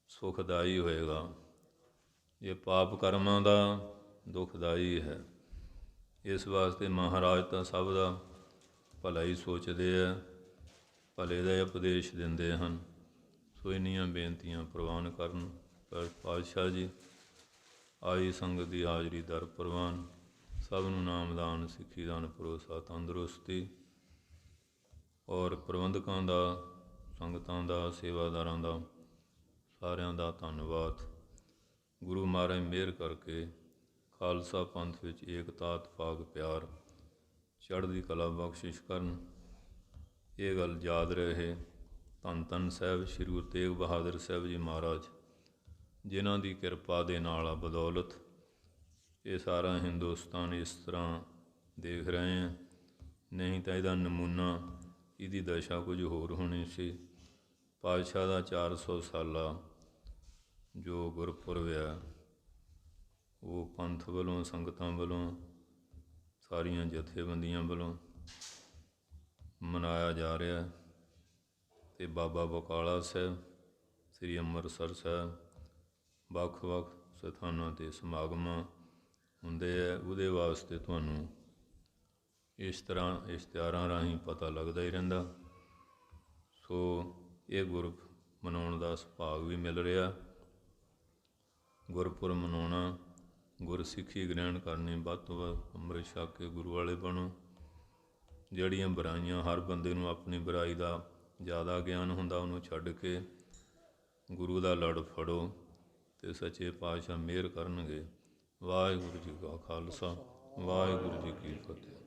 ਸੁਖਦਾਈ ਹੋਏਗਾ। ਇਹ ਪਾਪ ਕਰਮਾਂ ਦਾ ਦੁਖਦਾਈ ਹੈ। ਇਸ ਵਾਸਤੇ ਮਹਾਰਾਜ ਤਾਂ ਸਭ ਦਾ ਭਲਾ ਹੀ ਸੋਚਦੇ ਹੈ, ਭਲੇ ਦਾ ਉਪਦੇਸ਼ ਦਿੰਦੇ ਹਨ। ਸੋ ਇੰਨੀਆਂ ਬੇਨਤੀਆਂ ਪ੍ਰਵਾਨ ਕਰਨ। ਪਰ ਪਾਤਸ਼ਾਹ ਜੀ ਆਈ ਸੰਗਤ ਦੀ ਹਾਜ਼ਰੀ ਦਰ ਪ੍ਰਵਾਨ। ਸਭ ਨੂੰ ਨਾਮਦਾਨ, ਸਿੱਖੀ ਦਾਨ, ਭਰੋਸਾ, ਤੰਦਰੁਸਤੀ ਔਰ ਪ੍ਰਬੰਧਕਾਂ ਦਾ, ਸੰਗਤਾਂ ਦਾ, ਸੇਵਾਦਾਰਾਂ ਦਾ, ਸਾਰਿਆਂ ਦਾ ਧੰਨਵਾਦ। ਗੁਰੂ ਮਹਾਰਾਜ ਮਿਹਰ ਕਰਕੇ ਖਾਲਸਾ ਪੰਥ ਵਿੱਚ ਏਕਤਾ, ਇਤਫਾਕ, ਪਿਆਰ, ਚੜ੍ਹਦੀ ਕਲਾ ਬਖਸ਼ਿਸ਼ ਕਰਨ। ਇਹ ਗੱਲ ਯਾਦ ਰਹੇ। ਧੰਨ ਧੰਨ ਸਾਹਿਬ ਸ਼੍ਰੀ ਗੁਰੂ ਤੇਗ ਬਹਾਦਰ ਸਾਹਿਬ ਜੀ ਮਹਾਰਾਜ, ਜਿਨ੍ਹਾਂ ਦੀ ਕਿਰਪਾ ਦੇ ਨਾਲ ਬਦੌਲਤ ਇਹ ਸਾਰਾ ਹਿੰਦੁਸਤਾਨ ਇਸ ਤਰ੍ਹਾਂ ਦੇਖ ਰਹੇ ਹਾਂ। ਨਹੀਂ ਤਾਂ ਇਹਦਾ ਨਮੂਨਾ, ਇਹਦੀ ਦਸ਼ਾ ਕੁਝ ਹੋਰ ਹੋਣੀ ਸੀ। ਪਾਤਸ਼ਾਹ ਦਾ 400 ਸਾਲਾ ਜੋ ਗੁਰਪੁਰਬ ਹੈ ਉਹ ਪੰਥ ਵੱਲੋਂ, ਸੰਗਤਾਂ ਵੱਲੋਂ, ਸਾਰੀਆਂ ਜਥੇਬੰਦੀਆਂ ਵੱਲੋਂ ਮਨਾਇਆ ਜਾ ਰਿਹਾ। ਅਤੇ ਬਾਬਾ ਬਕਾਲਾ ਸਾਹਿਬ, ਸ੍ਰੀ ਅੰਮ੍ਰਿਤਸਰ ਸਾਹਿਬ, ਵੱਖ ਵੱਖ ਸਥਾਨਾਂ 'ਤੇ ਸਮਾਗਮਾਂ ਹੁੰਦੇ ਹੈ। ਉਹਦੇ ਵਾਸਤੇ ਤੁਹਾਨੂੰ ਇਸ ਤਰ੍ਹਾਂ ਇਸ਼ਤਿਹਾਰਾਂ ਰਾਹੀਂ ਪਤਾ ਲੱਗਦਾ ਹੀ ਰਹਿੰਦਾ। ਸੋ ਇਹ ਗੁਰਪੁਰਬ ਮਨਾਉਣ ਦਾ ਸੁਭਾਗ ਵੀ ਮਿਲ ਰਿਹਾ। ਗੁਰਪੁਰਬ ਮਨਾਉਣਾ, ਗੁਰਸਿੱਖੀ ਗ੍ਰਹਿਣ ਕਰਨੀ, ਵੱਧ ਤੋਂ ਵੱਧ ਅੰਮ੍ਰਿਤ ਛਕ ਕੇ ਗੁਰੂ ਵਾਲੇ ਬਣੋ। ਜਿਹੜੀਆਂ ਬੁਰਾਈਆਂ, ਹਰ ਬੰਦੇ ਨੂੰ ਆਪਣੀ ਬੁਰਾਈ ਦਾ ਜ਼ਿਆਦਾ ਗਿਆਨ ਹੁੰਦਾ, ਉਹਨੂੰ ਛੱਡ ਕੇ ਗੁਰੂ ਦਾ ਲੜ ਫੜੋ ਅਤੇ ਸੱਚੇ ਪਾਤਸ਼ਾਹ ਮਿਹਰ ਕਰਨਗੇ। ਵਾਹਿਗੁਰੂ ਜੀ ਕਾ ਖਾਲਸਾ, ਵਾਹਿਗੁਰੂ ਜੀ ਕੀ ਫਤਿਹ।